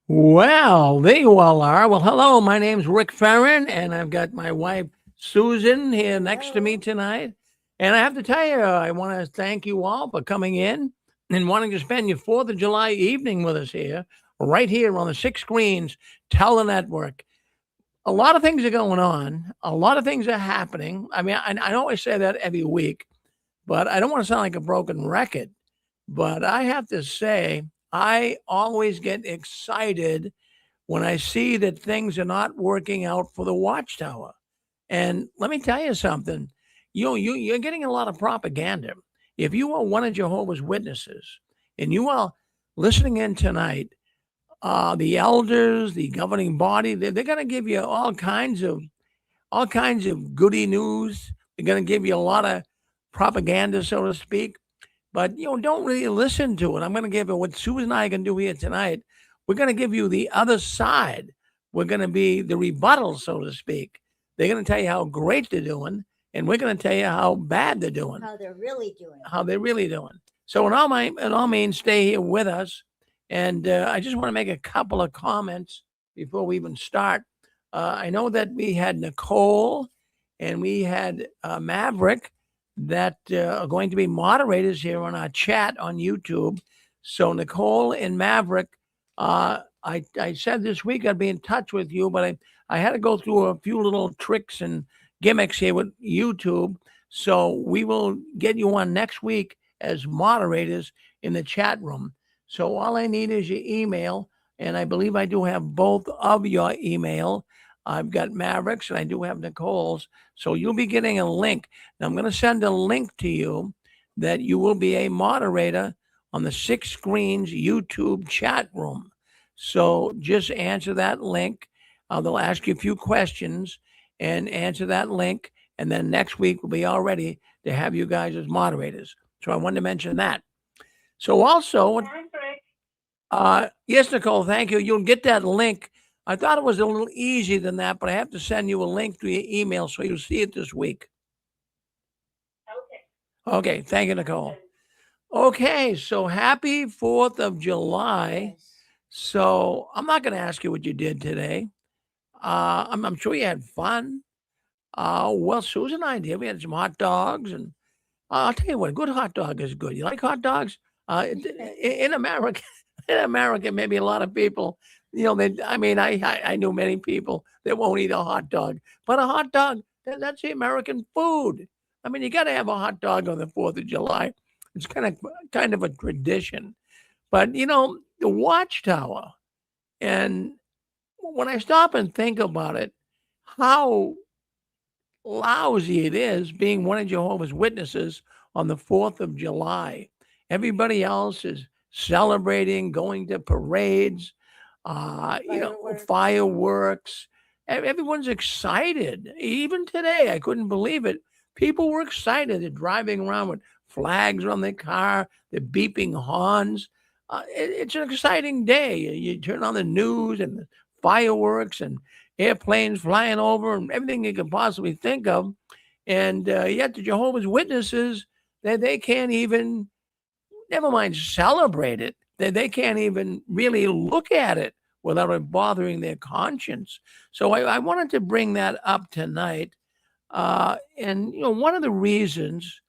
Well, there you all are. Well, hello. My name's Rick Ferrin, and I've got my wife Susan here next to me Hello. tonight. And I have to tell you, I want to thank you all for coming in and wanting to spend your 4th of July evening with us here, right here on the six screens, Tell the Network. A lot of things are going on, a lot of things are happening. I mean, I always say that every week, but I don't want to sound like a broken record. But I have to say, I always get excited when I see that things are not working out for the Watchtower. And let me tell you something, you're getting a lot of propaganda. If you are one of Jehovah's Witnesses and you are listening in tonight, the elders, the governing body, they're going to give you all kinds of goody news. They're going to give you a lot of propaganda, so to speak. But don't really listen to it. I'm going to give you what Susan and I can do here tonight. We're going to give you the other side. We're going to be the rebuttal, so to speak. They're going to tell you how great they're doing, and we're going to tell you how bad they're doing, How they're really doing. how they're really doing. So, in all means, stay here with us. And I just want to make a couple of comments before we even start. I know that we had Nicole and we had Maverick that are going to be moderators here on our chat on YouTube. So Nicole and Maverick, I said this week I'd be in touch with you, but I had to go through a few little tricks and gimmicks here with YouTube. So we will get you on next week as moderators in the chat room. So all I need is your email, and I believe I do have both of your email. I've got Mavericks and I do have Nicole's. So you'll be getting a link. Now I'm going to send a link to you that you will be a moderator on the Six Screens YouTube chat room. So just answer that link. They'll ask you a few questions and answer that link. And then next week we'll be all ready to have you guys as moderators. So I wanted to mention that. So also, yes, Nicole, thank you. You'll get that link. I thought it was a little easier than that, but I have to send you a link to your email so you'll see it this week. Okay, thank you, Nicole. Okay, so happy 4th of July. Yes. So I'm not going to ask you what you did today. I'm sure you had fun. Well, Susan and I did. We had some hot dogs, and I'll tell you what, a good hot dog is good. You like hot dogs? In America, in America, maybe a lot of people, I knew many people that won't eat a hot dog, but a hot dog, that's the American food. I mean, you got to have a hot dog on the 4th of July. It's kind of a tradition. But the Watchtower, and when I stop and think about it, how lousy it is being one of Jehovah's Witnesses on the 4th of July. Everybody else is celebrating, going to parades, Fireworks. fireworks. Everyone's excited. Even today, I couldn't believe it. People were excited. They're driving around with flags on their car, they're beeping horns. It's an exciting day. You turn on the news and the fireworks and airplanes flying over and everything you can possibly think of. And yet the Jehovah's Witnesses, they can't even, never mind celebrate it, they can't even really look at it without it bothering their conscience. So I wanted to bring that up tonight. And, one of the reasons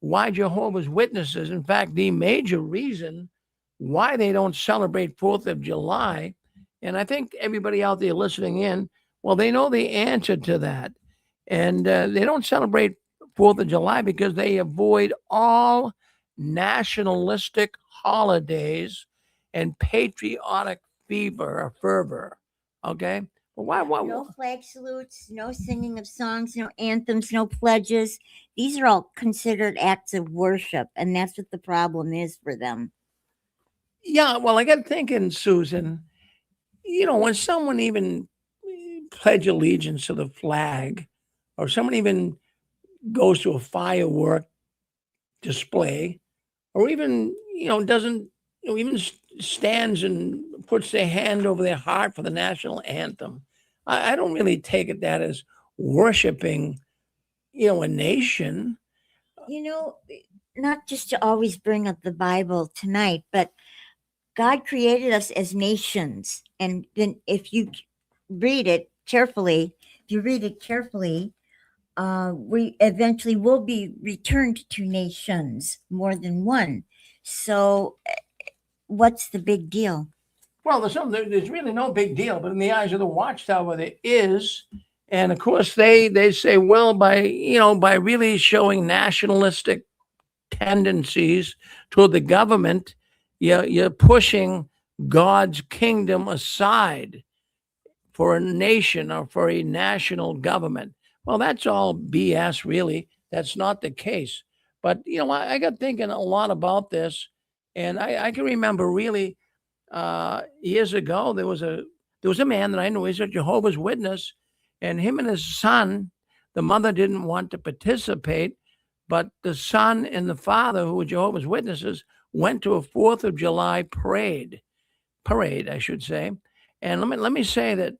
why Jehovah's Witnesses, in fact, the major reason why they don't celebrate 4th of July, and I think everybody out there listening in, well, they know the answer to that. And they don't celebrate 4th of July because they avoid all nationalistic holidays and patriotic fever or fervor. Okay? Well, why? No flag salutes, no singing of songs, no anthems, no pledges. These are all considered acts of worship, and that's what the problem is for them. Yeah, well, I got thinking, Susan, when someone even pledge allegiance to the flag, or someone even goes to a firework display, or even doesn't even stands and puts their hand over their heart for the national anthem. I don't really take it that as worshiping, a nation. You know, not just to always bring up the Bible tonight, but God created us as nations, and then if you read it carefully, we eventually will be returned to nations, more than one. So, what's the big deal? Well, there's really no big deal, but in the eyes of the Watchtower, there is. And of course, they say, well, by really showing nationalistic tendencies toward the government, you're pushing God's kingdom aside for a nation or for a national government. Well, that's all BS, really. That's not the case. But I got thinking a lot about this, and I can remember really years ago there was a man that I knew. He's a Jehovah's Witness, and him and his son, the mother didn't want to participate, but the son and the father, who were Jehovah's Witnesses, went to a 4th of July parade, I should say. And let me say that,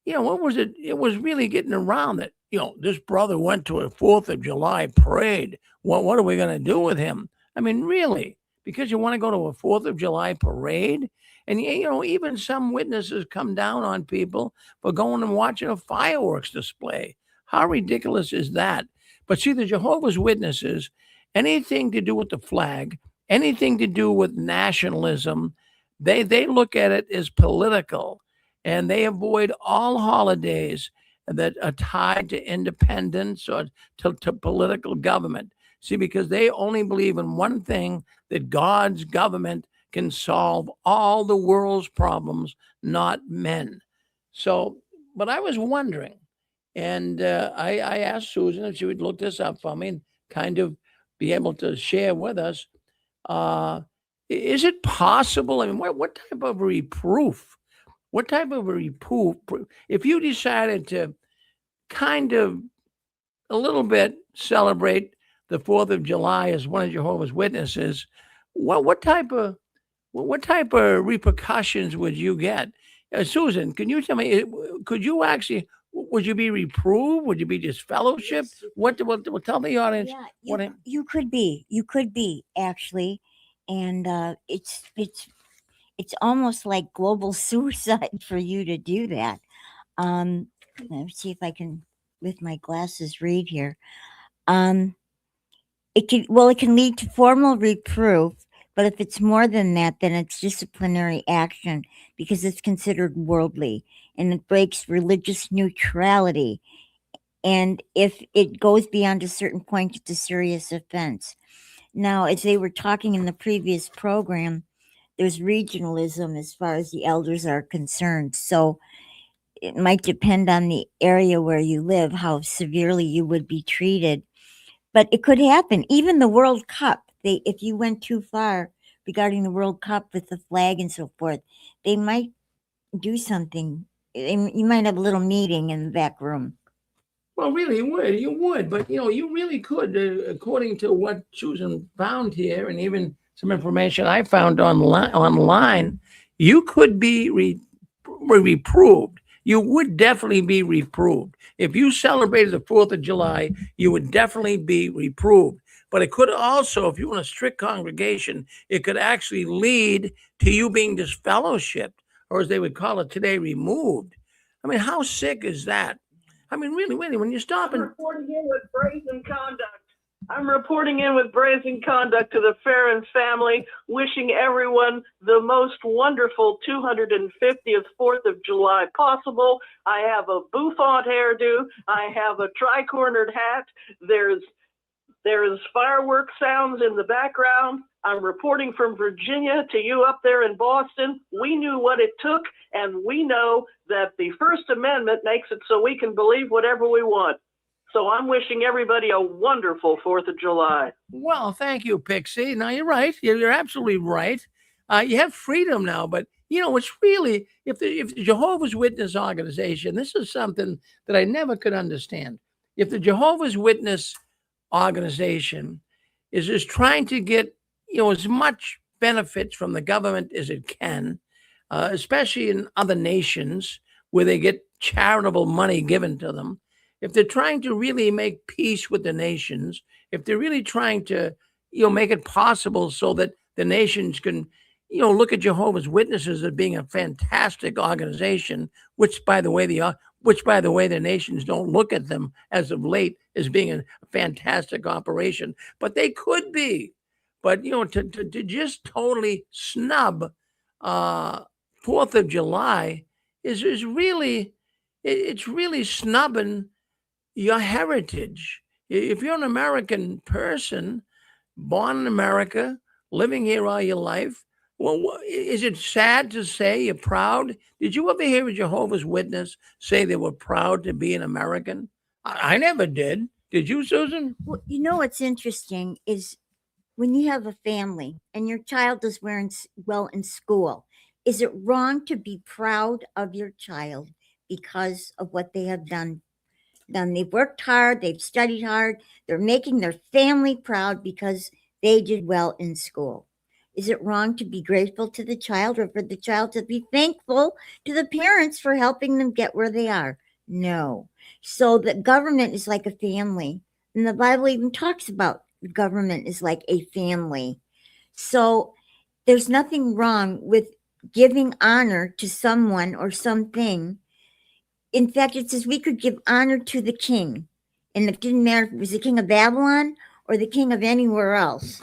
what was it? It was really getting around that, this brother went to a 4th of July parade. What are we going to do with him? I mean, really, because you want to go to a 4th of July parade? And, even some witnesses come down on people for going and watching a fireworks display. How ridiculous is that? But see, the Jehovah's Witnesses, anything to do with the flag, anything to do with nationalism, they look at it as political, and they avoid all holidays that are tied to independence or to political government. See, because they only believe in one thing, that God's government can solve all the world's problems, not men. So, but I was wondering, and I asked Susan if she would look this up for me and kind of be able to share with us. Uh, is it possible? I mean, what type of reproof? What type of a reproof? If you decided to kind of a little bit celebrate the 4th of July as one of Jehovah's Witnesses, what type of repercussions would you get? Susan, can you tell me? Could you actually? Would you be reproved? Would you be disfellowshipped? What? Tell the audience Yeah, what. you could be actually, and it's almost like global suicide for you to do that. Let me see if I can, with my glasses, read here. It can lead to formal reproof, but if it's more than that, then it's disciplinary action because it's considered worldly and it breaks religious neutrality. And if it goes beyond a certain point, it's a serious offense. Now, as they were talking in the previous program, there's regionalism as far as the elders are concerned. So it might depend on the area where you live, how severely you would be treated. But it could happen. Even the World Cup, if you went too far regarding the World Cup with the flag and so forth, they might do something. You might have a little meeting in the back room. Well, really, you would, but you really could, according to what Susan found here, and even some information I found online, you could be reproved. You would definitely be reproved if you celebrated the 4th of July. You would definitely be reproved. But it could also, if you're in a strict congregation, it could actually lead to you being disfellowshipped, or as they would call it today, removed. I mean, how sick is that? I mean, really, when you stop I'm and reporting in with brazen conduct. I'm reporting in with brazen conduct to the Farron family, wishing everyone the most wonderful 250th 4th of July possible. I have a bouffant hairdo. I have a tri-cornered hat. There's fireworks sounds in the background. I'm reporting from Virginia to you up there in Boston. We knew what it took, and we know that the First Amendment makes it so we can believe whatever we want. So I'm wishing everybody a wonderful 4th of July. well, thank you, Pixie. Now you're right. You're absolutely right. You have freedom now, but it's really if the Jehovah's Witness organization. This is something that I never could understand. If the Jehovah's Witness organization is just trying to get as much benefits from the government as it can, especially in other nations where they get charitable money given to them. If they're trying to really make peace with the nations, if they're really trying to make it possible so that the nations can look at Jehovah's Witnesses as being a fantastic organization, which by the way, the nations don't look at them as of late as being a fantastic operation, but they could be. But to just totally snub 4th of July is really, it's really snubbing your heritage. If you're an American person, born in America, living here all your life, well, is it sad to say you're proud? Did you ever hear a Jehovah's Witness say they were proud to be an American? I never did. Did you, Susan? Well, you know what's interesting is when you have a family and your child does well in school, is it wrong to be proud of your child because of what they have done? They've worked hard, they've studied hard, they're making their family proud because they did well in school. Is it wrong to be grateful to the child, or for the child to be thankful to the parents for helping them get where they are? No. So the government is like a family. And the Bible even talks about the government is like a family. So there's nothing wrong with giving honor to someone or something. In fact, it says we could give honor to the king. And it didn't matter if it was the king of Babylon or the king of anywhere else.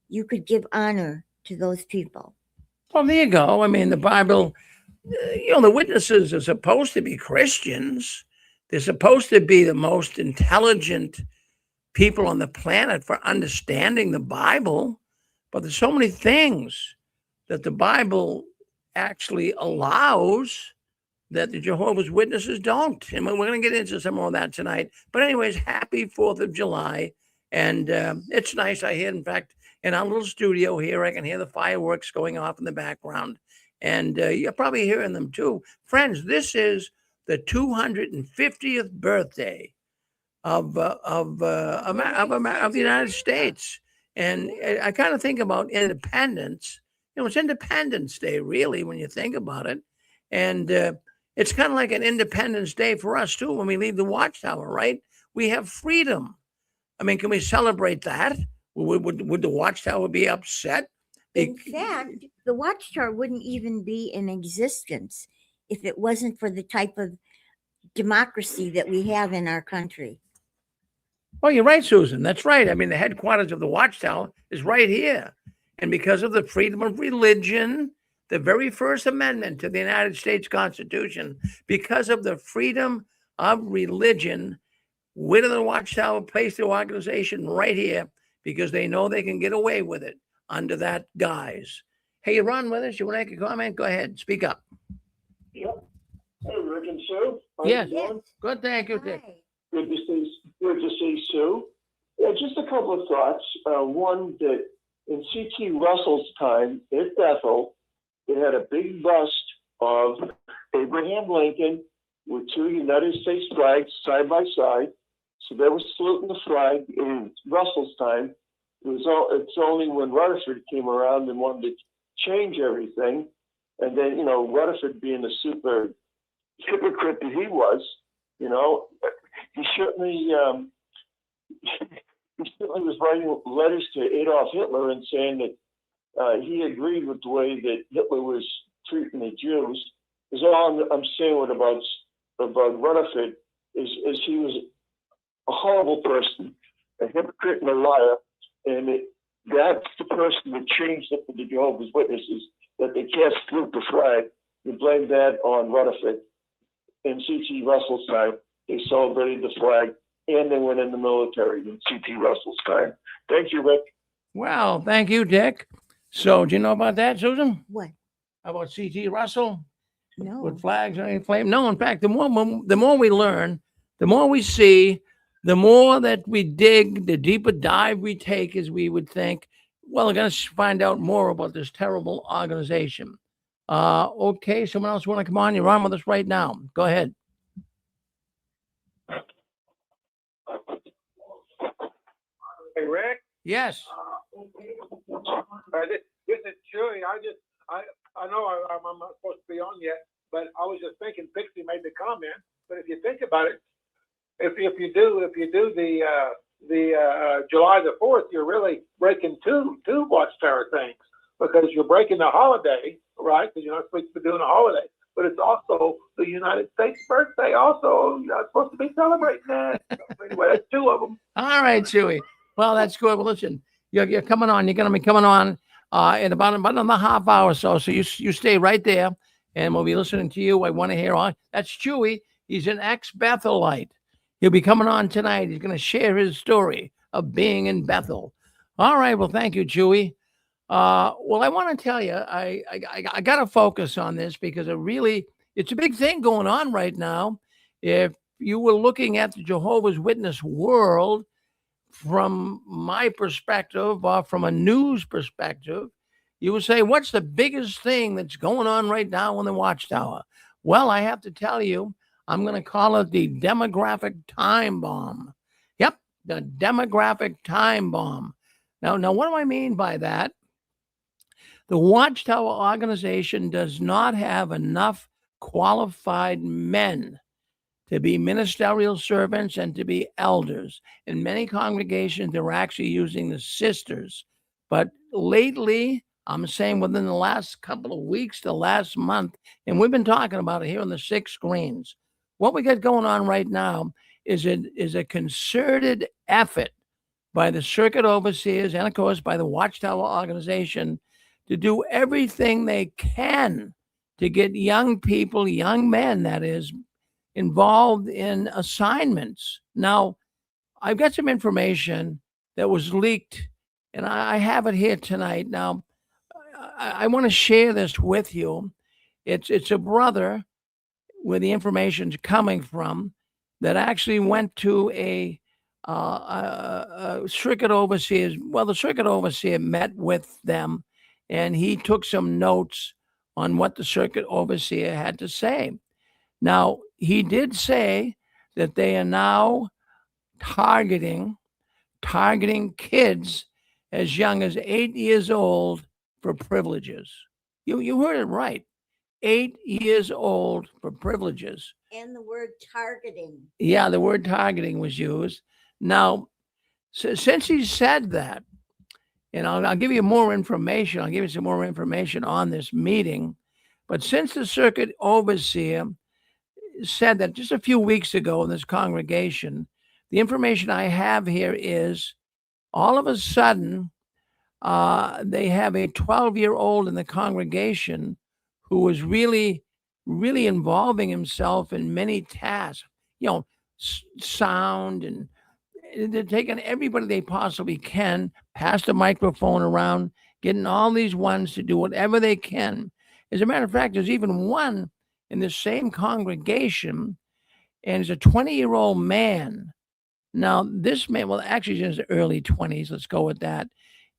You could give honor to those people. Well, there you go. I mean, the Bible, the witnesses are supposed to be Christians. They're supposed to be the most intelligent people on the planet for understanding the Bible. But there's so many things that the Bible actually allows that the Jehovah's Witnesses don't. And we're going to get into some more of that tonight. But anyways, happy 4th of July. And it's nice. I hear, in fact, in our little studio here, I can hear the fireworks going off in the background. And you're probably hearing them too. Friends, this is the 250th birthday of the United States. And I kind of think about independence. It's Independence Day, really, when you think about it. And it's kind of like an Independence Day for us, too, when we leave the Watchtower, right? We have freedom. I mean, can we celebrate that? Would the Watchtower be upset? In fact, the Watchtower wouldn't even be in existence if it wasn't for the type of democracy that we have in our country. Well, you're right, Susan. That's right. I mean, the headquarters of the Watchtower is right here. And because of the freedom of religion, the very first amendment to the United States Constitution, because of the freedom of religion, where did the Watchtower place their organization? Right here, because they know they can get away with it under that guise. Hey, you're on with us. You want to make a comment? Go ahead. Speak up. Yep. Hey, Rick and Sue. Yes. Good. Thank you, Dick. Good to see Sue. Yeah, just a couple of thoughts. One, that in C.T. Russell's time at Bethel, they had a big bust of Abraham Lincoln with two United States flags side by side. So they were saluting the flag in Russell's time. It's only when Rutherford came around and wanted to change everything. And then, Rutherford being the super hypocrite that he was, he certainly was writing letters to Adolf Hitler and saying that he agreed with the way that Hitler was treating the Jews. Is all I'm saying about Rutherford is he was a horrible person, a hypocrite and a liar, and that's the person that changed it for the Jehovah's Witnesses, that they can't salute the flag. You blame that on Rutherford. In C.T. Russell's time, they celebrated the flag, and they went in the military in C.T. Russell's time. Thank you, Rick. Well, thank you, Dick. So, do you know about that, Susan? What? About C.T. Russell? No. With flags and any flame? No, in fact, the more we learn, the more we see, the more that we dig, the deeper dive we take, as we would think, well, we're going to find out more about this terrible organization. Okay, someone else want to come on? You're on with us right now. Go ahead. Hey, Rick. Yes. This is Julie. I know I'm not supposed to be on yet, but I was just thinking. Pixie made the comment, but if you think about it, if you do the July the 4th, you're really breaking two Watchtower things. because you're breaking the holiday, right? Because you're not supposed to be doing a holiday. But it's also the United States birthday. Also, you're not supposed to be celebrating that. So anyway, that's two of them. All right, Chewy. Well, that's good. Well, listen, you're coming on. You're going to be coming on in about another half hour or so. So you stay right there, and we'll be listening to you. I want to hear all. That's Chewy. He's an ex-Bethelite. He'll be coming on tonight. He's going to share his story of being in Bethel. All right. Well, thank you, Chewy. Well, I want to tell you, I got to focus on this because it's a big thing going on right now. If you were looking at the Jehovah's Witness world from my perspective or from a news perspective, you would say, what's the biggest thing that's going on right now in the Watchtower? Well, I have to tell you, I'm going to call it the demographic time bomb. Yep, the demographic time bomb. Now, what do I mean by that? The Watchtower organization does not have enough qualified men to be ministerial servants and to be elders. In many congregations, they're actually using the sisters. But lately, I'm saying within the last couple of weeks, the last month, and we've been talking about it here on the 6 screens, what we got going on right now is a concerted effort by the circuit overseers and, of course, by the Watchtower organization to do everything they can to get young people, young men, that is, involved in assignments. Now, I've got some information that was leaked, and I have it here tonight. Now, I want to share this with you. It's a brother where the information's coming from that actually went to a circuit overseers. Well, the circuit overseer met with them, and he took some notes on what the circuit overseer had to say. Now, he did say that they are now targeting kids as young as 8 years old for privileges. You heard it right. 8 years old for privileges. And the word targeting. Yeah, the word targeting was used. Now, since he said that, and I'll give you more information. I'll give you some more information on this meeting. But since the circuit overseer said that just a few weeks ago in this congregation, the information I have here is all of a sudden they have a 12-year-old in the congregation who was really involving himself in many tasks, sound, and they're taking everybody they possibly can, pass the microphone around, getting all these ones to do whatever they can. As a matter of fact, there's even one in the same congregation, and he's a 20-year-old man. Now, this man, well, actually he's in his early 20s, let's go with that.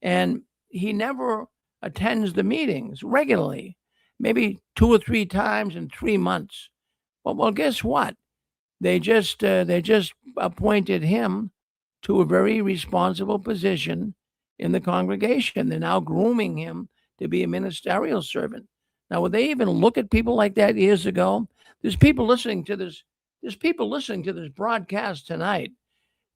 And he never attends the meetings regularly, maybe 2 or 3 times in 3 months. Well, guess what? They just appointed him to a very responsible position in the congregation. They're now grooming him to be a ministerial servant. Now, would they even look at people like that years ago? There's people listening to this broadcast tonight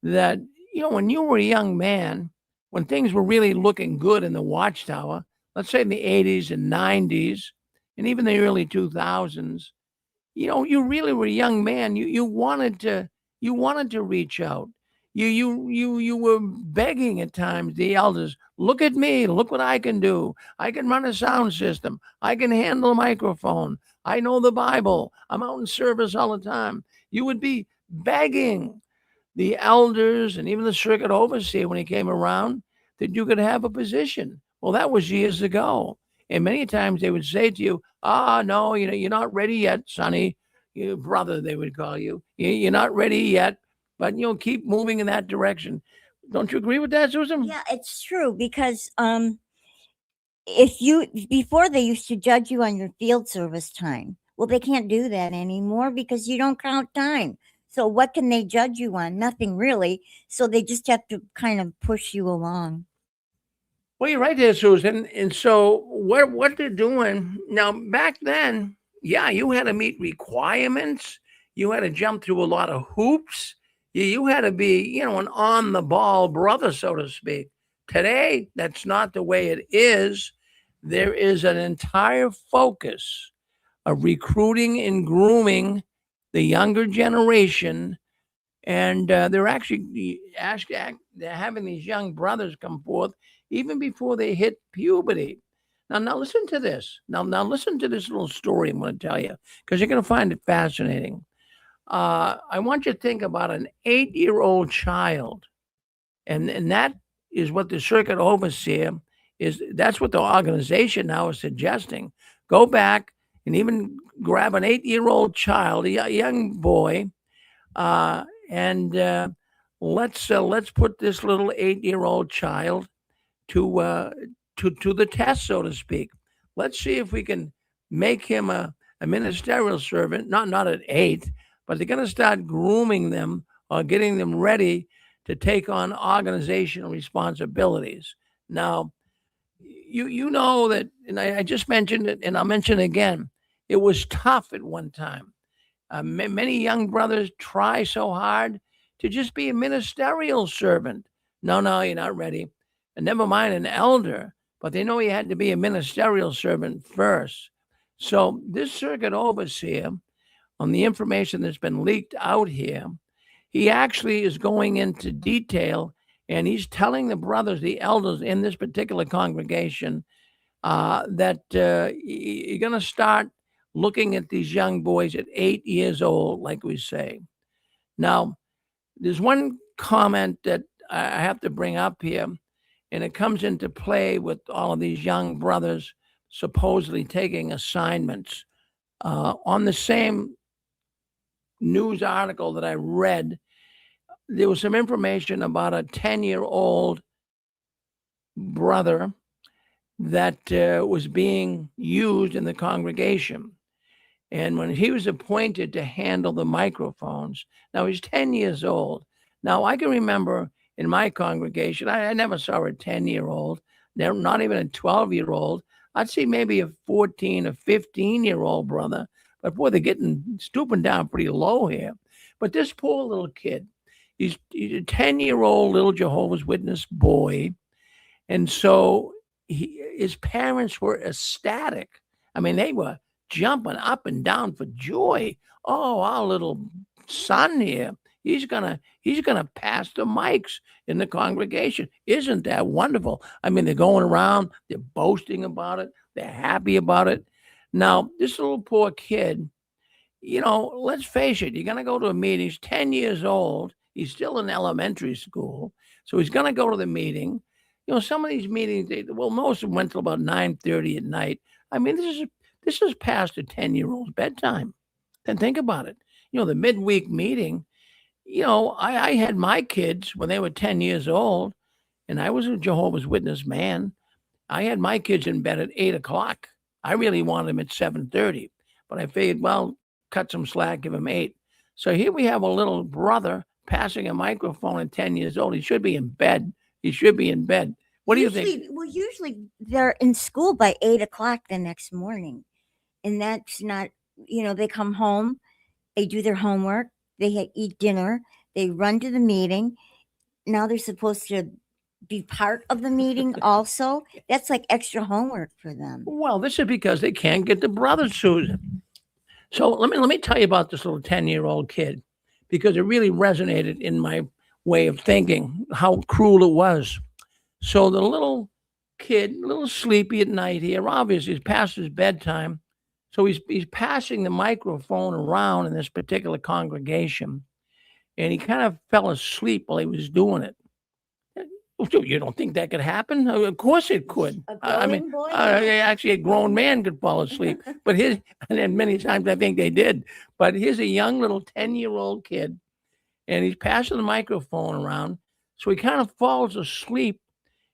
that, when you were a young man, when things were really looking good in the Watchtower, let's say in the 80s and 90s, and even the early 2000s, you really were a young man. You wanted to reach out. You were begging at times the elders, look at me, look what I can do. I can run a sound system. I can handle a microphone. I know the Bible. I'm out in service all the time. You would be begging the elders and even the circuit overseer when he came around that you could have a position. Well, that was years ago. And many times they would say to you, no, you're not ready yet, sonny. Brother, they would call you. You're not ready yet, but keep moving in that direction. Don't you agree with that, Susan? Yeah, it's true because before they used to judge you on your field service time. Well, they can't do that anymore because you don't count time. So what can they judge you on? Nothing really. So they just have to kind of push you along. Well, you're right there, Susan. And so what they're doing now, back then, yeah, you had to meet requirements. You had to jump through a lot of hoops. You had to be, an on-the-ball brother, so to speak. Today, that's not the way it is. there is an entire focus of recruiting and grooming the younger generation. And they're actually they're having these young brothers come forth even before they hit puberty. Now listen to this. Now listen to this little story I'm going to tell you, because you're going to find it fascinating. I want you to think about an 8-year-old child, and that is what the circuit overseer is. That's what the organization now is suggesting. Go back and even grab an 8-year-old child, a young boy, and let's put this little 8-year-old child to the test, so to speak. Let's see if we can make him a ministerial servant. Not at 8, but they're going to start grooming them or getting them ready to take on organizational responsibilities. Now, you know that, and I just mentioned it, and I'll mention it again. It was tough at one time. Many young brothers try so hard to just be a ministerial servant. No, you're not ready. And never mind an elder, but they know you had to be a ministerial servant first. So this circuit overseer, on the information that's been leaked out here, he actually is going into detail, and he's telling the brothers, the elders in this particular congregation, that you're going to start looking at these young boys at 8 years old, like we say. Now, there's one comment that I have to bring up here, and it comes into play with all of these young brothers supposedly taking assignments. On the same news article that I read, there was some information about a 10-year-old brother that was being used in the congregation. And when he was appointed to handle the microphones, now he's 10 years old. Now, I can remember in my congregation, I never saw a 10-year-old, not even a 12-year-old. I'd see maybe a 14 or 15-year-old brother, but boy, they're stooping down pretty low here. But this poor little kid, he's a 10-year-old little Jehovah's Witness boy. And so his parents were ecstatic. I mean, they were jumping up and down for joy. Oh, our little son here, he's gonna pass the mics in the congregation. Isn't that wonderful? I mean, they're going around, they're boasting about it, they're happy about it. Now, this little poor kid, let's face it, you're gonna go to a meeting. He's 10 years old, he's still in elementary school, so he's gonna go to the meeting. Some of these meetings, most of them went till about 9:30 at night. I mean, this is past a 10-year-old's bedtime. Then think about it. The midweek meeting, I had my kids when they were 10 years old, and I was a Jehovah's Witness man. I had my kids in bed at 8 o'clock. I really wanted them at 7:30, but I figured, well, cut some slack, give them 8. So here we have a little brother passing a microphone at 10 years old. He should be in bed. He should be in bed. What do you think? Well, usually they're in school by 8 o'clock the next morning. And that's not, they come home, they do their homework, they eat dinner, they run to the meeting. Now they're supposed to be part of the meeting also. That's like extra homework for them. Well, this is because they can't get the brothers, Susan. So let me tell you about this little 10-year-old kid, because it really resonated in my way of thinking, how cruel it was. So the little kid, a little sleepy at night here, obviously he's past his bedtime. So he's passing the microphone around in this particular congregation, and he kind of fell asleep while he was doing it. You don't think that could happen? Of course it could. I mean, boy? actually, a grown man could fall asleep, but and then many times I think they did. But here's a young little 10-year-old kid, and he's passing the microphone around. So he kind of falls asleep,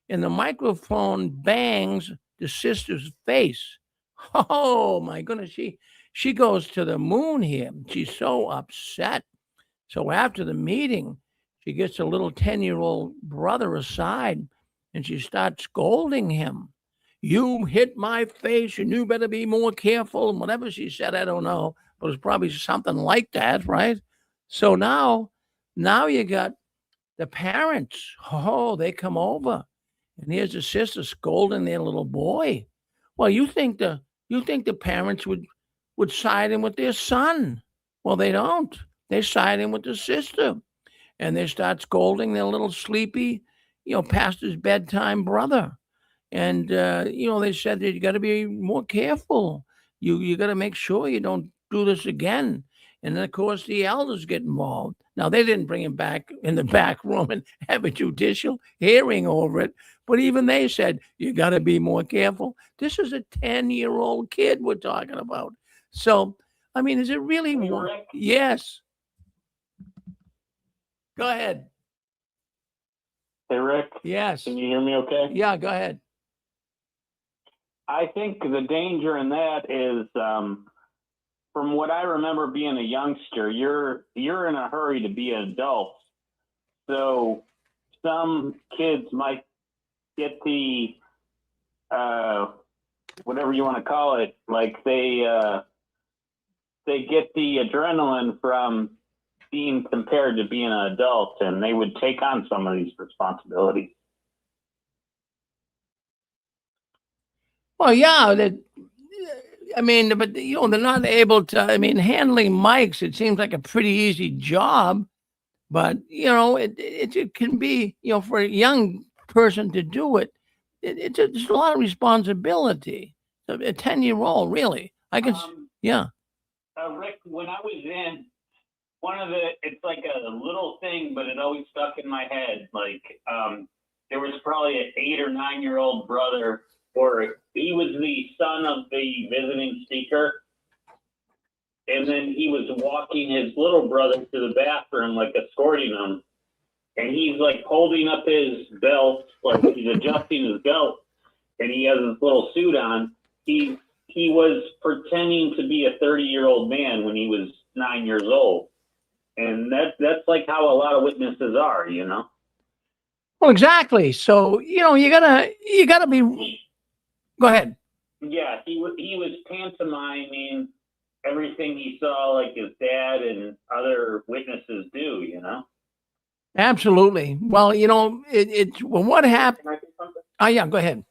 and the microphone bangs the sister's face. Oh my goodness, she goes to the moon here. She's so upset. So after the meeting, she gets a little 10-year-old brother aside, and she starts scolding him. You hit my face, and you better be more careful. And whatever she said, I don't know, but it's probably something like that, right? So now you got the parents. Oh, they come over, and here's the sister scolding their little boy. Well, you think the parents would side in with their son. Well, they don't. They side in with the sister, and they start scolding their little sleepy, past his bedtime brother. And they said that you got to be more careful. You got to make sure you don't do this again. And then of course the elders get involved. Now they didn't bring him back in the back room and have a judicial hearing over it, but even they said you got to be more careful. This is a 10-year-old kid we're talking about. So I mean, is it really? Hey, Rick. Yes. Go ahead. Hey, Rick, Yes. can you hear me okay? Yeah. Go ahead. I think the danger in that is, from what I remember being a youngster, you're in a hurry to be an adult. So some kids might get the, whatever you want to call it, like they get the adrenaline from being compared to being an adult, and they would take on some of these responsibilities. Well, yeah, I mean, but they're not able to. I mean, handling mics, it seems like a pretty easy job, but it can be, for a young person to do it, it's a lot of responsibility. A 10-year-old, really, I can, yeah. Rick, when I was in it's like a little thing, but it always stuck in my head. Like, there was probably an 8 or 9-year-old brother, or he was the son of the visiting speaker. And then he was walking his little brother to the bathroom, like escorting him. And he's like holding up his belt, like he's adjusting his belt, and he has his little suit on. He was pretending to be a 30-year-old man when he was 9 years old. And that's like how a lot of witnesses are, Well, exactly. So, you gotta be, go ahead. Yeah, he was pantomiming everything he saw, like his dad and other witnesses do, Absolutely. Well, well, what happened? Can I say something? Oh, yeah, go ahead.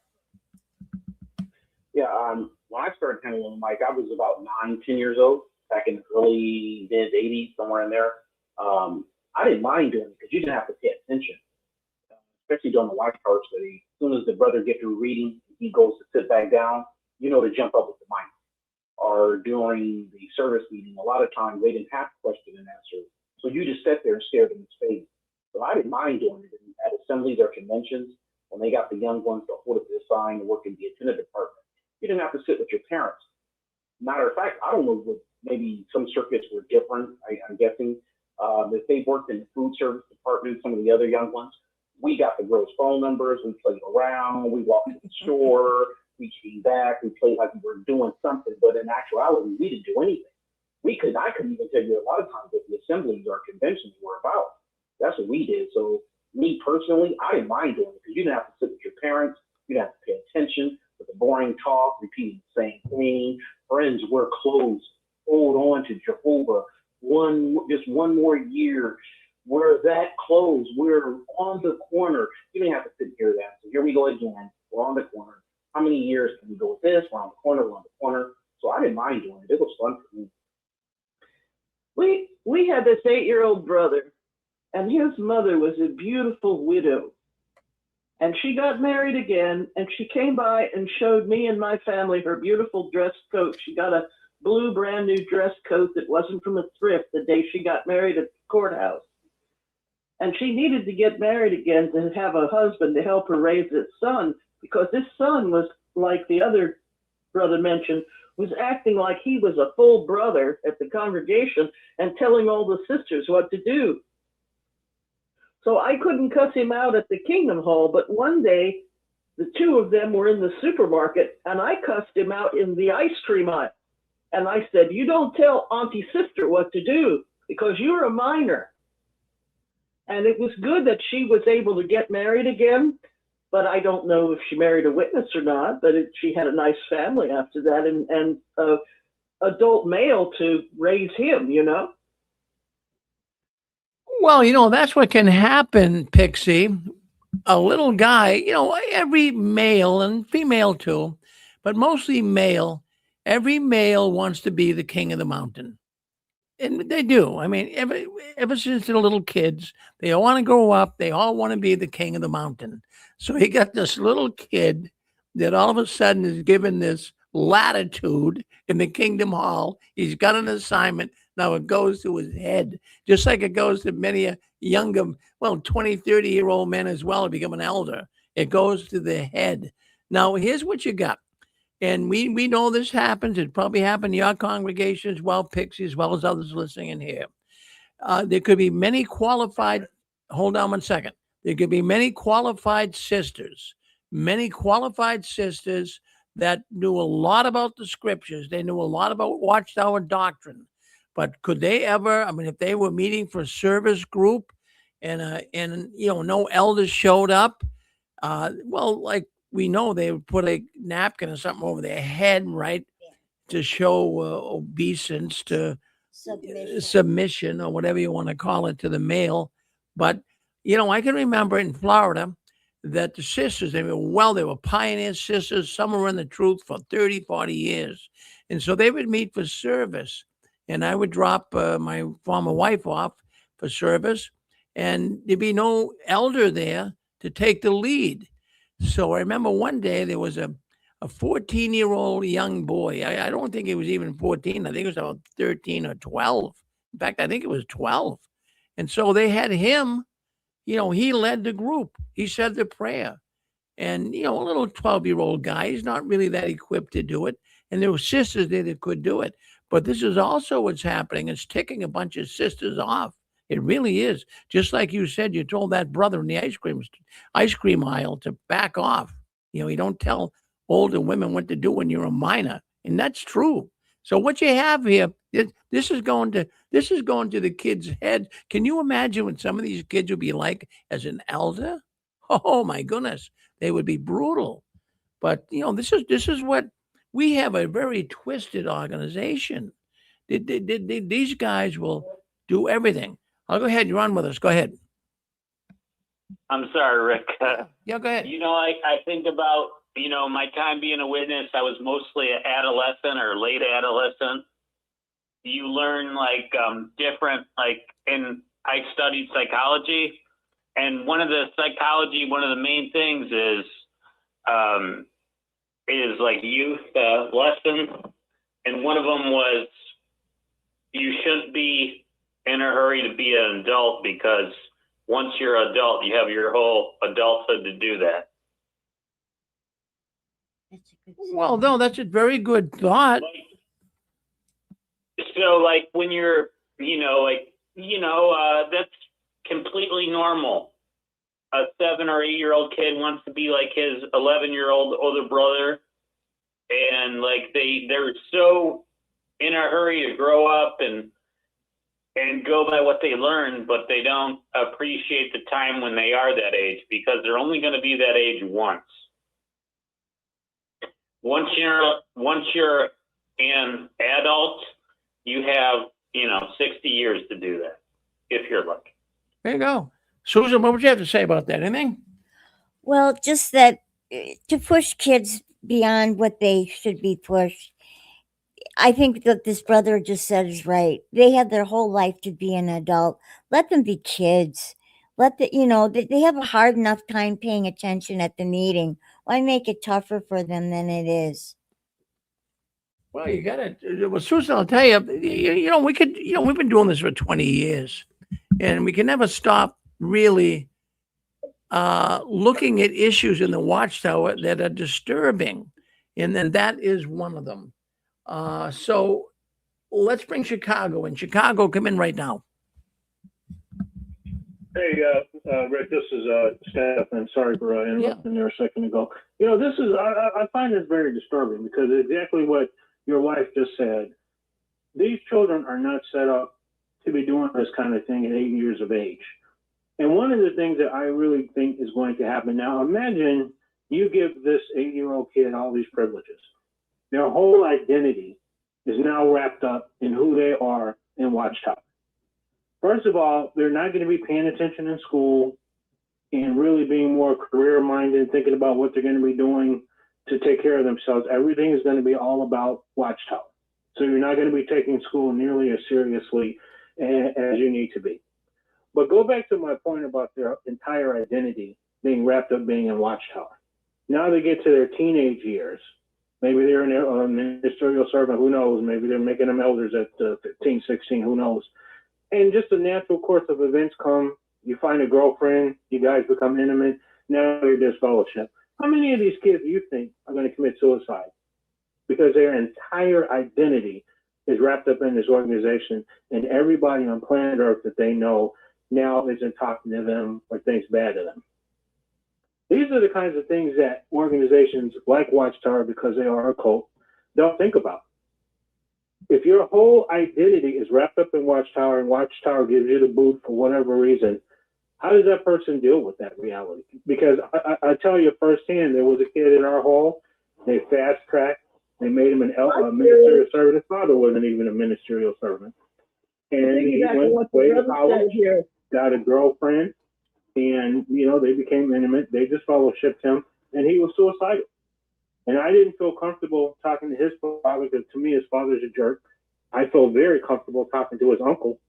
Yeah, when I started handling the mic, I was about 9, 10 years old, back in the early mid 80s, somewhere in there. I didn't mind doing it because you didn't have to pay attention, especially during the Watchtower study. As soon as the brother gets through reading, he goes to sit back down, to jump up with the mic. Or during the service meeting, a lot of times they didn't have question and answer. So you just sat there and stared in his face. So I didn't mind doing it at assemblies or conventions when they got the young ones to hold up the sign and work in the attendant department. You didn't have to sit with your parents. Matter of fact, I don't know what, maybe some circuits were different, I'm guessing. If they worked in the food service department, some of the other young ones, we got the girls' phone numbers, we played around, we walked to the store, we came back, we played like we were doing something, but in actuality, we didn't do anything. I couldn't even tell you a lot of times what the assemblies or conventions were about. That's what we did. So me personally, I didn't mind doing it because you didn't have to sit with your parents, you didn't have to pay attention with the boring talk, repeating the same thing. Friends, wear clothes, hold on to Jehovah. Just one more year. We're that close. We're on the corner. You didn't have to sit here that. So here we go again. We're on the corner. How many years can we go with this? We're on the corner. We're on the corner. So I didn't mind doing it. It was fun for me. We had this 8-year-old brother, and his mother was a beautiful widow. And she got married again, and she came by and showed me and my family her beautiful dress coat. She got a blue brand new dress coat that wasn't from a thrift the day she got married at the courthouse. And she needed to get married again to have a husband to help her raise this son, because this son was, like the other brother mentioned, was acting like he was a full brother at the congregation and telling all the sisters what to do. So I couldn't cuss him out at the Kingdom Hall, but one day the two of them were in the supermarket and I cussed him out in the ice cream aisle. And I said, you don't tell Auntie Sister what to do because you're a minor. And it was good that she was able to get married again, but I don't know if she married a witness or not, but she had a nice family after that and adult male to raise him, Well, that's what can happen, Pixie. A little guy, every male and female too, but mostly male. Every male wants to be the king of the mountain. And they do. I mean, ever since they're little kids, they all want to grow up. They all want to be the king of the mountain. So he got this little kid that all of a sudden is given this latitude in the Kingdom Hall. He's got an assignment. Now it goes to his head, just like it goes to many a younger, well, 20, 30-year-old men as well to become an elder. It goes to the head. Now, here's what you got. And we know this happens. It probably happened in your congregation as well, Pixie, as well as others listening in here. There could be many qualified, hold on one second. There could be many qualified sisters that knew a lot about the scriptures. They knew a lot about Watchtower doctrine. But could they ever, I mean, if they were meeting for a service group and no elders showed up, well, like we know they would put a napkin or something over their head, right? To show obeisance, to submission or whatever you want to call it to the male. But, I can remember in Florida that the sisters, they were pioneer sisters. Some were in the truth for 30, 40 years. And so they would meet for service. And I would drop my former wife off for service. And there'd be no elder there to take the lead. So I remember one day there was a 14-year-old young boy. I don't think he was even 14. I think it was about 13 or 12. In fact, I think it was 12. And so they had him, he led the group. He said the prayer. And, a little 12-year-old guy, he's not really that equipped to do it. And there were sisters there that could do it. But this is also what's happening. It's ticking a bunch of sisters off. It really is. Just like you said, you told that brother in the ice cream aisle to back off. You don't tell older women what to do when you're a minor. And that's true. So what you have here, this is going to the kid's head. Can you imagine what some of these kids would be like as an elder? Oh my goodness. They would be brutal. But this is what we have, a very twisted organization. These guys will do everything. I'll go ahead. You're on with us. Go ahead. I'm sorry, Rick. Yeah, go ahead. I think about, my time being a witness, I was mostly an adolescent or late adolescent. You learn different, and I studied psychology. And one of the main things is youth lessons. And one of them was you shouldn't be in a hurry to be an adult, because once you're an adult, you have your whole adulthood to do that. Well, no, that's a very good thought. So when you're, that's completely normal. A 7 or 8 year old kid wants to be like his 11-year-old older brother. And they're so in a hurry to grow up and go by what they learn, but they don't appreciate the time when they are that age, because they're only going to be that age once. Once you're an adult, you have 60 years to do that, if you're lucky. There you go. Susan, what would you have to say about that? Anything? Well, just that to push kids beyond what they should be pushed. I think that this brother just said is right. They have their whole life to be an adult. Let them be kids. They have a hard enough time paying attention at the meeting. Why make it tougher for them than it is? Well, you got it. Well, Susan, I'll tell you, we've been doing this for 20 years, and we can never stop really looking at issues in the Watchtower that are disturbing. And then that is one of them. So let's bring Chicago in. Chicago, come in right now. Hey, Rick, this is Stephen. Sorry for interrupting there a second ago. I find this very disturbing, because exactly what your wife just said. These children are not set up to be doing this kind of thing at 8 years of age. And one of the things that I really think is going to happen now, imagine you give this 8-year-old kid all these privileges. Their whole identity is now wrapped up in who they are in Watchtower. First of all, they're not going to be paying attention in school and really being more career-minded, thinking about what they're going to be doing to take care of themselves. Everything is going to be all about Watchtower. So you're not going to be taking school nearly as seriously as you need to be. But go back to my point about their entire identity being wrapped up being in Watchtower. Now they get to their teenage years. Maybe they're in a ministerial servant, who knows? Maybe they're making them elders at 15, 16, who knows? And just the natural course of events come. You find a girlfriend, you guys become intimate, now you're disfellowship. How many of these kids do you think are going to commit suicide? Because their entire identity is wrapped up in this organization, and everybody on planet Earth that they know now isn't talking to them or thinks bad of them. These are the kinds of things that organizations like Watchtower, because they are a cult, don't think about. If your whole identity is wrapped up in Watchtower and Watchtower gives you the boot for whatever reason, how does that person deal with that reality? Because I tell you firsthand, there was a kid in our hall, they fast-tracked, they made him a ministerial servant. His father wasn't even a ministerial servant. And he went away to college, got a girlfriend, and, they became intimate. They just fellowshipped him, and he was suicidal. And I didn't feel comfortable talking to his father, because to me, his father's a jerk. I felt very comfortable talking to his uncle.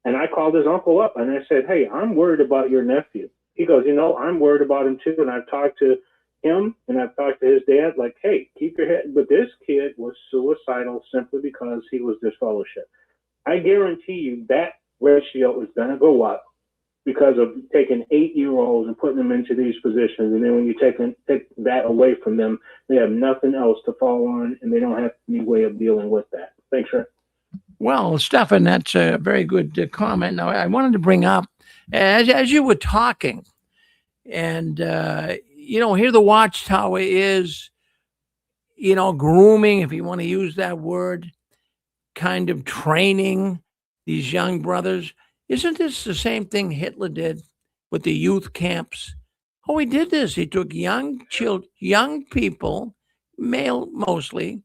And I called his uncle up, and I said, hey, I'm worried about your nephew. He goes, I'm worried about him too. And I've talked to him, and I've talked to his dad, like, hey, keep your head. But this kid was suicidal simply because he was disfellowship. I guarantee you that ratio is going to go up because of taking 8-year-olds and putting them into these positions. And then when you take that away from them, they have nothing else to fall on, and they don't have any way of dealing with that. Thanks, Rick. Well, Stefan, that's a very good comment. Now, I wanted to bring up, as you were talking, and, here the Watchtower is, grooming, if you want to use that word, kind of training these young brothers. Isn't this the same thing Hitler did with the youth camps? Oh, he did this. He took young people, male mostly,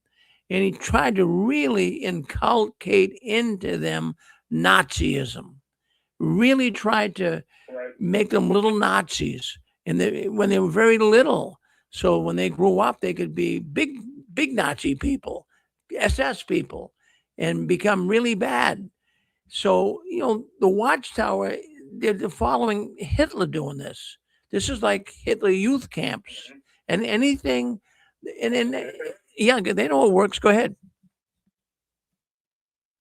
and he tried to really inculcate into them Nazism. Really tried to make them little Nazis, and when they were very little. So when they grew up, they could be big Nazi people, SS people, and become really bad. So, the Watchtower, they're following Hitler doing this. This is like Hitler youth camps and anything. And yeah, they know it works. Go ahead.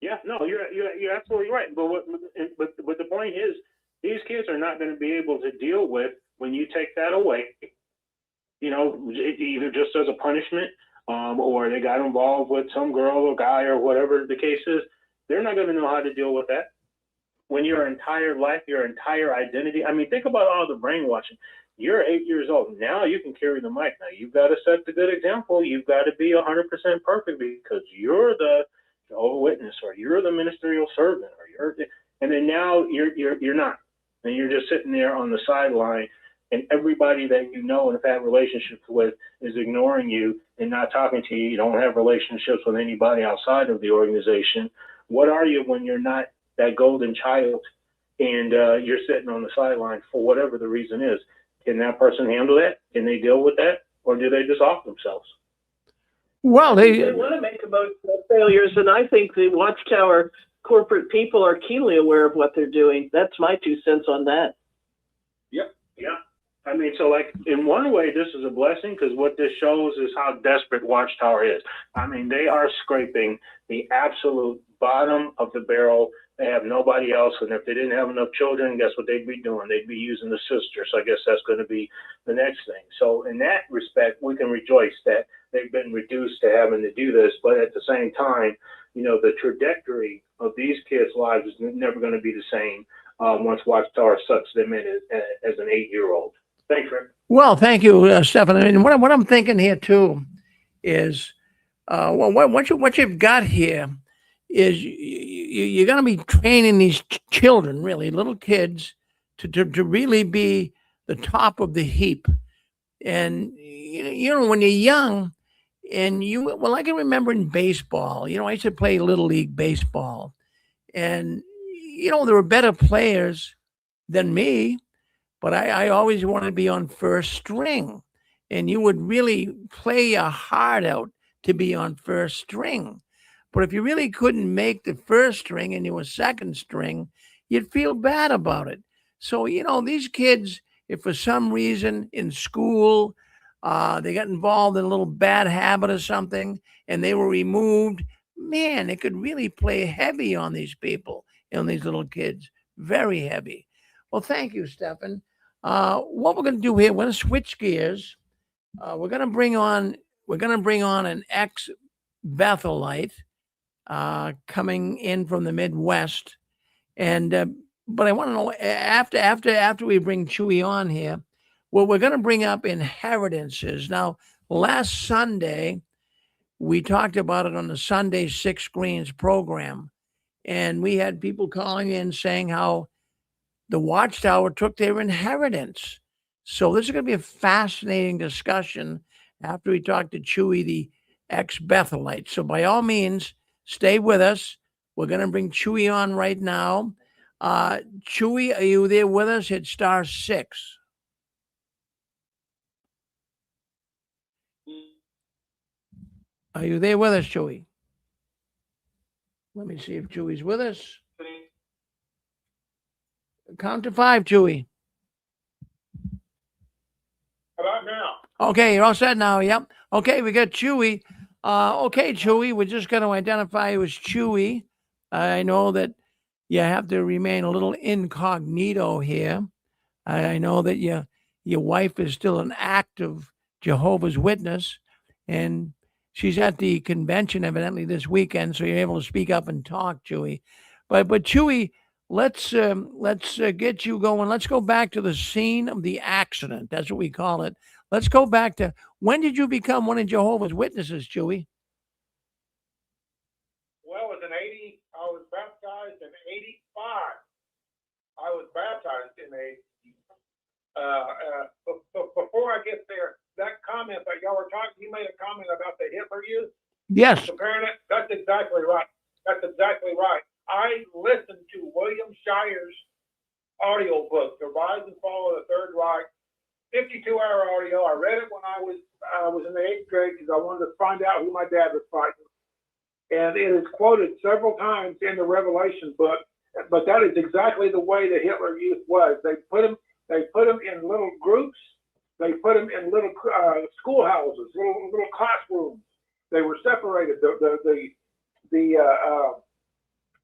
Yeah, no, you're absolutely right. But the point is, these kids are not going to be able to deal with when you take that away. Either just as a punishment, or they got involved with some girl or guy or whatever the case is. They're not going to know how to deal with that. When your entire life, your entire identity, think about all the brainwashing. You're 8 years old. Now you can carry the mic. Now you've got to set the good example. You've got to be 100% perfect because you're the Jehovah's Witness, or you're the ministerial servant, and then now you're not. And you're just sitting there on the sideline, and everybody that you know and have had relationships with is ignoring you and not talking to you. You don't have relationships with anybody outside of the organization. What are you when you're not that golden child and you're sitting on the sideline for whatever the reason is? Can that person handle that? Can they deal with that? Or do they just off themselves? Well, they want to make emotional failures, and I think the Watchtower corporate people are keenly aware of what they're doing. That's my 2 cents on that. Yep. Yeah. So like in one way, this is a blessing because what this shows is how desperate Watchtower is. They are scraping the absolute bottom of the barrel. They have nobody else. And if they didn't have enough children, guess what they'd be doing? They'd be using the sister. So I guess that's going to be the next thing. So in that respect, we can rejoice that they've been reduced to having to do this. But at the same time, the trajectory of these kids' lives is never going to be the same once Watchtower sucks them in as an 8-year-old. Thanks, Rick. Well, thank you, Stefan. What I'm thinking here too is, what you've got here is you're going to be training these children, really little kids, to really be the top of the heap. And when you're young, and I can remember in baseball. I used to play little league baseball, and there were better players than me. But I always wanted to be on first string. and you would really play your heart out to be on first string. But if you really couldn't make the first string and you were second string, you'd feel bad about it. So, these kids, if for some reason in school, they got involved in a little bad habit or something and they were removed, man, it could really play heavy on these people, on these little kids. Very heavy. Well, thank you, Stefan. What we're going to do here, we're going to switch gears. We're going to bring on an ex Bethelite coming in from the Midwest, and but I want to know after we bring Chewy on here, well, we're going to bring up inheritances. Now, last Sunday we talked about it on the Sunday Six Screens program, and we had people calling in saying how the Watchtower took their inheritance. So this is going to be a fascinating discussion after we talk to Chewy, the ex-Bethelite. So by all means, stay with us. We're going to bring Chewy on right now. Chewy, are you there with us? Hit *6. Are you there with us, Chewy? Let me see if Chewy's with us. Count to 5, Chewy. How about now? Okay, you're all set now. Yep. Okay, we got Chewy. Okay, Chewy, we're just going to identify you as Chewy. I know that you have to remain a little incognito here. I know that your wife is still an active Jehovah's Witness, and she's at the convention evidently this weekend, so you're able to speak up and talk, Chewy. But Chewy, let's get you going. Let's go back to the scene of the accident. That's what we call it. Let's go back to, when did you become one of Jehovah's Witnesses, Chewy? Well, it was I was baptized in 85. I was baptized in 80. Before I get there, that comment that y'all were talking, you made a comment about the Hitler Youth. Yes. Comparing it, that's exactly right. That's exactly right. I listened to William Shire's audio book, The Rise and Fall of the Third Reich, 52-hour audio. I read it when I was in the 8th grade because I wanted to find out who my dad was fighting. And it is quoted several times in the Revelation book, but that is exactly the way the Hitler Youth was. They put them in little groups. They put them in little schoolhouses, little classrooms. They were separated. The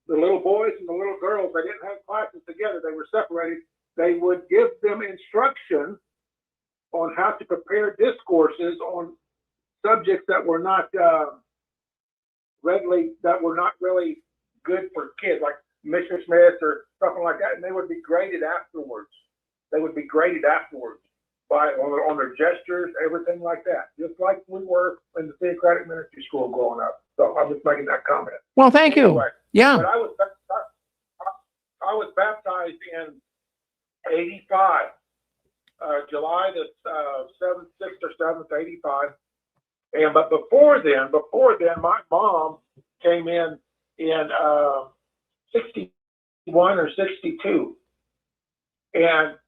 little boys and the little girls, they didn't have classes together. They were separated. They would give them instruction on how to prepare discourses on subjects that were not really good for kids, like Mr. Smith or something like that. And they would be graded afterwards. On their gestures, everything like that, just like we were in the theocratic ministry school growing up. So I'm just making that comment. Well, thank you. Yeah. But I was baptized in 85, July the 7th, 6th or 7th, 85. But before then, my mom came in 61 or 62, and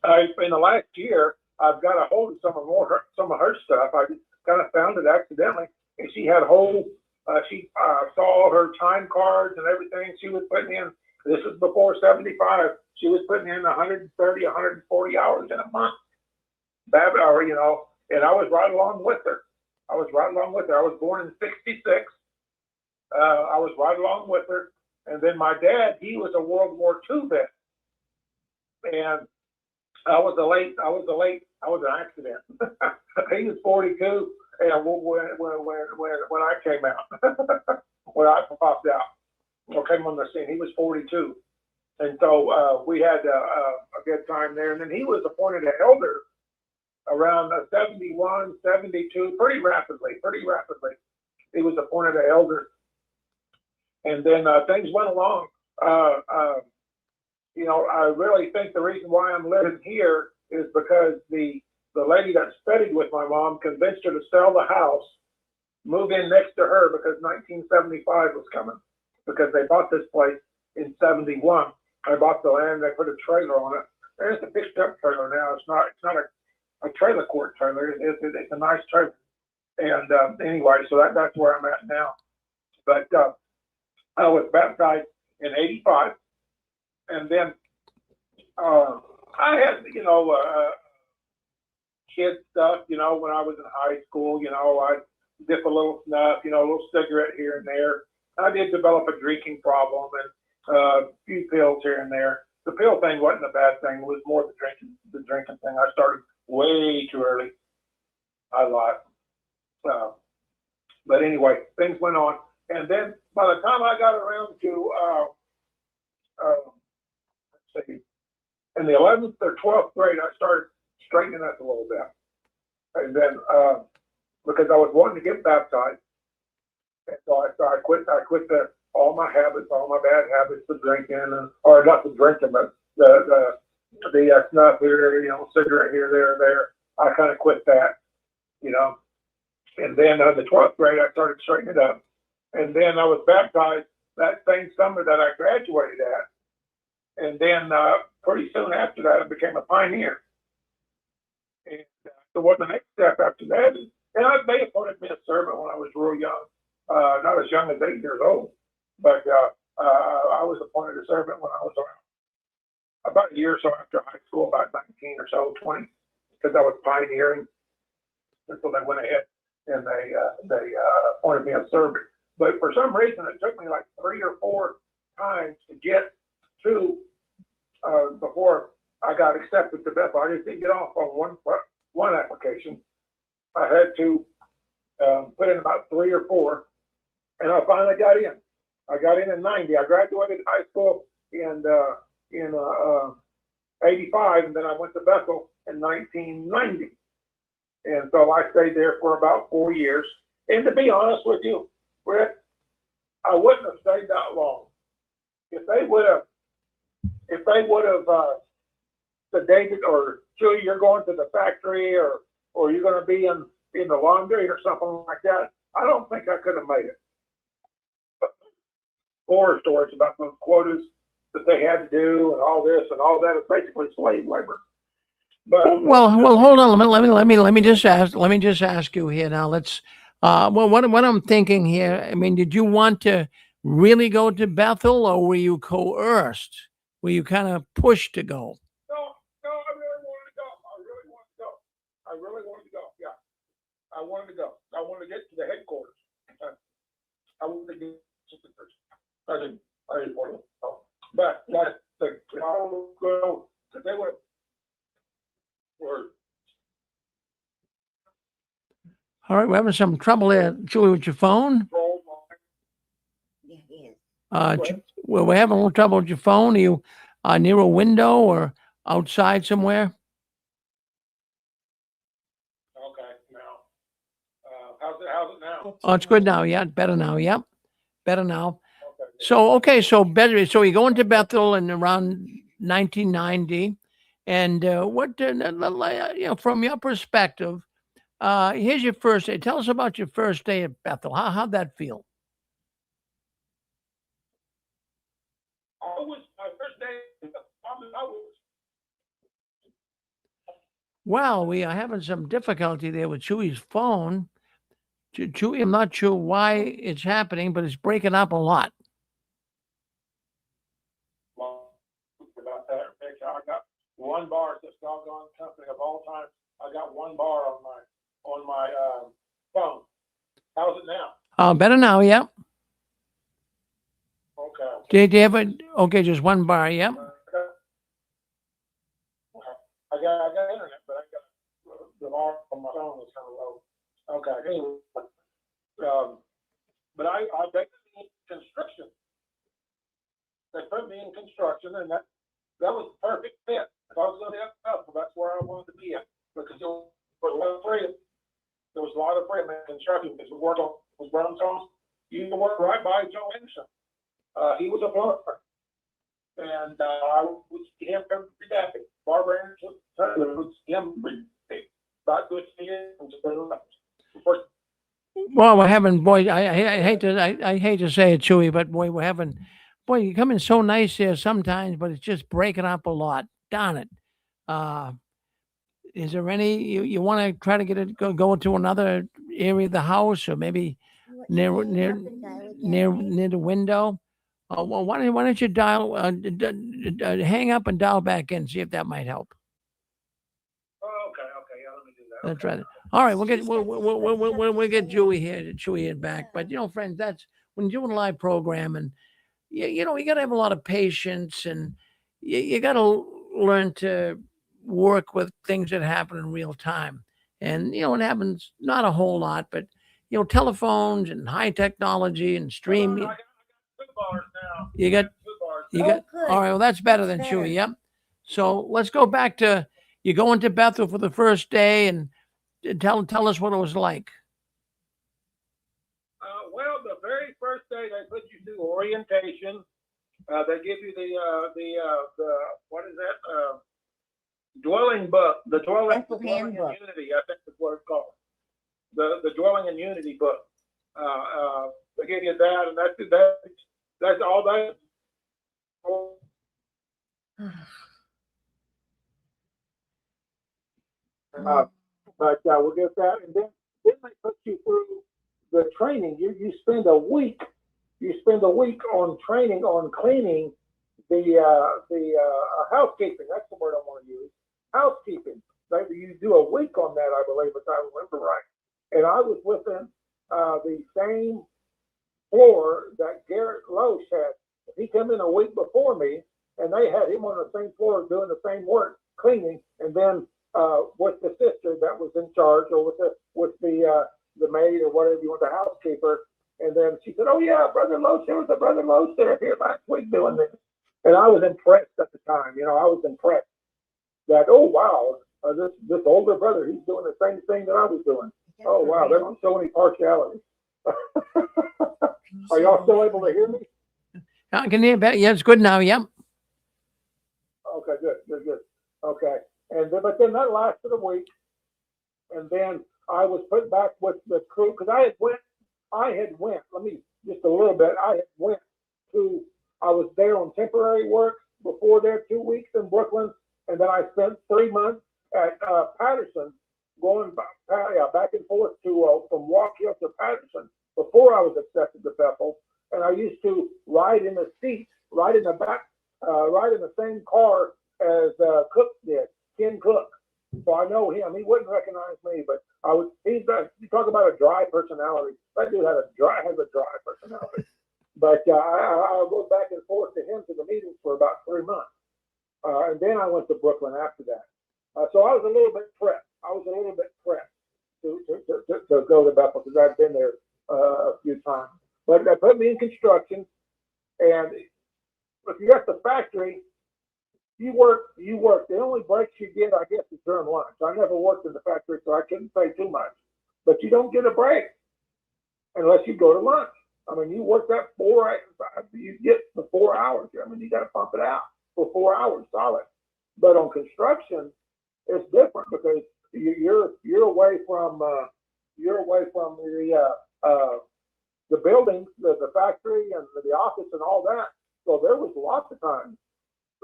in the last year, I've got a hold of some of her stuff. I just kind of found it accidentally, and she had she saw all her time cards and everything she was putting in. This was before 75. She was putting in 130, 140 hours in a month. And I was right along with her. I was born in 66. I was right along with her. And then my dad, he was a World War II vet. And I was an accident. He was 42, and when I came out, when I popped out, or came on the scene, he was 42, and so we had a good time there. And then he was appointed an elder around 71, 72, pretty rapidly. He was appointed an elder, and then things went along. I really think the reason why I'm living here is because the lady that studied with my mom convinced her to sell the house, move in next to her because 1975 was coming. Because they bought this place in 71. I bought the land, they put a trailer on it. And it's a fixed up trailer now. It's not a trailer court trailer. It's a nice trailer. And anyway, so that's where I'm at now. But I was baptized in '85, and then I had kid stuff. When I was in high school, I'd dip a little snuff, a little cigarette here and there. I did develop a drinking problem and a few pills here and there. The pill thing wasn't a bad thing. It was more the drinking thing. I started way too early. I lied. But anyway, things went on. And then by the time I got around to, let's see, in the 11th or 12th grade, I started straightening up a little bit. And then, because I was wanting to get baptized, and so I quit all my habits, all my bad habits, the drinking, or not the drinking, but the snuff here, cigarette here, there. I kind of quit that, And then in the 12th grade, I started straightening it up. And then I was baptized that same summer that I graduated at. And then pretty soon after that, I became a pioneer. And so what the next step after that is, and they appointed me a servant when I was real young, not as young as 8 years old, but I was appointed a servant when I was around about a year or so after high school, about 19 or so, 20, because I was pioneering. And so they went ahead and they appointed me a servant. But for some reason, it took me like 3 or 4 times to get to before I got accepted to Bethel. I just didn't get off on one application. I had to put in about 3 or 4, and I finally got in. I got in '90. I graduated high school in '85, and then I went to Bethel in 1990. And so I stayed there for about 4 years. And to be honest with you, Rick, I wouldn't have stayed that long. If they would have said, David or Julie, you're going to the factory or you're going to be in the laundry or something like that, I don't think I could have made it. But horror stories about those quotas that they had to do and all this and all that is basically slave labor. But well, hold on. Let me just ask you here now. Let's. What I'm thinking here. I mean, did you want to really go to Bethel, or were you coerced? Were you kind of pushed to go? No, I really wanted to go. I really wanted to go. Yeah, I wanted to go. I wanted to get to the headquarters. I wanted to get to the first. I didn't want to go. But they would. All right, we're having some trouble there, Julie, with your phone. Yeah, it is. We're having a little trouble with your phone. Are you near a window or outside somewhere? Okay, now, how's it now? Oh, it's good now. Yeah, better now. Yep, better now. Okay. So better. So you're going to Bethel in around 1990, and what from your perspective, here's your first day. Tell us about your first day at Bethel. How'd that feel? My first day. I was. Well, we are having some difficulty there with Chewy's phone. Chewy, I'm not sure why it's happening, but it's breaking up a lot. About that, Rick. I got one bar at this doggone company of all time. I got one bar on my phone. How's it now? Better now. Yep. Okay. Do you have just one bar? Yep. I got internet, but I got the bar on my phone was kind of low. Okay. Anyway, but I basically in construction. They put me in construction, and that was the perfect fit. If I was going to have Bethel, that's where I wanted to be at, because there was a lot of freedom. There was a lot of freedom in construction because we worked on brownstones. You can work right by Joe Anderson. He was a plumber, and I would see him every day. Barbara Anderson would see him about good years and just Well, we're having I hate to say it, Chewy, but we're having you come in so nice here sometimes, but it's just breaking up a lot. Darn it. is there any you want to try to get it go into another area of the house, or maybe near near the window? Well, why don't you dial hang up and dial back in, see if that might help. Oh, okay, yeah, let me do that. That's Okay. right. All right, we'll get Chewy in back. But friends, that's when you're doing a live program, and you got to have a lot of patience, and you got to learn to work with things that happen in real time. And it happens not a whole lot, but telephones and high technology and I streaming. got 2 bars now. You got 2 bars. you Oh, got good. all right. Well, that's better That's than better. Chewy. Yep. So let's go back to you going to Bethel for the first day, and tell us what it was like. Well, the very first day they put you through orientation. They give you the what is that? Dwelling book. The dwelling Bethel in handbook. unity. I think is what it's called. The dwelling in unity book. They give you that, and that's all that. But we'll get that, and then they put you through the training. You spend a week. You spend a week on training on cleaning the housekeeping. That's the word I want to use. Housekeeping. You do a week on that, I believe, if I remember right. And I was within the same floor that Garrett Loesch had. He came in a week before me, and they had him on the same floor doing the same work, cleaning, and then with the sister that was in charge, or with the maid or whatever you want, the housekeeper. And then she said, "Oh yeah, Brother Loesch, there was a Brother Loesch there here last week doing this." And I was impressed at the time. I was impressed that, oh wow, this older brother, he's doing the same thing that I was doing. Oh wow, they don't show any partiality. Are y'all still able to hear me? I can hear better. Yeah, it's good now. Yep. Okay, good. Okay, but then that lasted a week, and then I was put back with the crew because I had went. Let me just a little bit. I was there on temporary work before there 2 weeks in Brooklyn, and then I spent 3 months at Patterson, going back and forth to from Walk Hill to Patterson before I was accepted to Bethel. And I used to ride in the seat, ride in the back, ride in the same car as Cook did, Ken Cook. So I know him. He wouldn't recognize me, but you talk about a dry personality. That dude has a dry personality. But I go back and forth to him to the meetings for about 3 months. And then I went to Brooklyn after that. So I was a little bit pressed. To go to Bethel because I'd been there a few times. But they put me in construction, and if you're at the factory, you work. The only breaks you get, I guess, is during lunch. I never worked in the factory, so I couldn't say too much. But you don't get a break unless you go to lunch. I mean, you work that 4 hours, you get the 4 hours. I mean, you got to pump it out for 4 hours solid. But on construction, it's different because you're away from the building, the factory, and the office, and all that. So there was lots of times.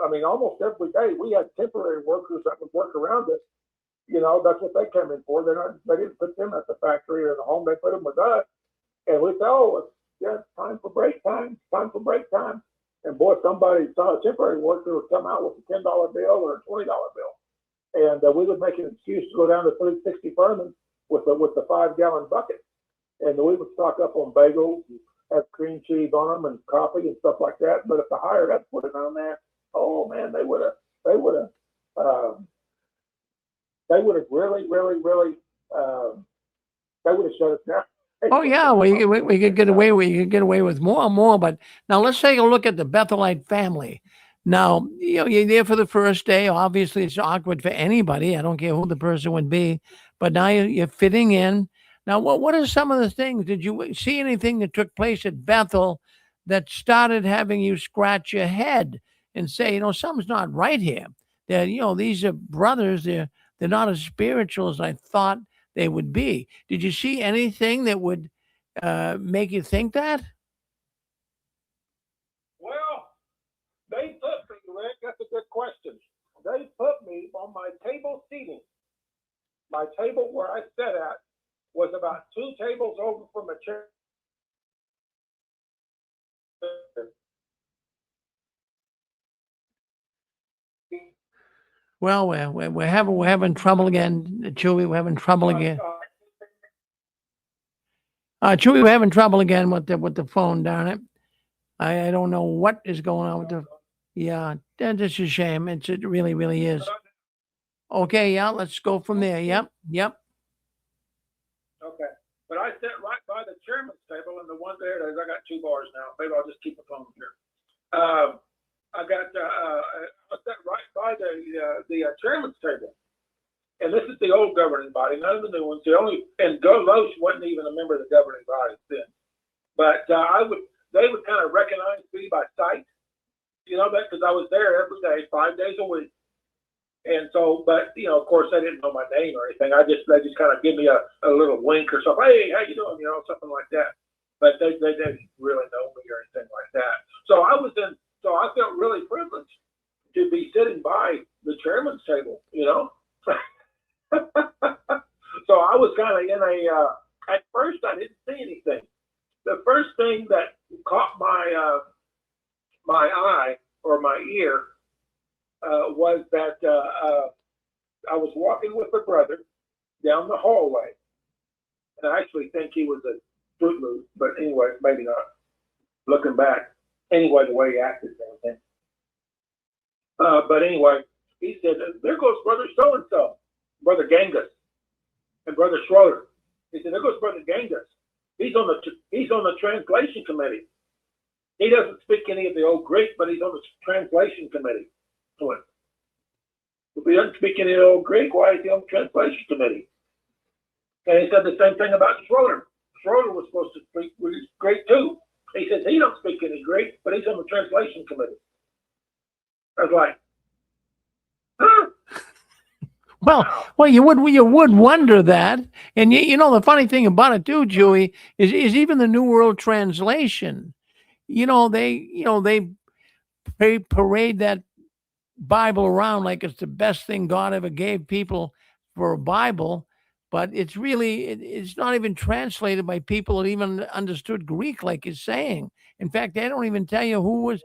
I mean, almost every day we had temporary workers that would work around us. That's what they came in for. They didn't put them at the factory or the home. They put them with us. And we said, "Oh, it's time for break time. And boy, somebody saw a temporary worker would come out with a $10 bill or a $20 bill. And we would make an excuse to go down to 360 Furman with the 5-gallon bucket. And we would stock up on bagels and have cream cheese on them and coffee and stuff like that. But if the hired up put it on there, oh man, they would have really they would have shut us down. Oh yeah, we could get away with more and more. But now let's take a look at the Bethelite family. Now you're there for the first day. Obviously, it's awkward for anybody. I don't care who the person would be. But now you're fitting in. Now, what are some of the things? Did you see anything that took place at Bethel that started having you scratch your head and say, something's not right here? That these are brothers. They're not as spiritual as I thought they would be. Did you see anything that would make you think that? Well, they put me, Rick. That's a good question. They put me on my table seating. My table where I sat at was about 2 tables over from a chair. Well, we're having trouble again, Chewy. We're having trouble again. Chewy, we're having trouble again with the phone. Darn it! I don't know what is going on with the. Yeah, that's a shame. It really, really is. Okay, yeah, let's go from there. Yep. Okay, but I sat right by the chairman's table, and the one there, I got 2 bars now. Maybe I'll just keep the phone here. I sat right by the chairman's table, and this is the old governing body, none of the new ones. And Loesch wasn't even a member of the governing body then, but they would kind of recognize me by sight, that because I was there every day, 5 days a week. And so, but of course, they didn't know my name or anything. They just kind of give me a little wink or something. Hey, how you doing? Something like that. But they didn't really know me or anything like that. So I felt really privileged to be sitting by the chairman's table. So I was kind of in at first I didn't see anything. The first thing that caught my eye or my ear was that I was walking with a brother down the hallway, and I actually think he was a Fruit Loop, but anyway, maybe not. Looking back, anyway, the way he acted and everything. But anyway, he said, "There goes Brother So and So, Brother Genghis, and Brother Schroeder." He said, "There goes Brother Genghis. He's on the translation committee. He doesn't speak any of the old Greek, but he's on the translation committee." If he doesn't speak any old Greek, why is he on the translation committee? And he said the same thing about Schroeder. Schroeder was supposed to speak Greek too. He says he don't speak any Greek, but he's on the translation committee. I was like, huh? Well, you would wonder that, and the funny thing about it too, Joey, is even the New World Translation. They parade that Bible around like it's the best thing God ever gave people for a Bible, but it's not even translated by people that even understood Greek, like it's saying. In fact, they don't even tell you who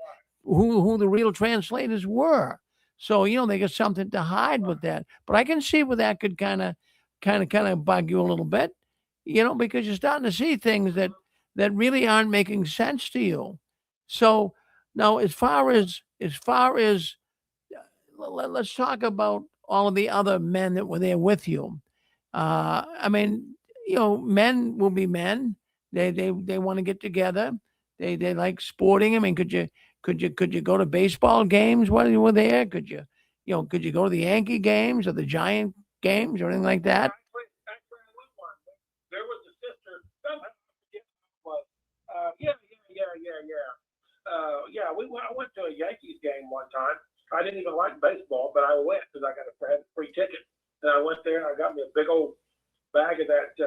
the real translators were. So they got something to hide with that. But I can see where that could kind of bug you a little bit, because you're starting to see things that really aren't making sense to you. So now, as far as let's talk about all of the other men that were there with you. I mean, men will be men. They want to get together. They like sporting. I mean, could you go to baseball games while you were there? Could you go to the Yankee games or the Giant games or anything like that? Actually, I went one. There was a sister. Somehow I forget who it was. Yeah. I went to a Yankees game one time. I didn't even like baseball, but I went because I had a free ticket. And I went there and I got me a big old bag of that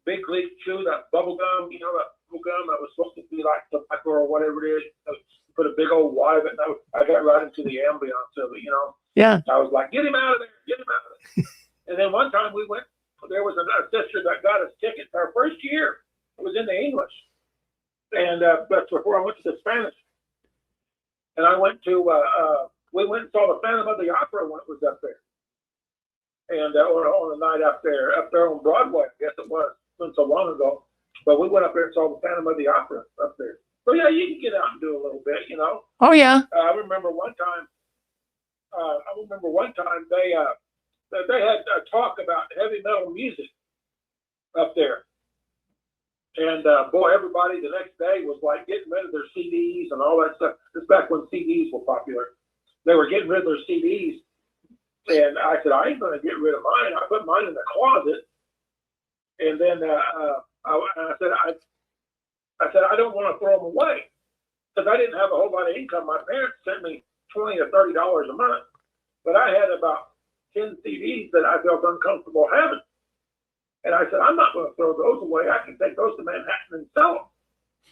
big leaf chew, that bubble gum, that bubble gum that was supposed to be like tobacco or whatever it is. Put a big old wad of it, and I got right into the ambiance of it, Yeah. I was like, get him out of there. And then one time we went, there was a sister that got us tickets. Our first year, it was in the English. And that's before I went to the Spanish. And I went to, we went and saw the Phantom of the Opera when it was up there. And on the night up there on Broadway, I guess it was, been so long ago. But we went up there and saw the Phantom of the Opera up there. So yeah, you can get out and do a little bit, Oh yeah. I remember one time they had a talk about heavy metal music up there. And boy, everybody the next day was like getting rid of their CDs and all that stuff. This is back when CDs were popular. They were getting rid of their CDs. And I said, I ain't going to get rid of mine. I put mine in the closet. And then I said, I don't want to throw them away because I didn't have a whole lot of income. My parents sent me $20 or $30 a month, but I had about 10 CDs that I felt uncomfortable having. And I said, I'm not going to throw those away. I can take those to Manhattan and sell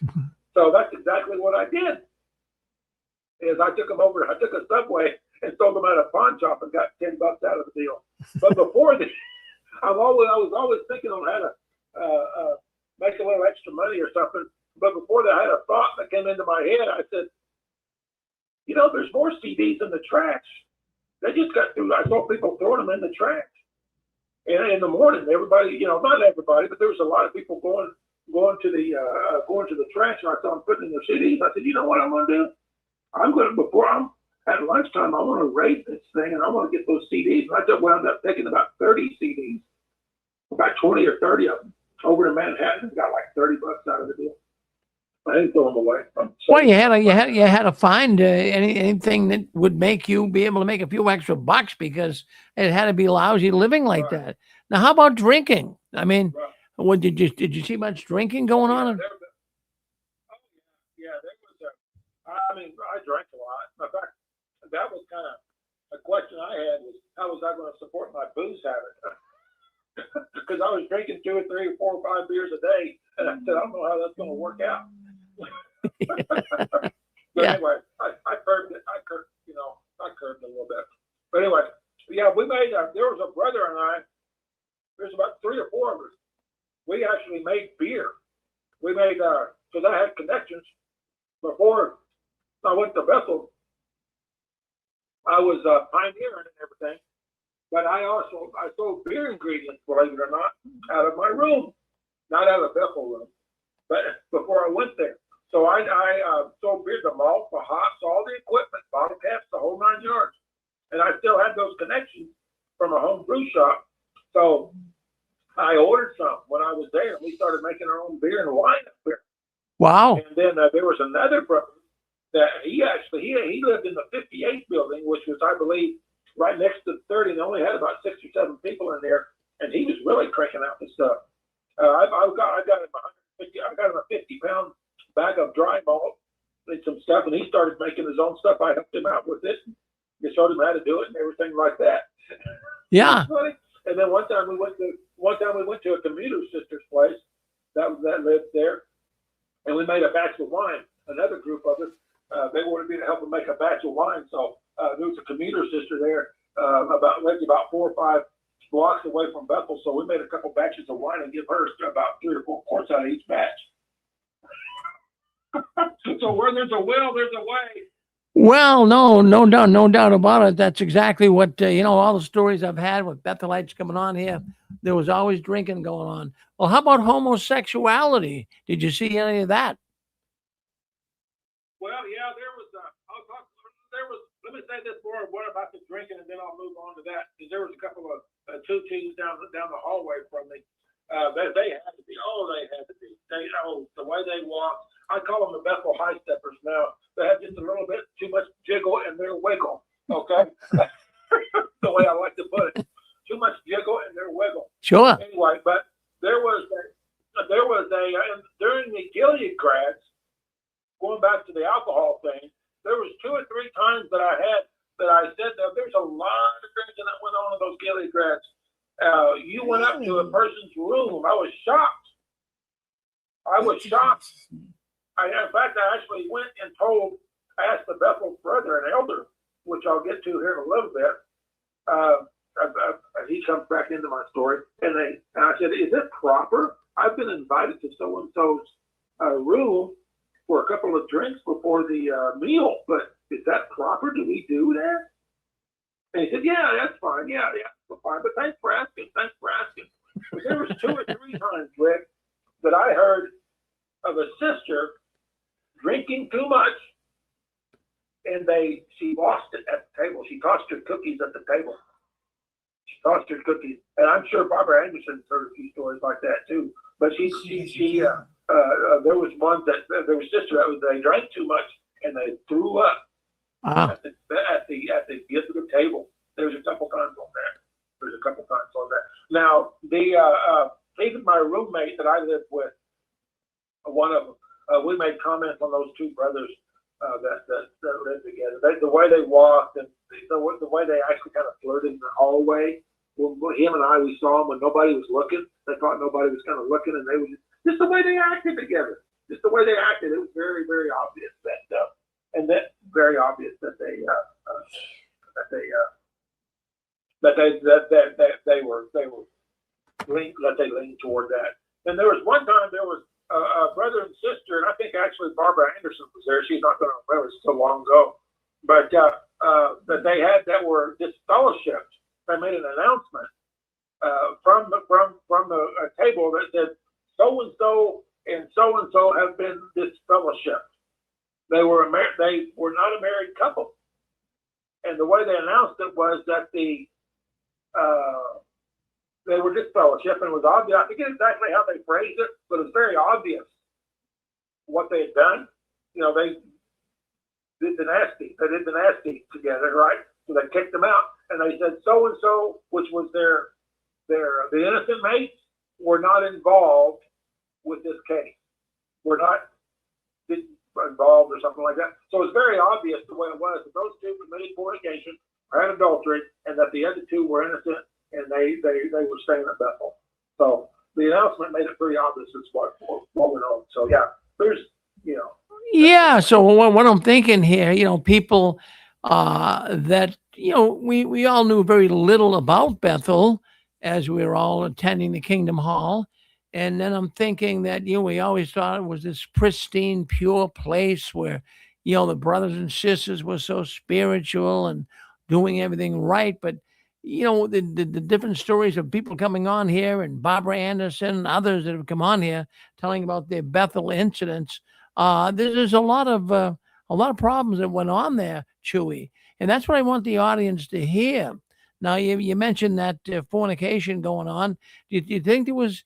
them. So that's exactly what I did. Is I took a Subway and sold them at a pawn shop and got $10 out of the deal. But before I was always thinking on how to make a little extra money or something. But before that, I had a thought that came into my head. I said, you know, there's more CDs in the trash. They just got through. I saw people throwing them in the trash. And in the morning, everybody, you know, not everybody, but there was a lot of people going to the trash. And I saw them putting in their CDs. I said, you know what I'm going to do? Before I'm at lunchtime, I want to raid this thing and I want to get those CDs. And I just wound up taking about 30 CDs, about 20 or 30 of them over to Manhattan and got like $30 out of the deal. I didn't throw them away. Well, you had to find anything that would make you be able to make a few extra bucks because it had to be lousy living like that. Now, how about drinking? I mean, what did you see much drinking going on? Yeah, there was I mean, I drank a lot. In fact, that was kind of a question I had was how was I going to support my booze habit? Because I was drinking 2 or 3 or 4 or 5 beers a day, and I said I don't know how that's going to work out. But anyway, I curbed it. I curbed it a little bit. But anyway, yeah, we made. There was a brother and I. There's about 3 or 4 of us. We actually made beer. We made because I had connections before I went to Bethel. I was pioneering and everything, but I sold beer ingredients, believe it or not, out of my room, not out of Bethel room, but before I went there. So I sold beer, the malt, the hops, all the equipment, bottle caps, the whole 9 yards, and I still had those connections from a home brew shop. So I ordered some when I was there, and we started making our own beer and wine up there. Wow! And then there was another brother that he lived in the 58th building, which was, I believe, right next to 30, and only had about 6 or 7 people in there, and he was really cranking out the stuff. I got him a 50-pound bag of dry malt and some stuff, and he started making his own stuff. I helped him out with it. We showed him how to do it and everything like that. Yeah. And then one time we went to a commuter sister's place that lived there, and we made a batch of wine. Another group of us, they wanted me to help them make a batch of wine. So there was a commuter sister there, about 4 or 5 blocks away from Bethel. So we made a couple batches of wine and give her about 3 or 4 quarts out of each batch. So where there's a will, there's a way. Well, no doubt about it. That's exactly what, all the stories I've had with Bethelites coming on here, there was always drinking going on. Well, how about homosexuality? Did you see any of that? Well, yeah, let me say this more about the drinking, and then I'll move on to that. Because there was a couple of tutus down the hallway from me. They had to be. Oh, they had to be. The way they walked. I call them the Bethel High Steppers now. They had just a little bit too much jiggle in their wiggle. Okay, the way I like to put it. Too much jiggle in their wiggle. Sure. Anyway, but there was during the Gilead grads, going back to the alcohol thing, there was 2 or 3 times that I said that there's a lot of drinking that went on in those Gilead grads. You went up to a person's room. I was shocked. In fact, I actually went and asked the Bethel brother and elder, which I'll get to here in a little bit. He comes back into my story, and I said, "Is it proper? I've been invited to so and so's room for a couple of drinks before the meal, but is that proper? Do we do that?" And he said, "Yeah, that's fine. Yeah, that's fine. But thanks for asking. But there was 2 or 3 times, Rick, that I heard of a sister drinking too much, and she lost it at the table. She tossed her cookies at the table. And I'm sure Barbara Anderson's heard a few stories like that too. But there was one that there was a sister that they drank too much and they threw up at the table. There was a couple times on that. Now even my roommate that I lived with, one of them, we made comments on those 2 brothers that lived together. The way they walked and the way they actually kind of flirted in the hallway. Him and I, we saw them when nobody was looking. They thought nobody was kind of looking, and they were just the way they acted together. Just the way they acted, it was very, very obvious very obvious that they were lean toward that. And there was one time there was a brother and sister, and I think actually Barbara Anderson was there. She's not going to remember; it's so long ago. But that they had that were disfellowshipped. They made an announcement from the table that said so and so have been disfellowshipped. They were not a married couple, and the way they announced it was that they were disfellowship, and it was obvious. I forget exactly how they phrased it, but it's very obvious what they had done. You know, they did the nasty together, right? So they kicked them out, and they said so and so, which was the innocent mates, were not involved with this case. Were not involved or something like that. So it's very obvious the way it was that those two committed fornication or had adultery, and that the other two were innocent, and they were staying at Bethel. So the announcement made it pretty obvious it's what went on. So yeah, there's, you know. Yeah. So what I'm thinking here, you know, people that, you know, we all knew very little about Bethel as we were all attending the Kingdom Hall. And then I'm thinking that, you know, we always thought it was this pristine, pure place where, you know, the brothers and sisters were so spiritual and doing everything right. But, you know, the different stories of people coming on here, and Barbara Anderson and others that have come on here telling about their Bethel incidents. There's a lot of problems that went on there, Chewy, and that's what I want the audience to hear. Now, you mentioned that fornication going on. Do you think there was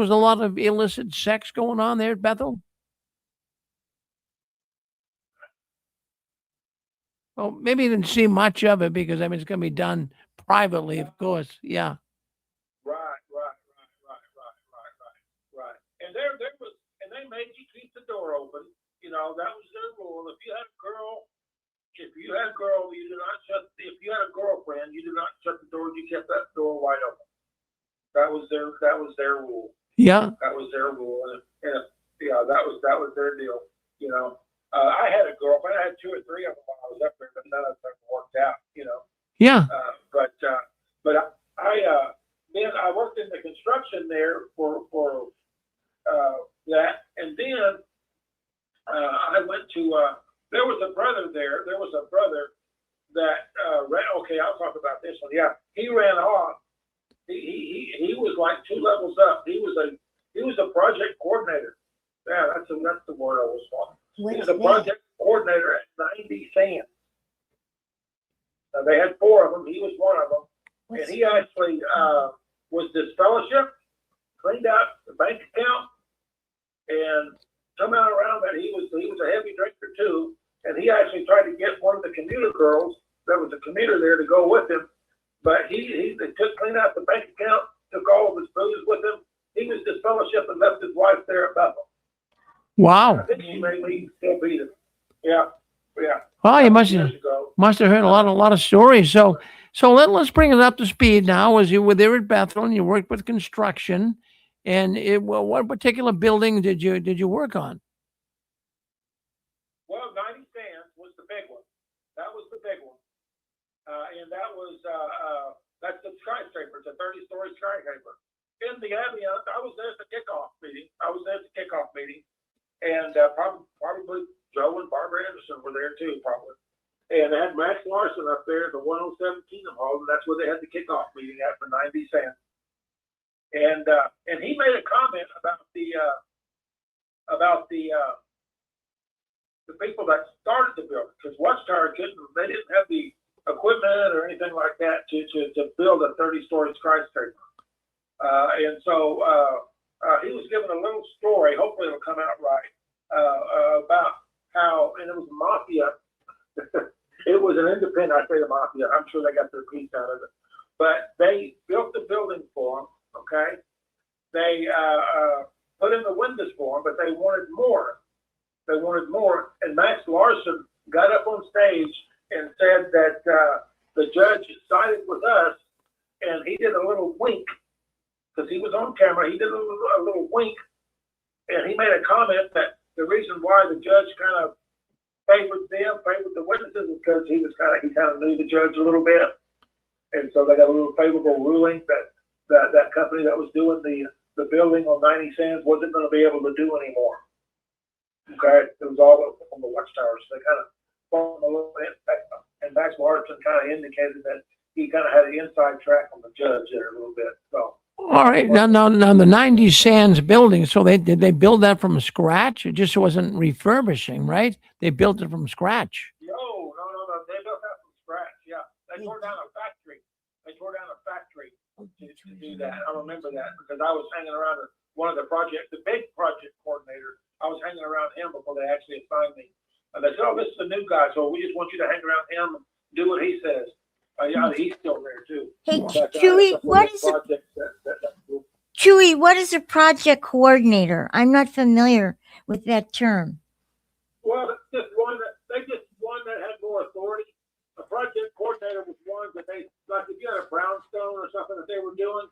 a lot of illicit sex going on there at Bethel? Well, maybe you didn't see much of it because I mean it's going to be done privately, of course. Yeah. Right. And there was, and they made you keep the door open. You know, that was their rule. If you had a girl, you do not shut. If you had a girlfriend, you do not shut the door. You kept that door wide open. That was their rule. Yeah. That was their rule, and yeah, that was their deal. You know, I had a girlfriend. I had 2 or 3 of them when I was up there, but none of them worked out. You know. Yeah. But then I worked in the construction there for that, and then I went to. There was a brother there. There was a brother that ran. Okay, I'll talk about this one. Yeah, he ran off. He was like 2 levels up. He was a project coordinator. Yeah, that's the word I was wanting. He was a project coordinator at 90 Sands. They had 4 of them. He was one of them, and he actually was disfellowship, cleaned out the bank account, and somehow around that he was a heavy drinker too. And he actually tried to get one of the commuter girls that was a commuter there to go with him, but they cleaned out the bank account, took all of his booze with him. He was disfellowship and left his wife there at Bethel. Wow. I think he maybe still beat him. Yeah. Well, you must have heard a lot of stories. So let's bring it up to speed now. As you were there at Bethel and you worked with construction, and what particular building did you work on? Well, 90 Sands was the big one. That was the big one, and that was that's the skyscraper. It's a 30-story skyscraper. In the ambulance, I was there at the kickoff meeting. And probably Joe and Barbara Anderson were there too, probably. And they had Max Larson up there at the 107 Kingdom Hall, and that's where they had the kickoff meeting at for 90 Sands. And he made a comment about the people that started the building, because Watchtower they didn't have the equipment or anything like that to build a 30-story skyscraper. And so he was given a little story, hopefully it'll come out right, about how, and it was mafia. It was an independent, I say the mafia, I'm sure they got their piece out of it. But they built the building for them, okay? They put in the windows for them, but they wanted more. And Max Larson got up on stage and said that the judge sided with us, and he did a little wink, because he was on camera. He did a little wink, and he made a comment that the reason why the judge kind of favored the witnesses, is because he kind of knew the judge a little bit, and so they got a little favorable ruling that that company that was doing the building on 90 Sands wasn't going to be able to do anymore. Okay, it was all on the Watchtower, so they kind of fought a little bit, and Max Martin kind of indicated that he kind of had an inside track on the judge there a little bit. So, All right, now the 90 Sands building. So did they build that from scratch? It just wasn't refurbishing, right? They built it from scratch. no, they built that from scratch. Yeah, they tore down a factory. They tore down a factory to do that. I remember that because I was hanging around one of the big project coordinator. I was hanging around him before they actually assigned me. And they said, "Oh, this is a new guy, so we just want you to hang around him and do what he says." Yeah, he's still there too. Hey, But, Chewy, that's what one is of the a projects Chewy? What is a project coordinator? I'm not familiar with that term. Well, just one that had more authority. A project coordinator was one that they, like if you had a brownstone or something that they were doing,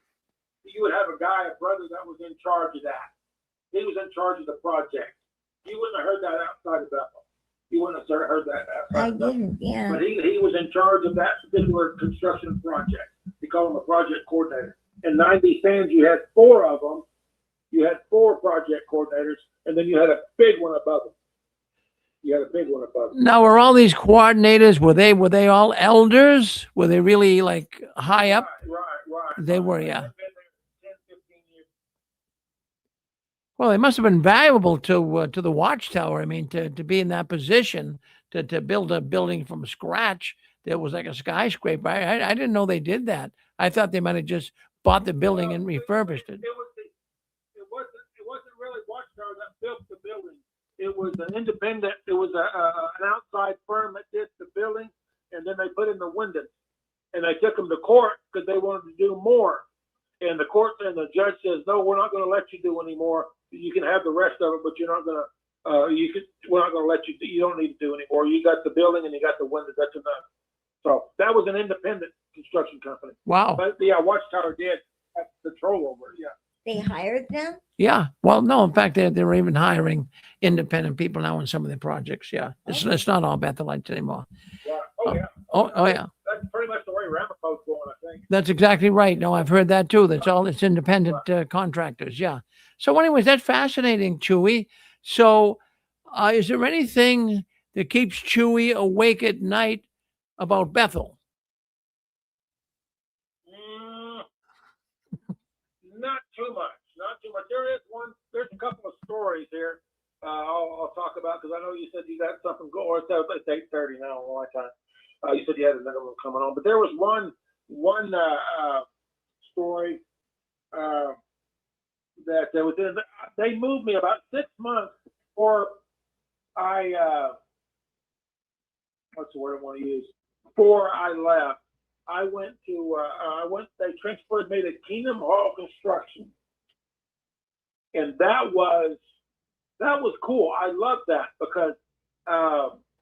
you would have a brother that was in charge of that. He was in charge of the project. You wouldn't have heard that outside of Bethel. You wouldn't have heard that outside I of Bethel. didn't, yeah. But he was in charge of that particular construction project. They call him a project coordinator. In 90 Sands, you had 4 of them. You had 4 project coordinators, and then you had a big one above them. Now, were all these coordinators, were they all elders? Were they really like high up? Right. They were, yeah. They've been there 10, 15 years. Well, it must have been valuable to the Watchtower. I mean, to be in that position, to build a building from scratch that was like a skyscraper. I didn't know they did that. I thought they might have just bought the building and refurbished it. It wasn't really Watchtower that built the building. It was an independent. It was an outside firm that did the building, and then they put in the windows, and they took them to court because they wanted to do more. And the court and the judge says, "No, we're not going to let you do any more. You can have the rest of it, but you're not going to. We're not going to let you. You don't need to do any more. You got the building and you got the windows. That's enough." So that was an independent construction company. Wow. But yeah, Watchtower did have control over it. Yeah. They hired them? Yeah. Well, no, in fact, they're even hiring independent people now in some of their projects. Yeah. It's not all Bethelites anymore. Right. Oh yeah. Oh, yeah. That's pretty much the way Ramapo's going, I think. That's exactly right. No, I've heard that too. It's independent contractors. Yeah. So anyways, that's fascinating, Chewy. So is there anything that keeps Chewy awake at night about Bethel? Not too much. There's a couple of stories here I'll talk about because I know you said you got something going. It's 8:30 now on my time. You said you had another one coming on, but there was one story that they moved me about 6 months before what's the word I want to use? Before I left, they transferred me to Kingdom Hall Construction. And that was cool. I loved that because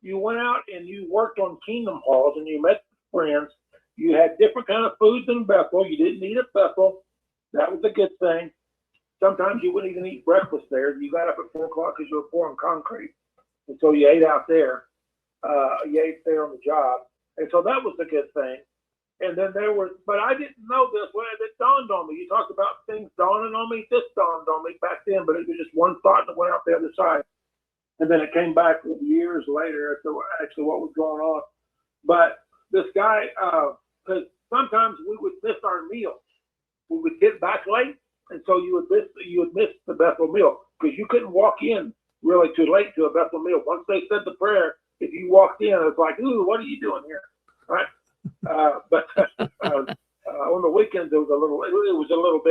you went out and you worked on Kingdom Halls and you met friends. You had different kind of foods in Bethel. You didn't eat at Bethel. That was a good thing. Sometimes you wouldn't even eat breakfast there. You got up at 4 o'clock because you were pouring concrete. And so you ate out there. You ate there on the job. And so that was a good thing. And then but I didn't know this when it dawned on me. You talked about things dawning on me. This dawned on me back then, but it was just one thought that went out the other side. And then it came back years later as to actually what was going on. But this guy, because sometimes we would miss our meals. We would get back late, and so you would miss the Bethel meal because you couldn't walk in really too late to a Bethel meal. Once they said the prayer, if you walked in, it's like, "Ooh, what are you doing here?" Right? But on the weekends, it was a little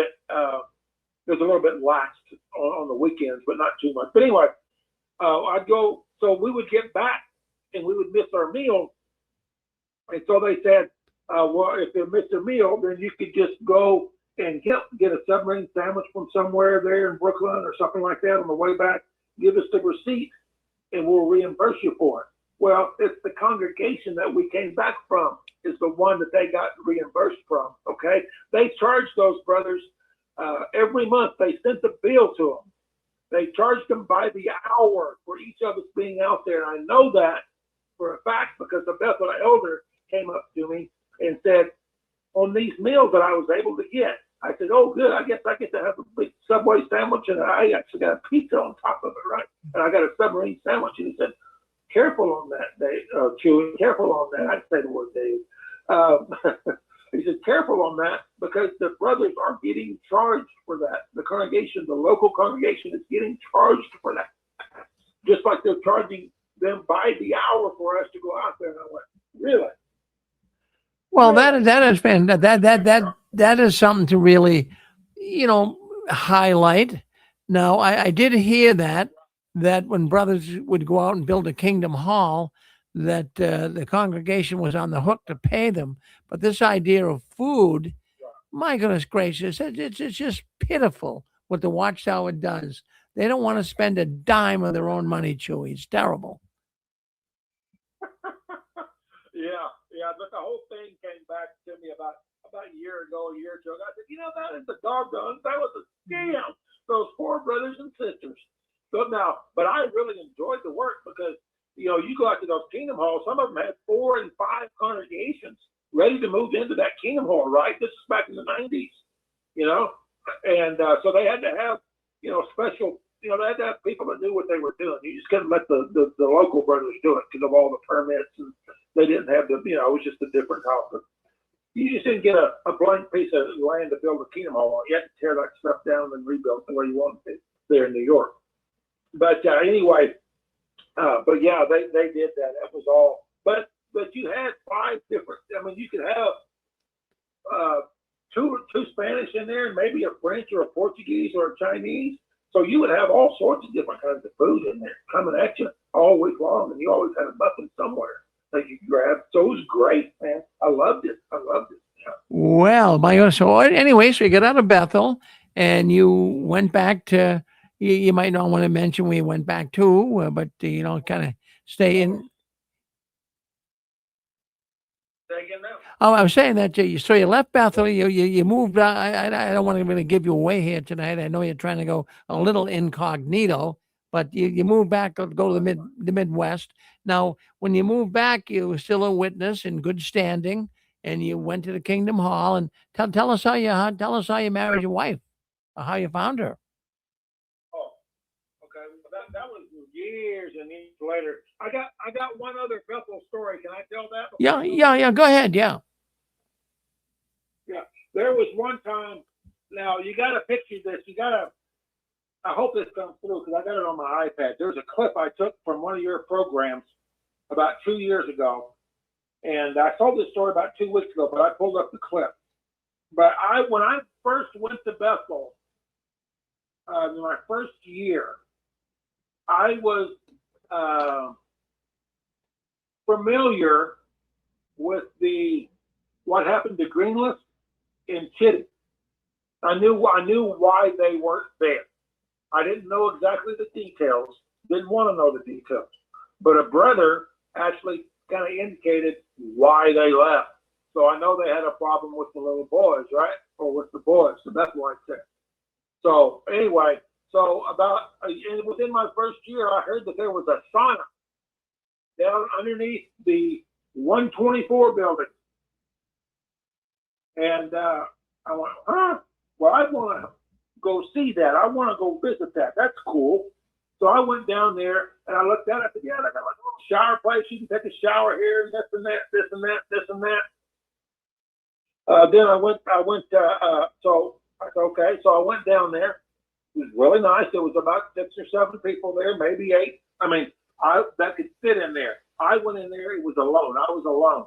bit lax on the weekends, but not too much. But anyway, I'd go. So we would get back, and we would miss our meal. And so they said, well, if they missed a meal, then you could just go and get a submarine sandwich from somewhere there in Brooklyn or something like that on the way back. Give us the receipt, and we'll reimburse you for it. Well, it's the congregation that we came back from is the one that they got reimbursed from, okay? They charged those brothers every month. They sent the bill to them. They charged them by the hour for each of us being out there. And I know that for a fact because the Bethel elder came up to me and said, on these meals that I was able to get, I said, oh, good. I guess I get to have a big Subway sandwich, and I actually got a pizza on top of it, right? And I got a submarine sandwich. And he said, careful on that, Dave, Chewy. Careful on that. I say the word Dave. He said, careful on that because the brothers are getting charged for that. The congregation, the local congregation is getting charged for that. Just like they're charging them by the hour for us to go out there. And I went, really? Well, that is that is something to really, highlight. Now, I did hear that when brothers would go out and build a kingdom hall, that the congregation was on the hook to pay them. But this idea of food, my goodness gracious, it's just pitiful what the Watchtower does. They don't want to spend a dime of their own money, Chewy. It's terrible. Yeah, but the whole thing came back to me about a year ago, a year or two ago. I said, that is the doggone, that was a scam. Those poor brothers and sisters. But I really enjoyed the work because, you go out to those kingdom halls, some of them had 4 and 5 congregations ready to move into that kingdom hall, right? This is back in the 90s, and so they had to have, special, they had to have people that knew what they were doing. You just couldn't let the local brothers do it because of all the permits, and they didn't have the, it was just a different house. But you just didn't get a blank piece of land to build a kingdom hall on. You had to tear that stuff down and rebuild it the way you wanted it there in New York. But anyway, but yeah, they did that. That was all. But you had 5 different. I mean, you could have two Spanish in there, and maybe a French or a Portuguese or a Chinese. So you would have all sorts of different kinds of food in there coming at you all week long, and you always had nothing somewhere that you could grab. So it was great, man. I loved it. Yeah. Well, my goodness. So anyway, so you got out of Bethel and you went back to, you might not want to mention where you went back to, but, kind of stay in. Say again now. Oh, I was saying that so you left Bethel, you moved. I don't want to really give you away here tonight. I know you're trying to go a little incognito, but you moved back to go to the Midwest. Now, when you moved back, you were still a witness in good standing, and you went to the Kingdom Hall. And tell us how you married your wife, or how you found her. Oh, okay. That was years and years later. I got one other Bethel story. Can I tell that? Yeah. Go ahead. Yeah. Yeah. There was one time. Now you got to picture this. I hope this comes through because I got it on my iPad. There's a clip I took from one of your programs about 2 years ago, and I told this story about 2 weeks ago, but I pulled up the clip. But when I first went to Bethel, in my first year, I was familiar with what happened to Greenleaf in Chitty. I knew why they weren't there. I didn't know exactly the details. Didn't want to know the details. But a brother actually kind of indicated why they left. So I know they had a problem with the little boys, right? Or with the boys. So that's why I said. So anyway, within my first year, I heard that there was a sauna down underneath the 124 building. And I went, huh? Well, I want to go see that. I want to go visit that. That's cool. So I went down there and I looked at it. I said, yeah, they got like a little shower place. You can take a shower here, and this and that, this and that, this and that. Then so I said, okay. So I went down there. It was really nice. There was about 6 or 7 people there, maybe 8. I mean, that could fit in there. I went in there. It was alone. I was alone.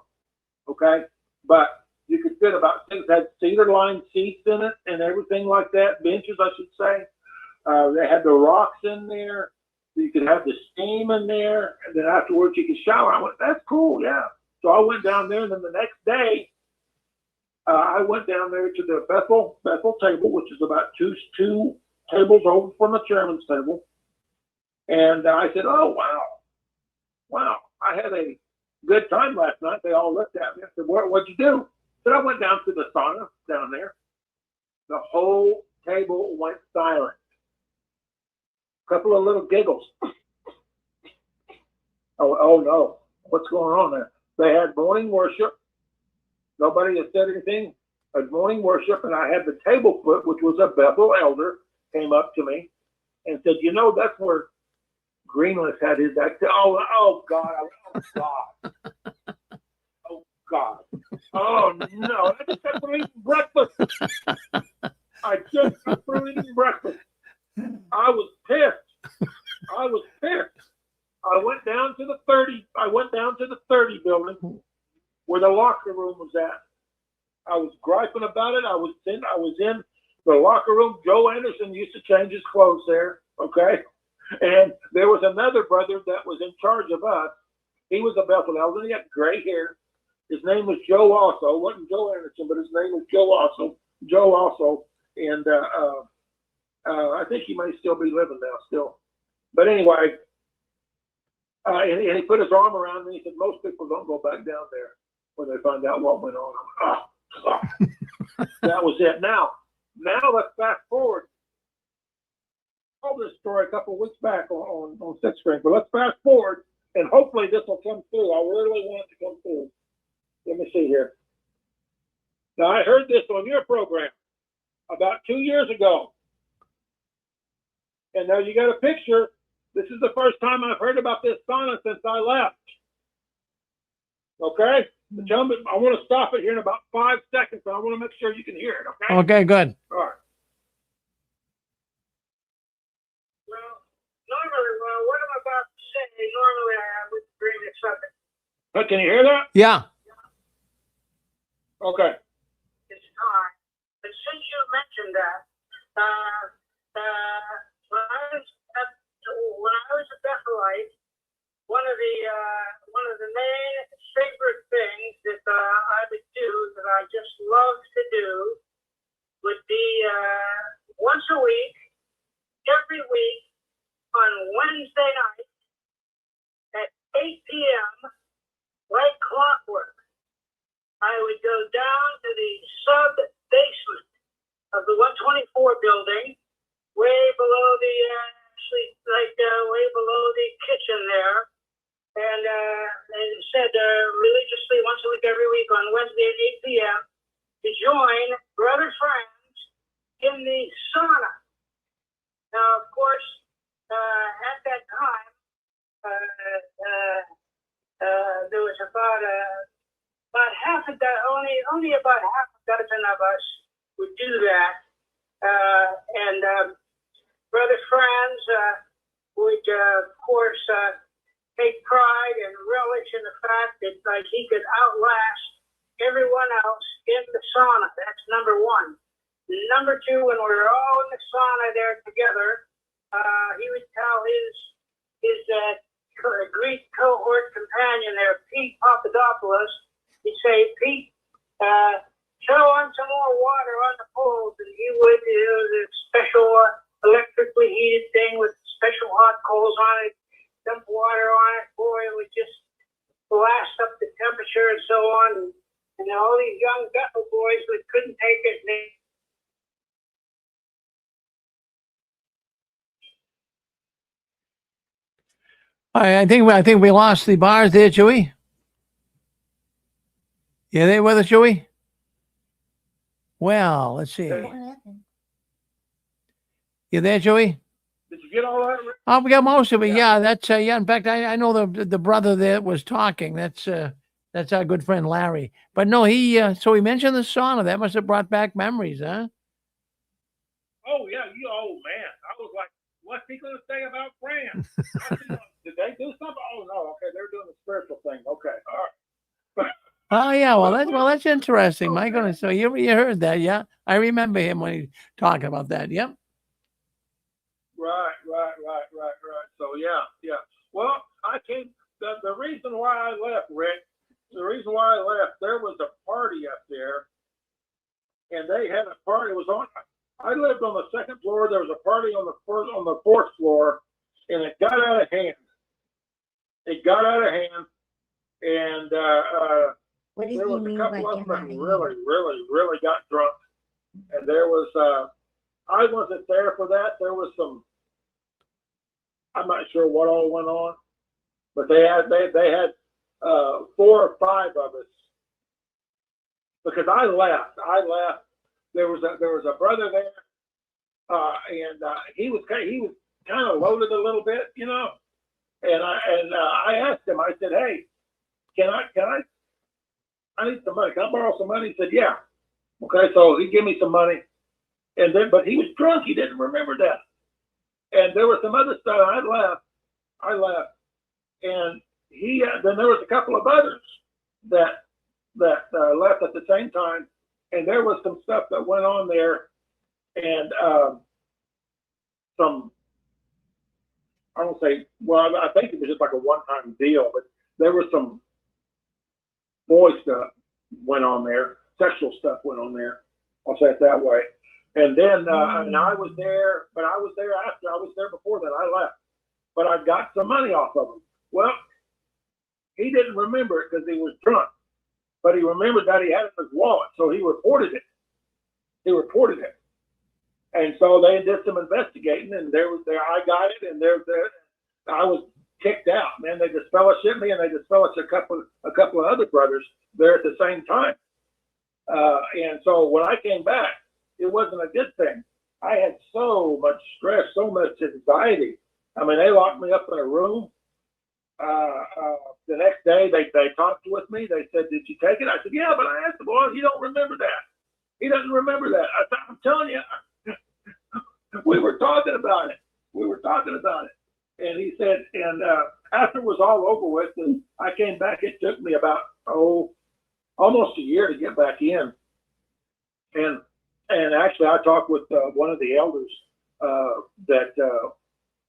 Okay. But you could fit about 6, had cedar lined seats in it and everything like that. Benches, I should say. They had the rocks in there. You could have the steam in there. And then afterwards you could shower. I went, that's cool. Yeah. So I went down there, and then the next day, I went down there to the Bethel table, which is about two tables over from the chairman's table. And I said, oh, wow. I had a good time last night. They all looked at me. I said, what'd you do? I said, I went down to the sauna down there. The whole table went silent. A couple of little giggles. Oh no. What's going on there? They had morning worship. Nobody had said anything. at morning worship, and I had the table foot, which was a Bethel elder, came up to me and said, "You know, that's where Greenless had his accident." Oh God, oh God, oh God, oh no! I just got through eating breakfast. I just got through eating breakfast. I was pissed. I was pissed. I went down to the 30. I went down to the 30 building where the locker room was at. I was griping about it. I was in the locker room. Joe Anderson used to change his clothes there. Okay. And there was another brother that was in charge of us. He was a Bethel elder. He had gray hair. His name was Joe also. It wasn't Joe Anderson, but his name was Joe also. Joe also. And I think he may still be living now still. But anyway, and he put his arm around me. He said, "Most people don't go back down there when they find out what went on." That was it. Now let's fast forward. I told this story a couple of weeks back on Sixth String, but let's fast forward, and hopefully this will come through. I really want it to come through. Let me see here. Now, I heard this on your program about 2 years ago. And now you got a picture. This is the first time I've heard about this sauna since I left. Okay? The gentleman, I want to stop it here in about 5 seconds, but I want to make sure you can hear it, okay? Okay, good. All right. Well, normally, what I'm about to say, normally I would bring this up. But can you hear that? Yeah. Okay. It's time. But since you mentioned that, when I was a Bethelite, one of the main favorite things that I would do, that I just loved to do, would be once a week, every week, on Wednesday night at 8 p.m., like clockwork, I would go down to the sub-basement of the 124 building, way below the way below the kitchen there, and said religiously once a week, every week on Wednesday at 8 p.m. to join brother friends in the sauna. Now, of course, at that time, there was about half a dozen, only about half a dozen of us would do that, and brother friends would, of course, take pride and relish in the fact that he could outlast everyone else in the sauna. That's number one. Number two, when we were all in the sauna there together, he would tell his Greek cohort companion there, Pete Papadopoulos, he'd say, "Pete, throw on some more water on the poles," and he would do the special electrically heated thing with special hot coals on it, dump water on it. Boy, it would just blast up the temperature and so on. And all these young Bethel boys that couldn't take it, I think we lost the bars there, Chewy. Yeah, they with us, Chewy? Well, let's see. You there, Chewy? did you get all that? Rick? Oh, we got most of it. Yeah. Yeah, that's yeah. In fact, I know the brother that was talking. That's our good friend Larry. But no, so he mentioned the sauna. That must have brought back memories, huh? Oh, yeah. Oh, man. I was like, what's he going to say about France? Did they do something? Oh, no. Okay. They're doing a spiritual thing. Okay. All right. Oh yeah, that's interesting. My goodness, so you heard that, yeah? I remember him when he talking about that. Yep. Right. So, yeah. Well, the reason why I left, Rick, there was a party up there, and they had a party. It was on. I lived on the second floor. There was a party on the fourth floor, and it got out of hand. And What do there you was a mean by couple of them that getting really got drunk, and there was I wasn't there for that. There was some. I'm not sure what all went on, but they had 4 or 5 of us because I left. There was a brother there, and he was kind of loaded a little bit, you know. And I asked him. I said, "Hey, I need some money. Can I borrow some money?" He said, "Yeah." Okay, so he gave me some money, and then but he was drunk. He didn't remember that. And there was some other stuff. I left, and then there was a couple of others that left at the same time, and there was some stuff that went on there, and some, I don't say, well, I think it was just like a one-time deal, but there was some boy stuff went on there, sexual stuff went on there. I'll say it that way. And then, and I was there, but I was there after. I was there before that. I left, but I got some money off of him. Well, he didn't remember it because he was drunk, but he remembered that he had it in his wallet, so he reported it. And so they did some investigating, and I got it, and I was kicked out. Man, they disfellowshipped me, and they disfellowshipped a couple of other brothers there at the same time. And so when I came back, it wasn't a good thing. I had so much stress, so much anxiety. I mean, they locked me up in a room. The next day, they talked with me. They said, "Did you take it?" I said, "Yeah," but I asked him, "Well, you don't remember that." He doesn't remember that. I'm telling you, we were talking about it. And he said, and after it was all over with, and I came back, it took me about, almost a year to get back in. And actually, I talked with one of the elders that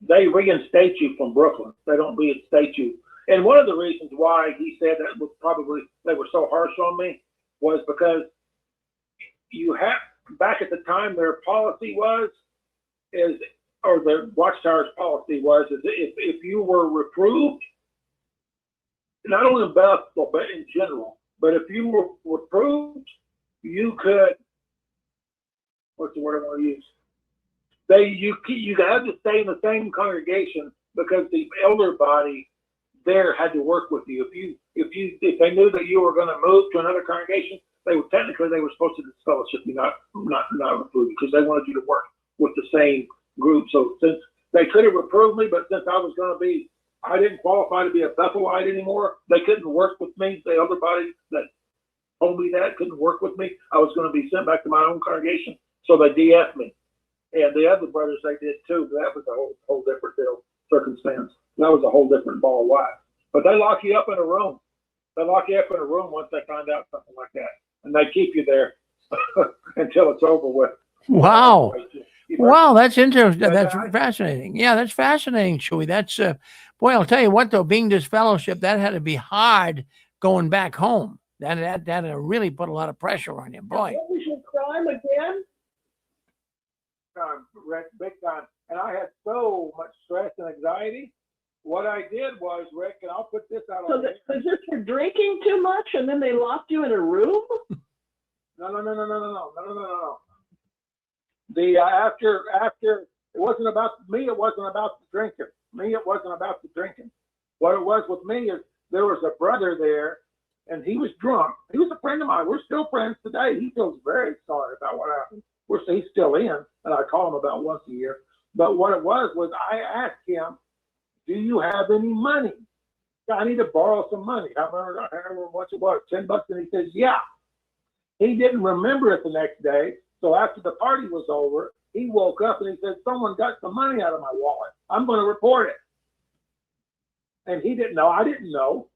they reinstate you from Brooklyn. They don't reinstate you. And one of the reasons why he said that was probably they were so harsh on me was because back at the time their policy or the Watchtower's policy was if you were reproved, not only in Bethel but in general, but if you were reproved, you could, what's the word I want to use? You had to stay in the same congregation because the elder body there had to work with you. If they knew that you were going to move to another congregation, they were supposed to disfellowship you, not reprove you, because they wanted you to work with the same group. So since they could have reproved me, but since I didn't qualify to be a Bethelite anymore, they couldn't work with me. The elder body that told me that couldn't work with me. I was going to be sent back to my own congregation, so they DF'd me. And the other brothers, they did too, but that was a whole different circumstance. That was a whole different ball of wax. But they lock you up in a room. Once they find out something like that. And they keep you there until it's over with. Wow. Wow, that's interesting. That's fascinating. Yeah, that's fascinating, Chewy. That's, boy, I'll tell you what, though, being disfellowshipped, that had to be hard going back home. That really put a lot of pressure on you, boy. What was your crime again? Rick, big time. And I had so much stress and anxiety. What I did was, Rick, and I'll put this out on Was this for drinking too much and then they locked you in a room? No. After it wasn't about me. It wasn't about the drinking. What it was with me is there was a brother there, and he was drunk. He was a friend of mine. We're still friends today. He feels very sorry about what happened. He's still in, and I call him about once a year. But what it was I asked him, "Do you have any money? I need to borrow some money." I remember much it was, $10, and he says, "Yeah." He didn't remember it the next day. So after the party was over, he woke up and he said, "Someone got some money out of my wallet. I'm going to report it." And he didn't know. I didn't know.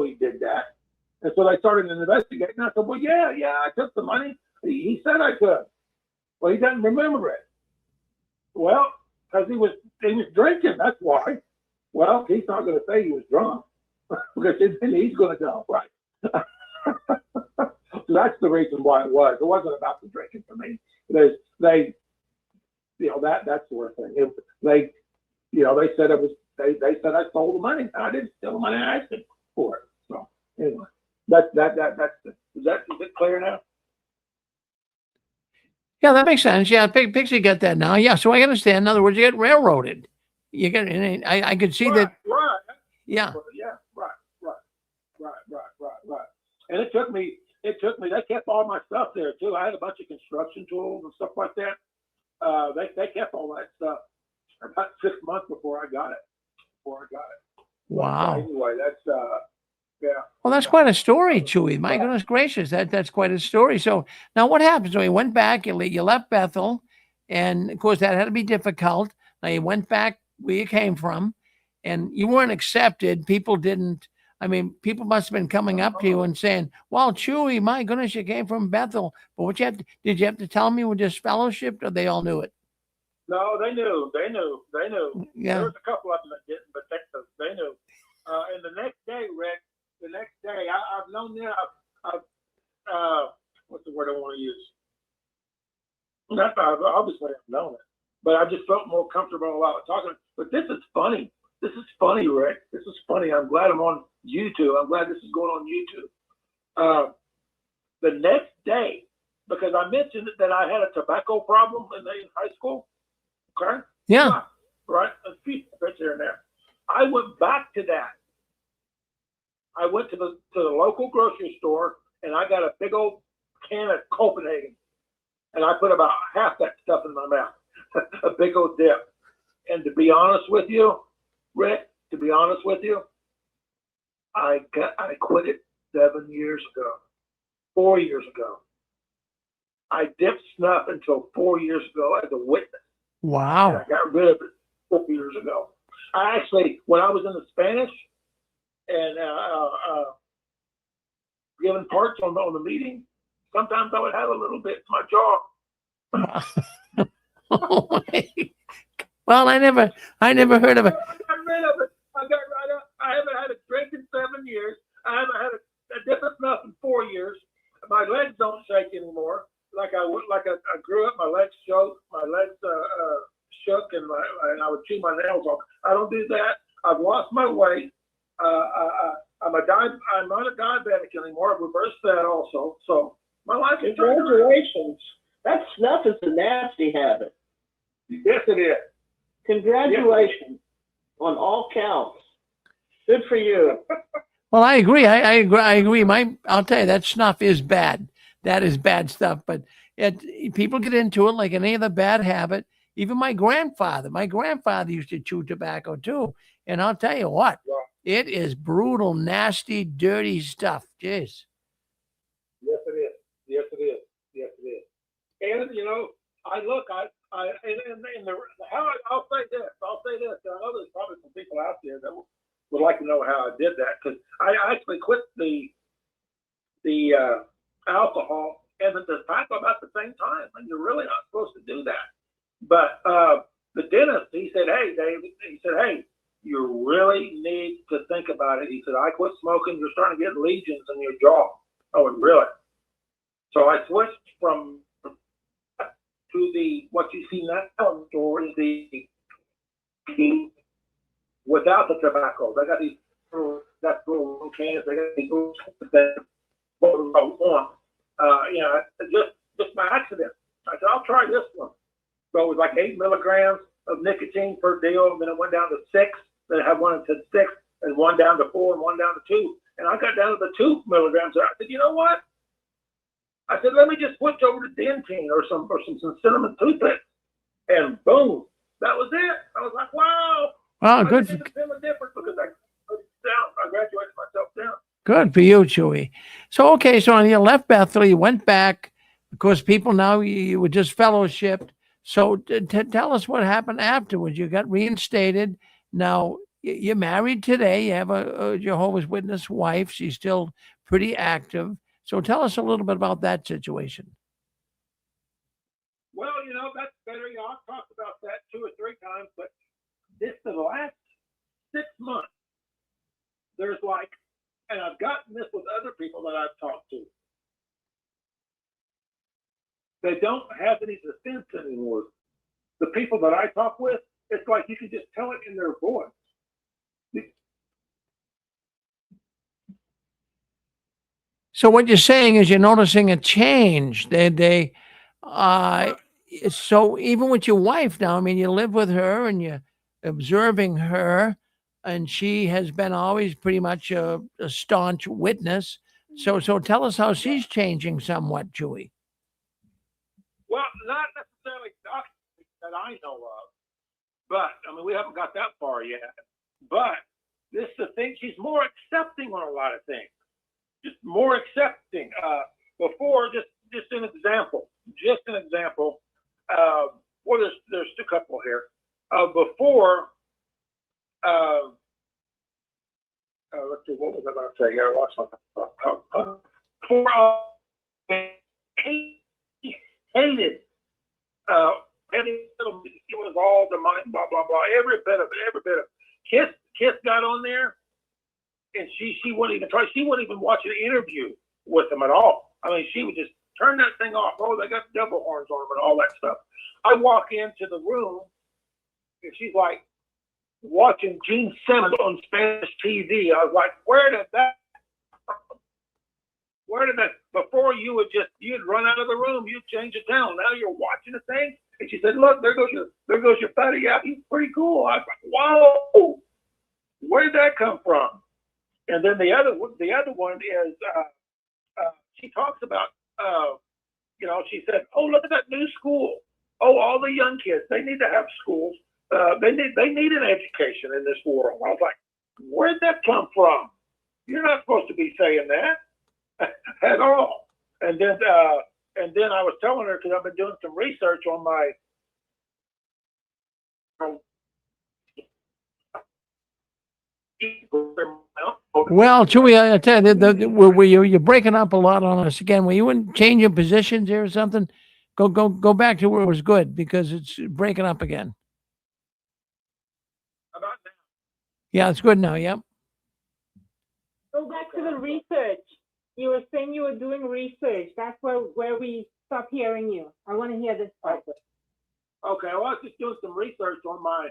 He did that. And so they started investigating. I said, "Well, yeah, I took the money. He said I could." Well, he doesn't remember it. Well, because he was drinking. That's why. Well, he's not going to say he was drunk because then he's going to go, right? So that's the reason why it was. It wasn't about the drinking for me. That sort of thing. They said it was. They said I stole the money. I didn't steal the money. I asked for it. So anyway, that's is it clear now? Yeah, that makes sense. Yeah, Pixie got that now. Yeah, so I understand. In other words, you get railroaded. You get. I could see that. Right. Yeah. Yeah. Right. And it took me. it took me. They kept all my stuff there too. I had a bunch of construction tools and stuff like that. They kept all that stuff about 6 months before I got it. Wow. Anyway, that's yeah. Well, that's quite a story, Chewy. My goodness gracious, that's quite a story. So now what happened? So he went back, you left Bethel, and of course that had to be difficult. Now you went back where you came from, and you weren't accepted. People didn't. I mean, people must have been coming up to you and saying, "Well, Chewy, my goodness, you came from Bethel." But what did you have to tell me with this fellowship, or they all knew it? No, they knew. Yeah. There was a couple of them that didn't, but they knew. And the next day, Rick, I've known them. What's the word I want to use? Obviously, I've known it, but I just felt more comfortable about talking. But this is funny. This is funny, Rick. This is funny. I'm glad I'm on YouTube. I'm glad this is going on YouTube. The next day, because I mentioned that I had a tobacco problem in high school. Okay. Yeah. Right. A few bits here and there. I went back to that. I went to the local grocery store and I got a big old can of Copenhagen, and I put about half that stuff in my mouth, a big old dip. And to be honest with you, Rick, I quit it 7 years ago, 4 years ago. I dipped snuff until 4 years ago as a witness. Wow. And I got rid of it 4 years ago. I actually, when I was in the Spanish and giving parts on the meeting, sometimes I would have a little bit in my jaw. Oh well, I never heard of it. I got rid of it. I got right up. I haven't had a drink in 7 years. I haven't had a dip of snuff in 4 years. My legs don't shake anymore. Like I grew up, my legs shook, shook, and I would chew my nails off. I don't do that. I've lost my weight. I'm not a diabetic anymore. I've reversed that also. So my life is Congratulations. That snuff is a nasty habit. Yes, it is. Congratulations on all counts. Good for you. Well, I agree. I agree. I'll tell you, that snuff is bad. That is bad stuff. But people get into it like any other bad habit. Even my grandfather used to chew tobacco too. And I'll tell you what, it is brutal, nasty, dirty stuff. Jeez. Yes, it is. Yes, it is. Yes, it is. And I'll say this. I know there's probably some people out there that would like to know how I did that, because I actually quit the alcohol and the tobacco about the same time, and you're really not supposed to do that. But the dentist, he said, "Hey, Dave," he said, "Hey, you really need to think about it." He said, "I quit smoking. You're starting to get lesions in your jaw." Oh, really? So I switched to what you see now in stores, the without the tobacco. They got these little cans. They got these little that on. Just by accident. I said, "I'll try this one." So it was like 8 milligrams of nicotine per deal, and then it went down to 6. Then I had one that said 6, and one down to 4, and one down to 2. And I got down to the 2 milligrams. I said, "You know what?" I said, "Let me just switch over to Dentyne or some cinnamon toothpaste." And boom, that was it. I was like, "Wow." Well, good. I didn't feel a difference because I graduated myself down. Good for you, Chewy. So, okay, so you left Bethel, you went back. Of course, people now, you were just fellowshipped. So tell us what happened afterwards. You got reinstated. Now, you're married today. You have a Jehovah's Witness wife. She's still pretty active. So tell us a little bit about that situation. Well, that's better. I've talked about that 2 or 3 times, but the last 6 months, there's and I've gotten this with other people that I've talked to. They don't have any defense anymore. The people that I talk with, it's like you can just tell it in their voice. So what you're saying is you're noticing a change. So even with your wife now, I mean, you live with her and you're observing her, and she has been always pretty much a staunch witness. So tell us how she's changing somewhat, Julie. Well, not necessarily that I know of, but I mean, we haven't got that far yet. But this is the thing, she's more accepting on a lot of things. Just more accepting. Before, just an example. Well, there's a couple here. Before, let's see, what was I going to say here? I lost my before, hated. It was all the money, blah blah blah. Every bit of it. Kiss got on there, and she wouldn't even try. She wouldn't even watch an interview with them at all. I mean, she would just turn that thing off. Oh, they got double horns on them and all that stuff. I walk into the room, and she's like watching Gene Simmons on Spanish TV. I was like, where did that? Before you'd run out of the room, you'd change the channel. Now you're watching the thing. And she said, look, there goes your fatty. Yeah, he's pretty cool. I was like, whoa, where did that come from? And then the other one is, she talks about, she said, oh, look at that new school. Oh, all the young kids, they need to have schools. They need an education in this world. I was like, where did that come from? You're not supposed to be saying that at all. And then I was telling her, because I've been doing some research on my Well, Chewy, I tell you, you're breaking up a lot on us again. Will you change your positions here or something? Go back to where it was good, because it's breaking up again. about now. Yeah, it's good now. Yep. Go back to the research. You were saying you were doing research. That's where we stopped hearing you. I want to hear this part. Okay, well, I was just doing some research on my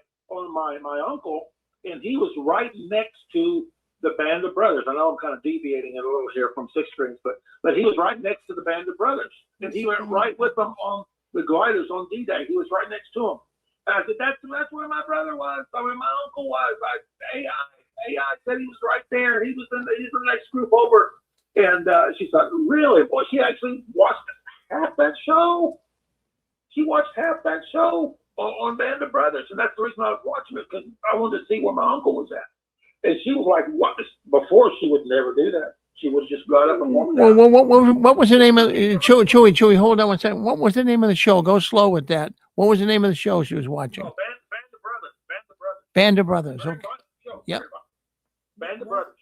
uncle, and he was right next to the Band of Brothers. I know I'm kind of deviating it a little here from Six Strings, but he was right next to the Band of Brothers, and he went right with them on the gliders on D-Day. He was right next to them. And I said, that's where my brother was. I mean, my uncle was. AI said he was right there. He's the next group over. And she said, really? Boy, she actually watched half that show. She watched half that show on Band of Brothers, and that's the reason I was watching it, because I wanted to see where my uncle was at. And she was like, "What?" Before, she would never do that. She would just got up and walked out. What was the name of Chewy? Hold on one second. What was the name of the show? Go slow with that. What was the name of the show she was watching? Oh, Band of Brothers. Band of Brothers. Okay. Yep. Band of Brothers.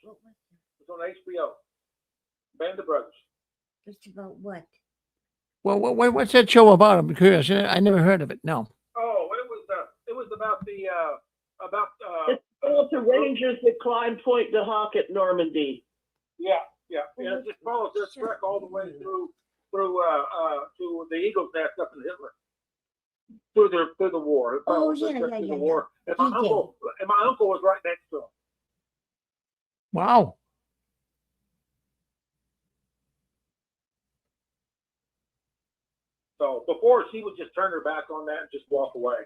It's on HBO. Band of Brothers. Just about what? Well, what's that show about? I'm curious. I never heard of it. No. Oh, it was about the It's follows the Rangers that climb Point de Hoc at Normandy. Yeah. It just follows their trek all the way through to the Eagle's Nest up in Hitler. Through the war. Oh, The yeah. war. And my uncle was right next to him. Wow. So before, she would just turn her back on that and just walk away,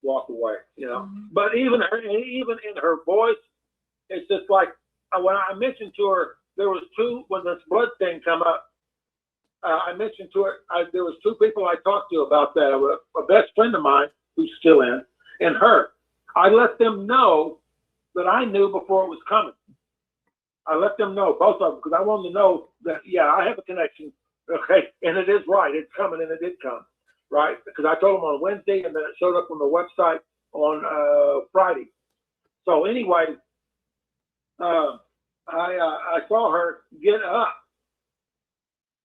But even in her voice, it's just like when I mentioned to her, there was two, when this blood thing come up, I mentioned to her, there was two people I talked to about that. A best friend of mine who's still in, and her. I let them know that I knew before it was coming. I let them know, both of them, because I wanted to know that, yeah, I have a connection. Okay, and it is right. It's coming, and it did come, right? Because I told them on Wednesday, and then it showed up on the website on Friday. So anyway, I saw her get up.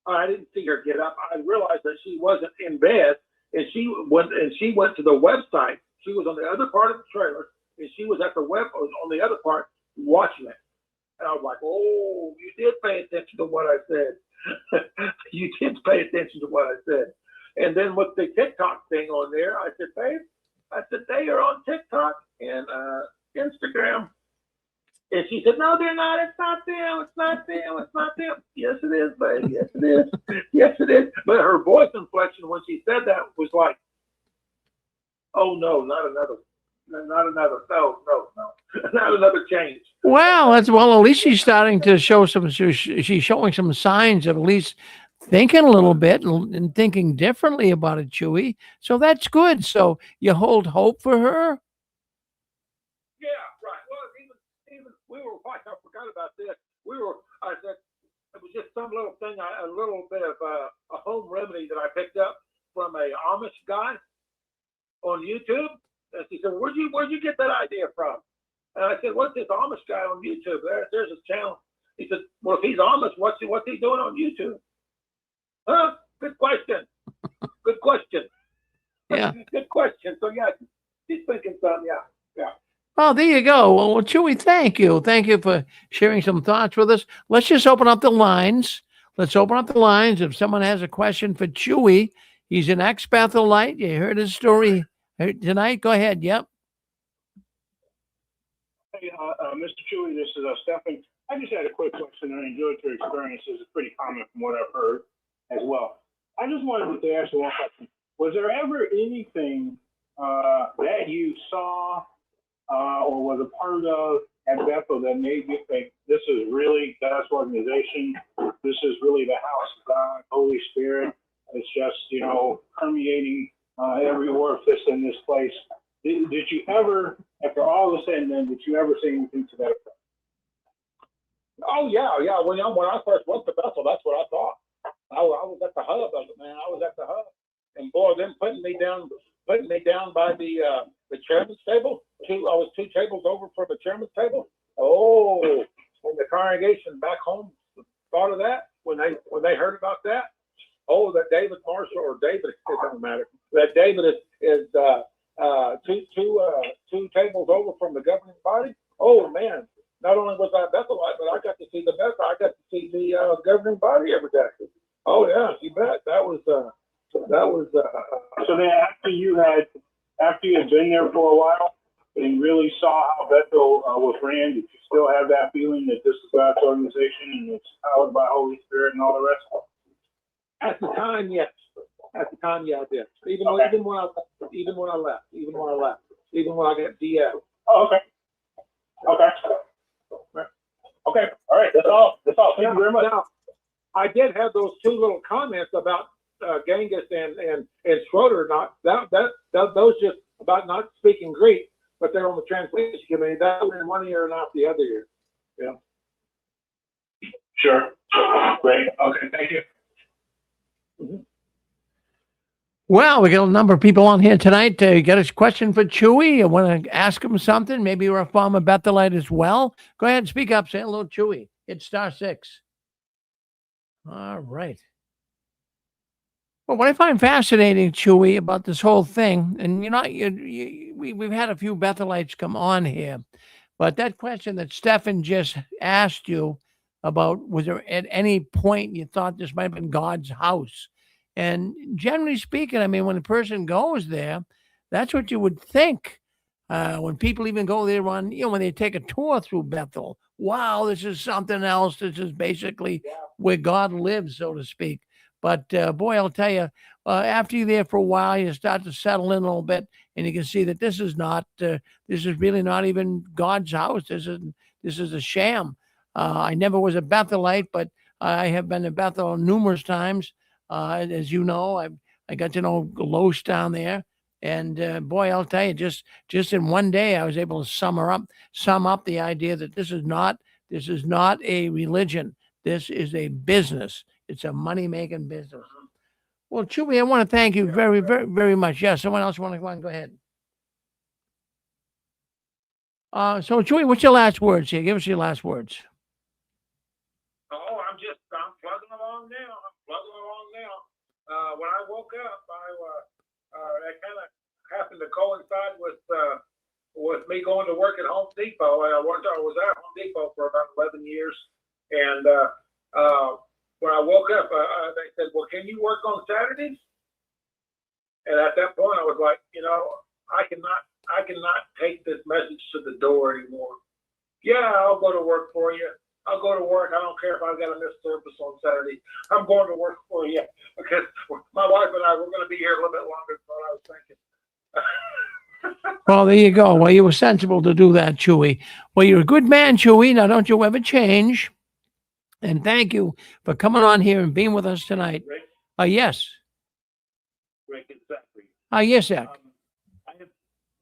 I didn't see her get up. I realized that she wasn't in bed, and she went to the website. She was on the other part of the trailer, and she was at the web on the other part watching it. And I was like, "Oh, you did pay attention to what I said." You did pay attention to what I said. And then with the TikTok thing on there, I said, babe, they are on TikTok and Instagram. And she said, no, they're not. It's not them. It's not them. It's not them. Yes, it is, babe. Yes, it is. Yes, it is. But her voice inflection when she said that was like, oh, no, not another. No, not another change. Well, that's well. At least she's starting to show some. She's showing some signs of at least thinking a little bit and thinking differently about it, Chewy. So that's good. So you hold hope for her. Yeah, right. Well, even we were. I forgot about this. We were. I said it was just some little thing, a little bit of a home remedy that I picked up from a Amish guy on YouTube. And she said, "Where'd you get that idea from?" And I said, "What's this Amish guy on YouTube? There's his channel." He said, "Well, if he's Amish, what's he doing on YouTube?" Huh? Good question. Good question. Yeah. Good question. So yeah, she's thinking something. Yeah. Yeah. Oh, there you go. Well, Chewy, thank you. Thank you for sharing some thoughts with us. Let's just open up the lines. Let's open up the lines. If someone has a question for Chewy, he's an ex-Bethelite. You heard his story tonight. Go ahead. Yep. Hey, Mr. Chewy, this is Stephen. I just had a quick question. I enjoyed your experiences. It's pretty common from what I've heard as well. I just wanted to ask you one question. Was there ever anything that you saw or was a part of at Bethel that made you think this is really God's organization? This is really the house of God, Holy Spirit. It's just, permeating every orifice in this place. Did you ever, after all the said and done, did you ever say anything to that effect? Oh yeah. When I first went to Bethel, that's what I thought. I was at the hub of it, man. I was at the hub, and boy, them putting me down by the chairman's table. I was 2 tables over from the chairman's table. Oh, when the congregation back home thought of that, when they heard about that, oh, that David Marshall or David, it doesn't matter. That David is 2 tables over from the governing body. Oh man, not only was I Bethelite, but I got to see I got to see the governing body every day. Oh yeah, you bet. That was. So then after you had been there for a while and really saw how Bethel was ran, did you still have that feeling that this is God's organization and it's powered by Holy Spirit and all the rest? At the time, yes. At the time, yeah, I did. Even when I left, even when I got DL. Oh, okay. Okay. All right. That's all. Thank you very much. Now, I did have those 2 little comments about Genghis and Schroeder. Those just about not speaking Greek, but they're on the translation committee. That was in one year and not the other year. Yeah. Sure. Great. Okay. Thank you. Mm-hmm. Well, we got a number of people on here tonight. You got a question for Chewy? You want to ask him something? Maybe you're a former Bethelite as well. Go ahead and speak up. Say hello, Chewy. Hit *6. All right. Well, what I find fascinating, Chewy, about this whole thing, and we've had a few Bethelites come on here, but that question that Stefan just asked you about, was there at any point you thought this might have been God's house? And generally speaking, I mean, when a person goes there, that's what you would think. When people even go there when they take a tour through Bethel, wow, this is something else. This is basically where God lives, so to speak. But boy, I'll tell you, after you're there for a while, you start to settle in a little bit, and you can see that this is really not even God's house. This is a sham. I never was a Bethelite, but I have been to Bethel numerous times. As you know, I got to know Loesch down there, and boy, I'll tell you, just in one day, I was able to sum up the idea that this is not a religion. This is a business. It's a money-making business. Well, Chewy, I want to thank you very, very, very much. Yeah, someone else want to go ahead. So, Chewy, what's your last words here? Give us your last words. Oh, I'm plugging along now. When I woke up, that kind of happened to coincide with me going to work at Home Depot. I was at Home Depot for about 11 years, and when I woke up, they said, "Well, can you work on Saturdays?" And at that point, I was like, I cannot take this message to the door anymore. Yeah, I'll go to work for you. I'll go to work. I don't care if I've got to miss service on Saturday. I'm going to work for you because my wife and I, we're going to be here a little bit longer than what I was thinking. Well, there you go. Well, you were sensible to do that, Chewy. Well, you're a good man, Chewy. Now, don't you ever change. And thank you for coming on here and being with us tonight. Rick, Yes. Rick, it's Zachary. Yes, Zach.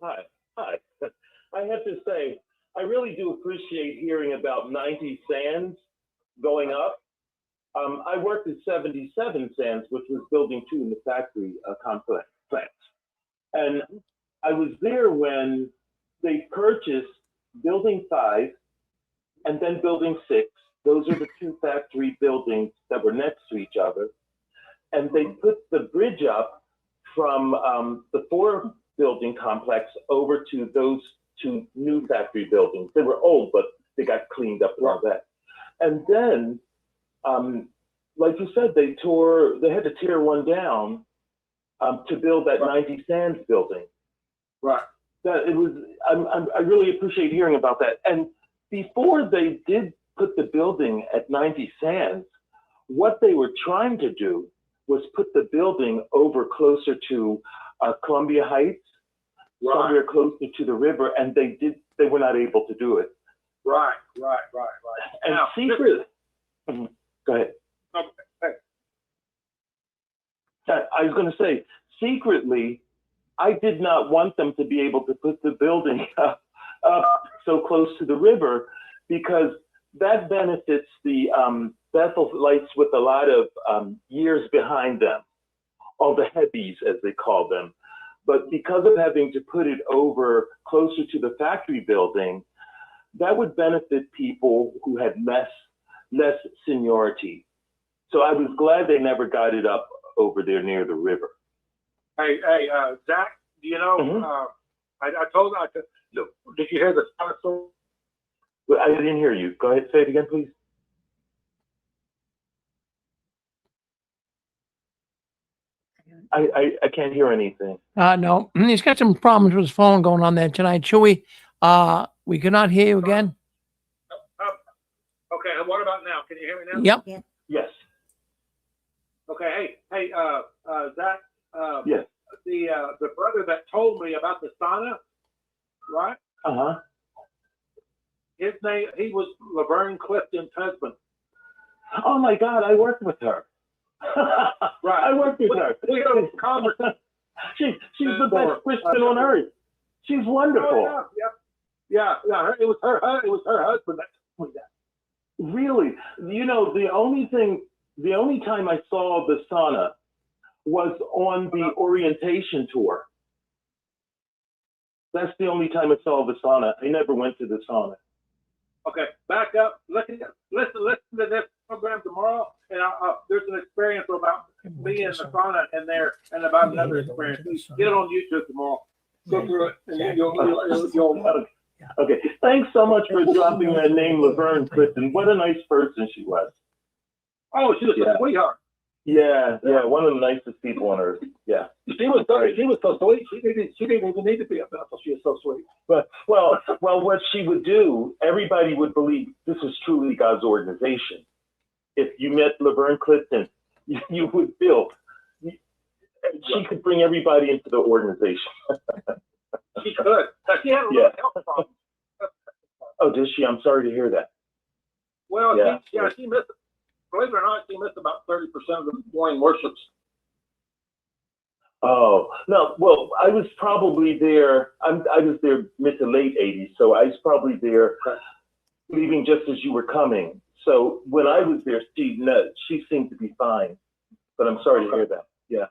Hi. I have to say, I really do appreciate hearing about 90 Sands going up. I worked at 77 Sands, which was building 2 in the factory complex. And I was there when they purchased building 5 and then building 6. Those are the 2 factory buildings that were next to each other. And they put the bridge up from the 4 building complex over to those 2 new factory buildings. They were old, but they got cleaned up and all that. And then, like you said, they had to tear one down to build that 90 Sands building. Right. I really appreciate hearing about that. And before they did put the building at 90 Sands, what they were trying to do was put the building over closer to Columbia Heights, somewhere closer to the river, and they were not able to do it. Right. And Now, secret, go ahead. Okay. I was going to say, secretly, I did not want them to be able to put the building up so close to the river, because that benefits the Bethel lights with a lot of years behind them, all the heavies as they call them. But because of having to put it over closer to the factory building, that would benefit people who had less seniority. So I was glad they never got it up over there near the river. Hey, Zach, do you know, I told you, did you hear the story? I didn't hear you. Go ahead, say it again, please. I can't hear anything. No, he's got some problems with his phone going on there tonight. Chewy, we cannot hear you again. Okay, and what about now? Can you hear me now? Yep. Yes. Okay, hey, Zach, Yes. the brother that told me about the sauna, right? Uh-huh. His name, he was Laverne Clifton's husband. Oh my God, I worked with her. Right. I worked with her. We had a conversation. She's the best Christian on earth. She's wonderful. Oh, yeah. It was her husband that told me that. Really, you know, the only time I saw the sauna was on the orientation tour. That's the only time I saw the sauna. I never went to the sauna. Okay, back up. Listen to this program tomorrow, and there's an experience about me and the sauna in there, and about another experience. Get it on YouTube tomorrow. Go through it, and you'll Okay, thanks so much for dropping that name, Laverne Clifton. What a nice person she was. Oh, she was a sweetheart. Yeah, one of the nicest people on earth. Yeah. She was so sweet. She didn't even need to be a Bethel. She was so sweet. But well, what she would do, everybody would believe this was truly God's organization. If you met Laverne Clifton, you would feel she could bring everybody into the organization. She could. She had a lot of health problems. Oh, did she? I'm sorry to hear that. Well, she missed. Believe it or not, she missed about 30% of the morning worships. Oh no! Well, I was probably there. I was there mid to late '80s, so I was probably there, leaving just as you were coming. So when I was there, she seemed to be fine. But I'm sorry to hear that. Yeah.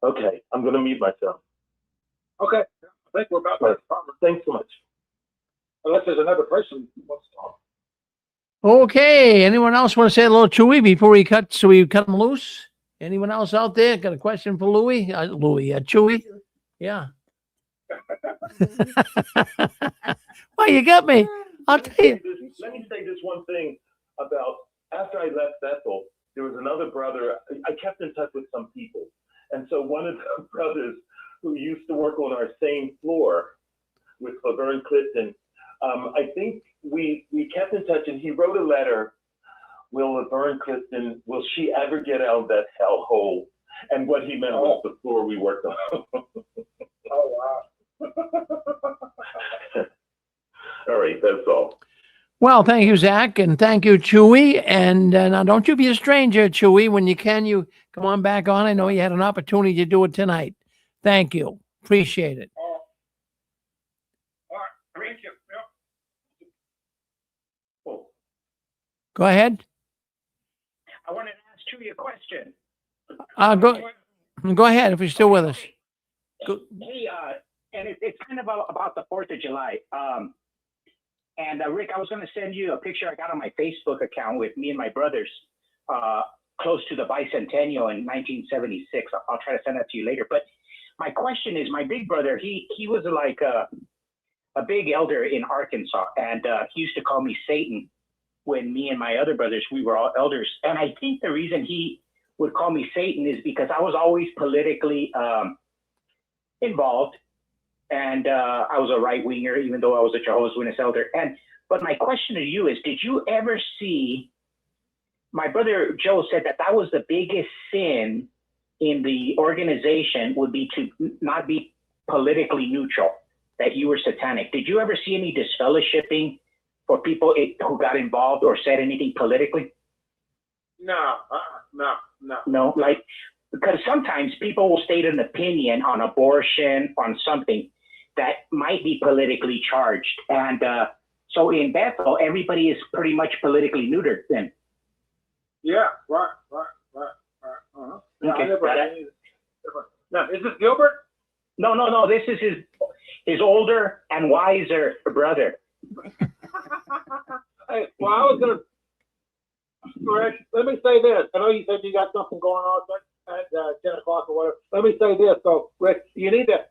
Okay, I'm gonna mute myself. Okay, I think we're about to problem. Thanks so much. Unless there's another person who wants to talk. Okay. Anyone else want to say a little Chewy before we cut him loose? Anyone else out there got a question for Louie? Chewy? Yeah. Well, you got me. I'll tell you. Let me say this one thing about after I left Bethel, there was another brother. I kept in touch with some people. And so one of the brothers who used to work on our same floor with Laverne Clifton, I think we kept in touch, and he wrote a letter. Will Laverne Clifton, will she ever get out of that hellhole? And what he meant was the floor we worked on. Oh, wow. All right, that's all. Well, thank you, Zach, and thank you, Chewy. And now don't you be a stranger, Chewy. When you can, you come on back on. I know you had an opportunity to do it tonight. Thank you. Appreciate it. All right, thank you. Yep. Go ahead. I wanted to ask Chewy a question. Go ahead if you're still with us. Go. Hey, and it's kind of about the 4th of July. And Rick, I was going to send you a picture I got on my Facebook account with me and my brothers close to the bicentennial in 1976. I'll try to send that to you later. But my question is, my big brother, he was like a big elder in Arkansas, and he used to call me Satan when me and my other brothers, we were all elders. And I think the reason he would call me Satan is because I was always politically involved. And I was a right winger, even though I was a Jehovah's Witness elder. But my question to you is, did you ever see, my brother Joe said that was the biggest sin in the organization would be to not be politically neutral, that you were satanic. Did you ever see any disfellowshipping for people who got involved or said anything politically? No. No, like, because sometimes people will state an opinion on abortion, on something that might be politically charged. And so in Bethel, everybody is pretty much politically neutered then. Yeah, right. Uh-huh. Yeah, Okay, now, is this Gilbert? No, this is his older and wiser brother. Hey, well, I was gonna, Rick, let me say this. I know you said you got something going on at 10 o'clock or whatever. Let me say this. So, Rick, you need to,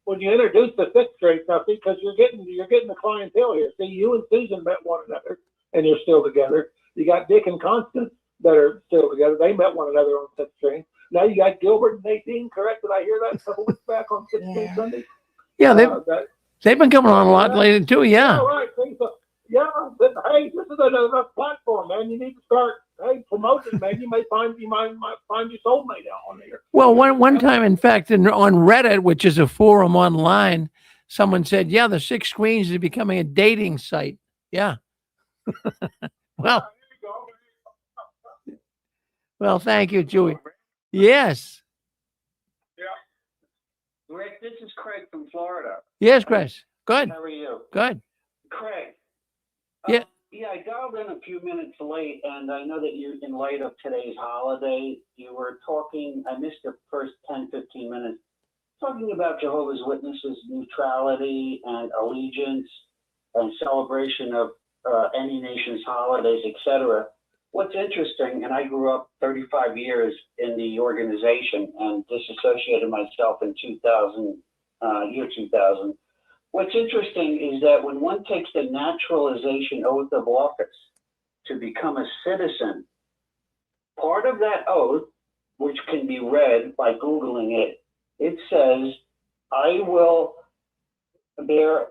when you introduce the Sixth Street stuff, because you're getting the clientele here. See, you and Susan met one another, and you're still together. You got Dick and Constance that are still together. They met one another on Sixth Street. Now you got Gilbert and Nadine. Correct? Did I hear that a couple weeks back on 16 Sunday? Yeah, they've been coming on a lot lately too. Yeah. Yeah, right. See, so, yeah, but, hey, this is a platform, man. You need to start, promoting, man. You might find your soulmate out on there. Well, one time, in fact, on Reddit, which is a forum online, someone said, "Yeah, the Six Screens is becoming a dating site." Yeah. Well, thank you, Chewy. Yes. Yeah. Rick, this is Craig from Florida. Yes, Chris. Good. How are you? Good. Craig. Yeah. Yeah, I dialed in a few minutes late, and I know that you, in light of today's holiday, you were talking, I missed the first 10, 15 minutes, talking about Jehovah's Witnesses' neutrality and allegiance and celebration of any nation's holidays, etc. What's interesting, and I grew up 35 years in the organization and disassociated myself in 2000. What's interesting is that when one takes the naturalization oath of office to become a citizen, part of that oath, which can be read by Googling it, it says, I will bear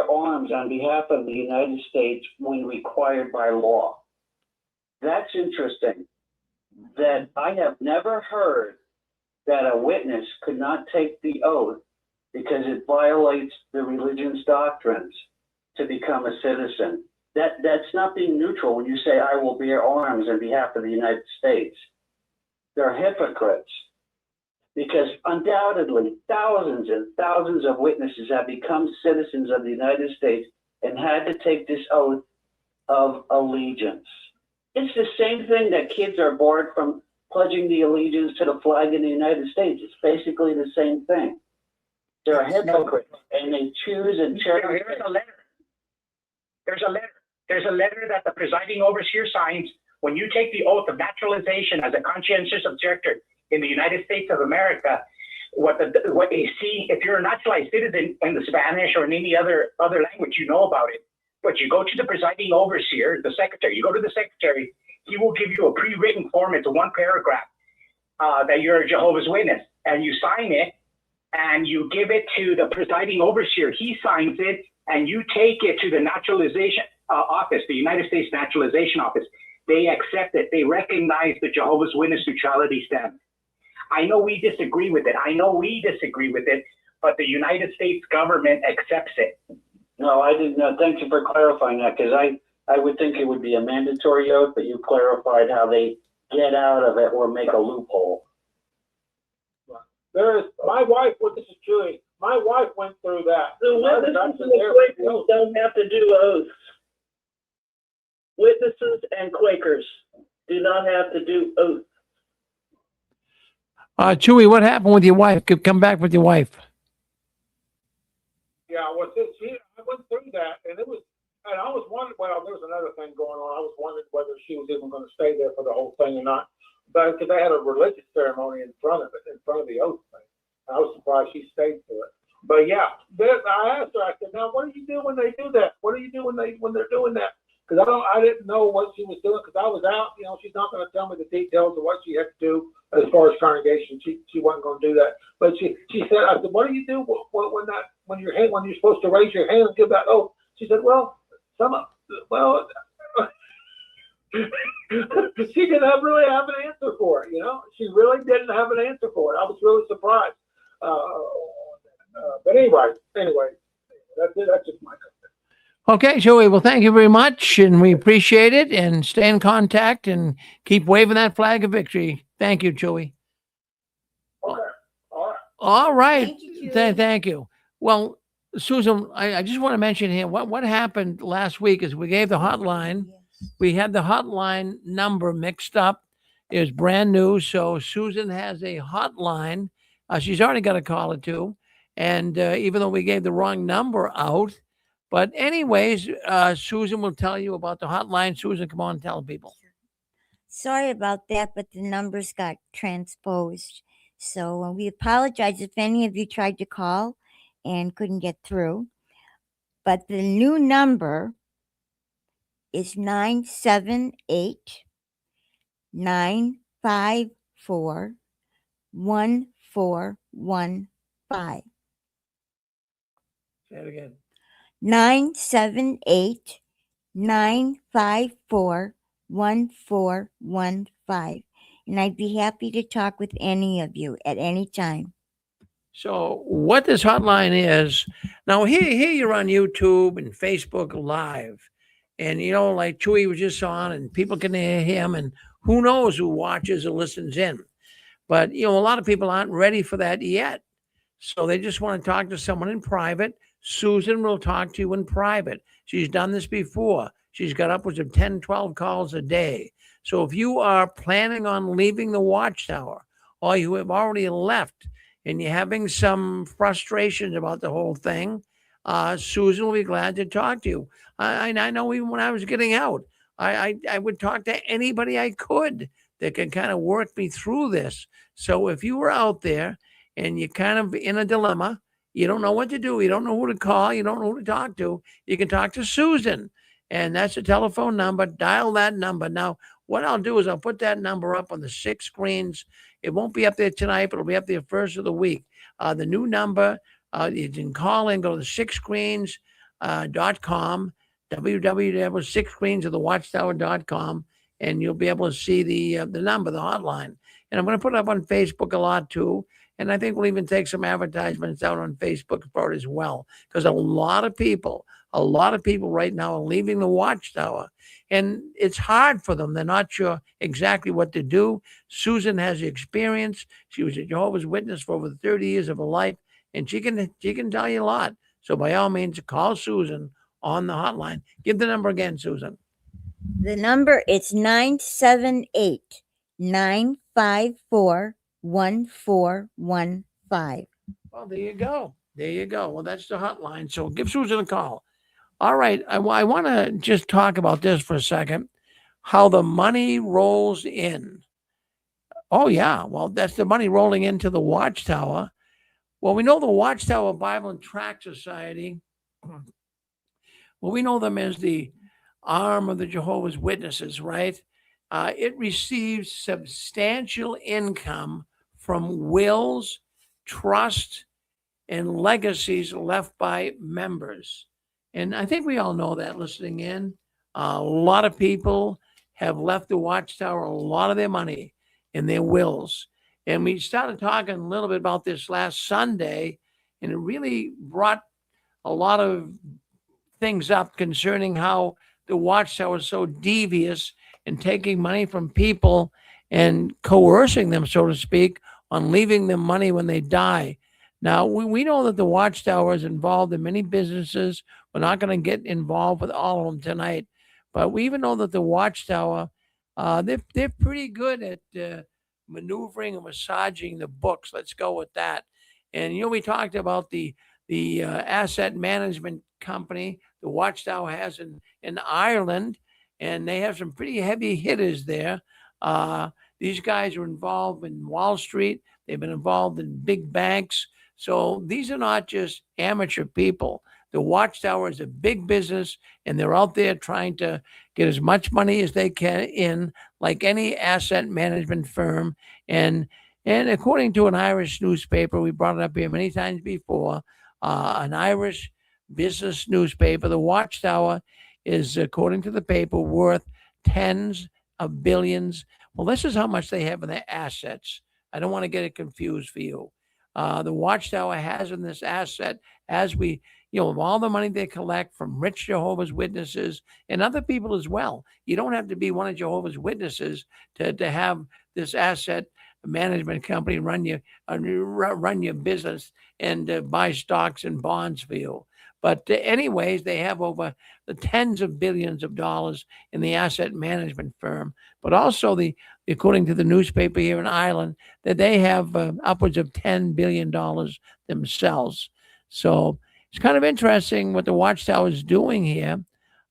arms on behalf of the United States when required by law. That's interesting, that I have never heard that a witness could not take the oath because it violates the religion's doctrines to become a citizen. That's not being neutral when you say, I will bear arms on behalf of the United States. They're hypocrites, because undoubtedly thousands and thousands of witnesses have become citizens of the United States and had to take this oath of allegiance. It's the same thing that kids are barred from pledging the allegiance to the flag in the United States. It's basically the same thing. They're hypocrites, and they choose and cherry. There's a letter. There's a letter that the presiding overseer signs when you take the oath of naturalization as a conscientious objector in the United States of America. What you see, if you're a naturalized citizen in the Spanish or in any other language, you know about it. But you go to the presiding overseer, the secretary. You go to the secretary. He will give you a pre-written form. It's one paragraph that you're a Jehovah's Witness, and you sign it. And you give it to the presiding overseer. He signs it, and you take it to the naturalization office, the United States Naturalization Office. They accept it. They recognize the Jehovah's Witness neutrality stand. I know we disagree with it. but the United States government accepts it. No, I didn't know. Thank you for clarifying that, because I would think it would be a mandatory oath, but you clarified how they get out of it or make a loophole. There is, my wife, this is Julie, my wife went through that. The witnesses and the Quakers don't have to do oaths. Witnesses and Quakers do not have to do oaths. Chewy, what happened with your wife? Come back with your wife. Yeah, I went through that, and I was wondering, well, there was another thing going on. I was wondering whether she was even going to stay there for the whole thing or not. But because they had a religious ceremony in front of the oath thing. I was surprised she stayed to it. But yeah, I asked her, I said, now what do you do when they do that? What do you do when they're doing that? Because I didn't know what she was doing, because I was out, she's not going to tell me the details of what she had to do as far as congregation. She wasn't going to do that. But she said, I said, what do you do when you're supposed to raise your hand and give that oath? She said, she didn't really have an answer for it, She really didn't have an answer for it. I was really surprised. But anyway, that's it. That's just my comment. Okay, Joey. Well, thank you very much, and we appreciate it. And stay in contact and keep waving that flag of victory. Thank you, Joey. Okay. All right. Thank you, Julie. Thank you. Well, Susan, I just want to mention here what happened last week is we gave the hotline. We had the hotline number mixed up. It was brand new, so Susan has a hotline. She's already got a caller too, and even though we gave the wrong number out. But anyways, Susan will tell you about the hotline. Susan, come on, tell people. Sorry about that, but the numbers got transposed. So we apologize if any of you tried to call and couldn't get through. But the new number is 978-954-1415. Say it again. 978-954-1415. And I'd be happy to talk with any of you at any time. So what this hotline is, now here you're on YouTube and Facebook Live. And, like Chewy was just on, and people can hear him, and who knows who watches or listens in. But, a lot of people aren't ready for that yet. So they just want to talk to someone in private. Susan will talk to you in private. She's done this before. She's got upwards of 10, 12 calls a day. So if you are planning on leaving the Watchtower, or you have already left and you're having some frustrations about the whole thing, Susan will be glad to talk to you. I know even when I was getting out, I would talk to anybody I could that could kind of work me through this. So if you were out there and you're kind of in a dilemma, you don't know what to do, you don't know who to call, you don't know who to talk to, you can talk to Susan. And that's a telephone number. Dial that number. Now, what I'll do is I'll put that number up on the 6 screens. It won't be up there tonight, but it'll be up there first of the week. The new number, you can call in, go to the 6screens.com, www.6screensofthewatchtower.com, and you'll be able to see the number, the hotline. And I'm going to put it up on Facebook a lot too. And I think we'll even take some advertisements out on Facebook for it as well, because a lot of people right now are leaving the Watchtower, and it's hard for them. They're not sure exactly what to do. Susan has the experience. She was a Jehovah's Witness for over 30 years of her life, and she can tell you a lot. So by all means, call Susan on the hotline. Give the number again, Susan. The number is 978-954-1415. Well, there you go. Well, that's the hotline. So give Susan a call. All right. I want to just talk about this for a second, how the money rolls in. Oh, yeah. Well, that's the money rolling into the Watchtower. Well, we know the Watchtower Bible and Tract Society. Well, we know them as the arm of the Jehovah's Witnesses, right? It receives substantial income from wills, trust, and legacies left by members. And I think we all know that listening in. A lot of people have left the Watchtower a lot of their money in their wills. And we started talking a little bit about this last Sunday and it really brought a lot of things up concerning how the Watchtower is so devious in taking money from people and coercing them, so to speak, on leaving them money when they die. Now, we know that the Watchtower is involved in many businesses. We're not going to get involved with all of them tonight, but we even know that the Watchtower, they're pretty good at maneuvering and massaging the books. Let's go with that. And we talked about the asset management company the Watchtower has in Ireland, and they have some pretty heavy hitters there. These guys are involved in Wall Street. They've been involved in big banks. So these are not just amateur people. The Watchtower is a big business, and they're out there trying to get as much money as they can in, like any asset management firm. And according to an Irish newspaper, we brought it up here many times before, an Irish business newspaper, the Watchtower is, according to the paper, worth tens of billions. Well, this is how much they have in their assets. I don't want to get it confused for you. The Watchtower has in this asset, as we, of all the money they collect from rich Jehovah's Witnesses and other people as well. You don't have to be one of Jehovah's Witnesses to have this asset management company run your business and buy stocks and bonds for you. But anyways, they have over the tens of billions of dollars in the asset management firm, but also according to the newspaper here in Ireland, that they have upwards of $10 billion themselves. So it's kind of interesting what the Watchtower is doing here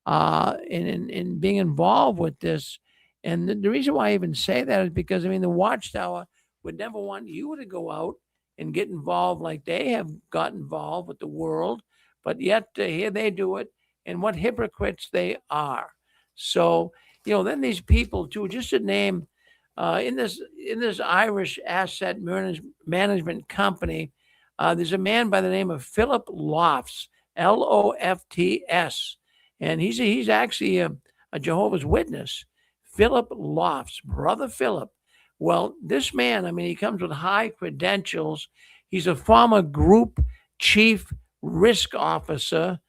in being involved with this. And the reason why I even say that is because, the Watchtower would never want you to go out and get involved like they have got involved with the world. But yet here they do it, and what hypocrites they are. So, then these people too, just to name, in this Irish asset management company, there's a man by the name of Philip Lofts, Lofts, and he's actually a Jehovah's Witness. Philip Lofts, Brother Philip. Well, this man, he comes with high credentials. He's a former group chief risk officer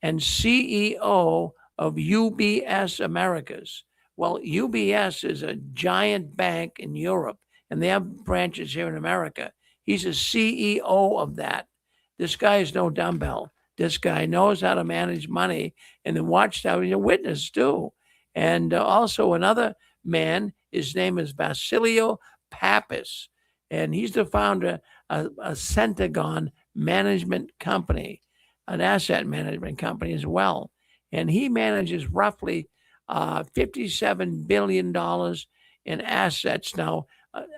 and CEO of UBS Americas. Well, UBS is a giant bank in Europe, and they have branches here in America. He's a CEO of that. This guy is no dumbbell. This guy knows how to manage money, and the Watchtower is a witness too. And also another man, his name is Vasilio Pappas, and he's the founder of a Centagon management company, an asset management company as well. And he manages roughly $57 billion in assets. Now,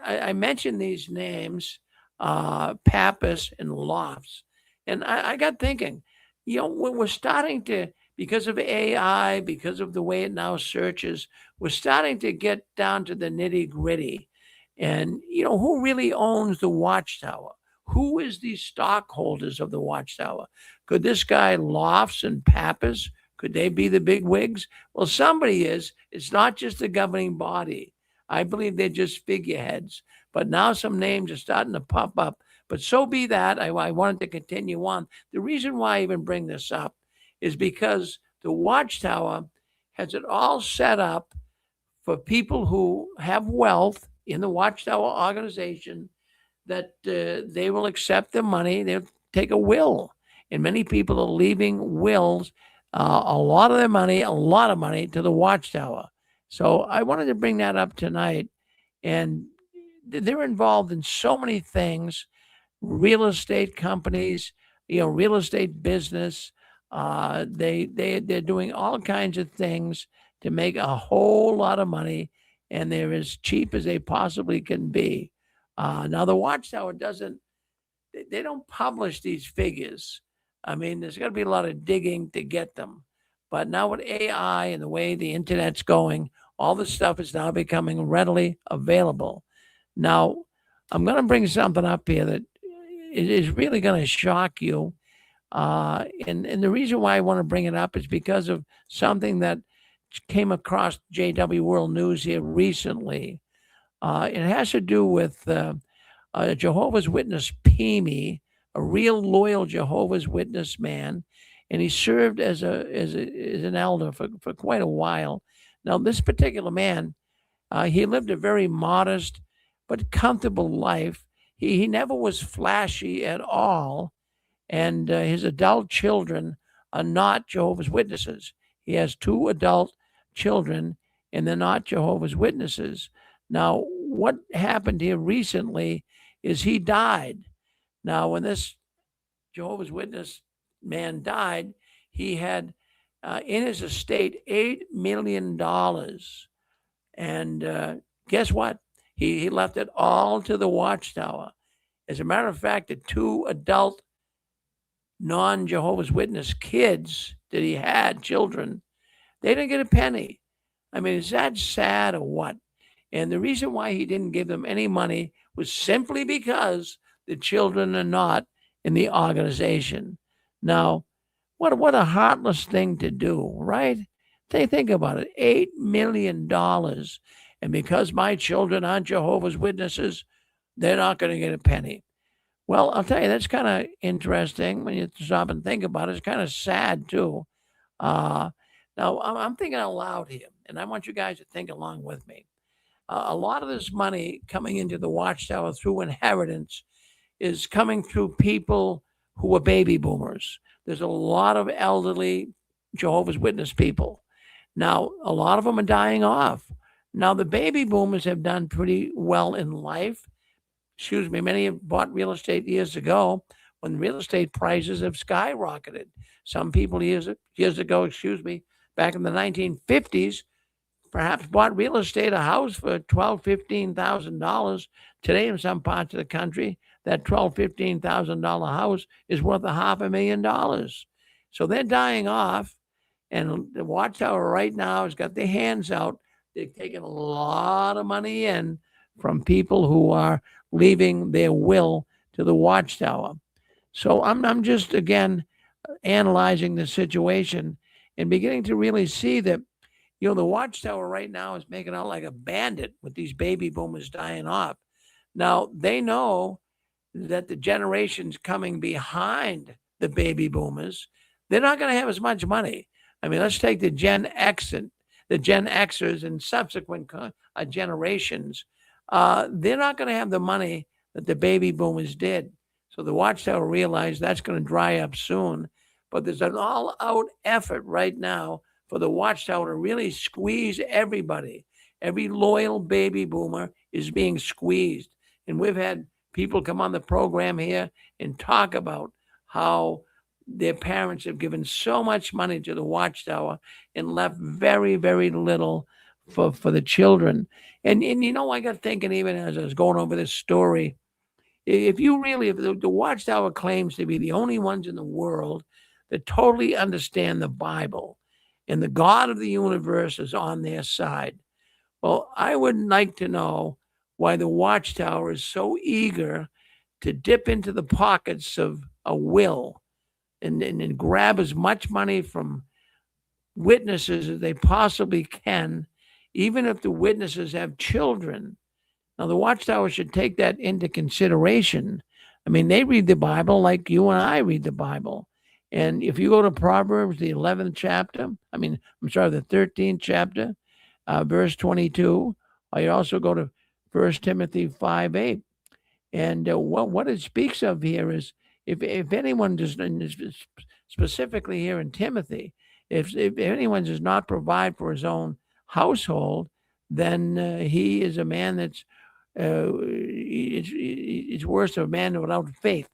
I mentioned these names, Pappas and Lofts, and I got thinking, we're starting to, because of AI, because of the way it now searches, we're starting to get down to the nitty gritty. And, who really owns the Watchtower? Who is the stockholders of the Watchtower? Could this guy Lofts and Pappas, could they be the big wigs? Well, somebody is. It's not just the governing body. I believe they're just figureheads. But now some names are starting to pop up. But so be that. I wanted to continue on. The reason why I even bring this up is because the Watchtower has it all set up for people who have wealth in the Watchtower organization, that they will accept the money. They'll take a will. And many people are leaving wills, a lot of money to the Watchtower. So I wanted to bring that up tonight. And they're involved in so many things, real estate companies, real estate business. They're doing all kinds of things to make a whole lot of money, and they're as cheap as they possibly can be. Now the Watchtower they don't publish these figures. There's got to be a lot of digging to get them. But now with AI and the way the internet's going, all this stuff is now becoming readily available. Now, I'm going to bring something up here that is really going to shock you. And the reason why I want to bring it up is because of something that came across JW World News here recently. It has to do with Jehovah's Witness PME, a real loyal Jehovah's Witness man, and he served as an elder for quite a while. Now, this particular man, he lived a very modest but comfortable life. He never was flashy at all, and his adult children are not Jehovah's Witnesses. He has 2 adult children, and they're not Jehovah's Witnesses. Now, what happened here recently is he died. Now, when this Jehovah's Witness man died, he had in his estate $8 million. And guess what? He left it all to the Watchtower. As a matter of fact, the 2 adult non-Jehovah's Witness kids that he had, children, they didn't get a penny. I mean, is that sad or what? And the reason why he didn't give them any money was simply because the children are not in the organization. Now, what a heartless thing to do, right? Think about it, $8 million. And because my children aren't Jehovah's Witnesses, they're not going to get a penny. Well, I'll tell you, that's kind of interesting when you stop and think about it. It's kind of sad, too. Now, I'm thinking out loud here, and I want you guys to think along with me. A lot of this money coming into the Watchtower through inheritance is coming through people who are baby boomers. There's a lot of elderly Jehovah's Witness people. Now, a lot of them are dying off. Now, the baby boomers have done pretty well in life. Many have bought real estate years ago when real estate prices have skyrocketed. Some people years ago, back in the 1950s, perhaps bought real estate, a house for $12,000, $15,000. Today, in some parts of the country, that $12,000, $15,000 house is worth $500,000. So they're dying off, and the Watchtower right now has got their hands out. They're taking a lot of money in from people who are leaving their will to the Watchtower. So I'm just, again, analyzing the situation and beginning to really see that, the Watchtower right now is making out like a bandit with these baby boomers dying off. Now, they know that the generations coming behind the baby boomers, they're not going to have as much money. I mean, let's take the Gen Xers and subsequent generations. They're not going to have the money that the baby boomers did. So the Watchtower realized that's going to dry up soon. But there's an all-out effort right now for the Watchtower to really squeeze everybody. Every loyal baby boomer is being squeezed. And we've had people come on the program here and talk about how their parents have given so much money to the Watchtower and left very, very little for the children. And I got thinking, even as I was going over this story, if the Watchtower claims to be the only ones in the world that totally understand the Bible, and the God of the universe is on their side. Well, I would like to know why the Watchtower is so eager to dip into the pockets of a will and grab as much money from witnesses as they possibly can, even if the witnesses have children. Now, the Watchtower should take that into consideration. I mean, they read the Bible like you and I read the Bible. And if you go to Proverbs, the 11th chapter, the 13th chapter, verse 22, or you also go to 1 Timothy 5:8. And what it speaks of here is if anyone does, specifically here in Timothy, if anyone does not provide for his own household, then he is a man that's, it's worse than a man without faith.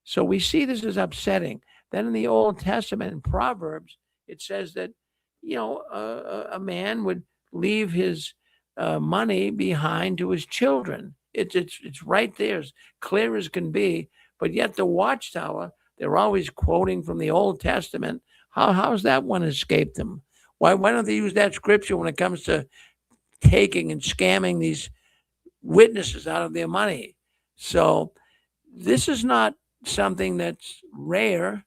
So we see this as upsetting. Then in the Old Testament, in Proverbs, it says that, a man would leave his money behind to his children. It's right there, as clear as can be. But yet the Watchtower, they're always quoting from the Old Testament. How's that one escaped them? Why don't they use that scripture when it comes to taking and scamming these witnesses out of their money? So this is not something that's rare.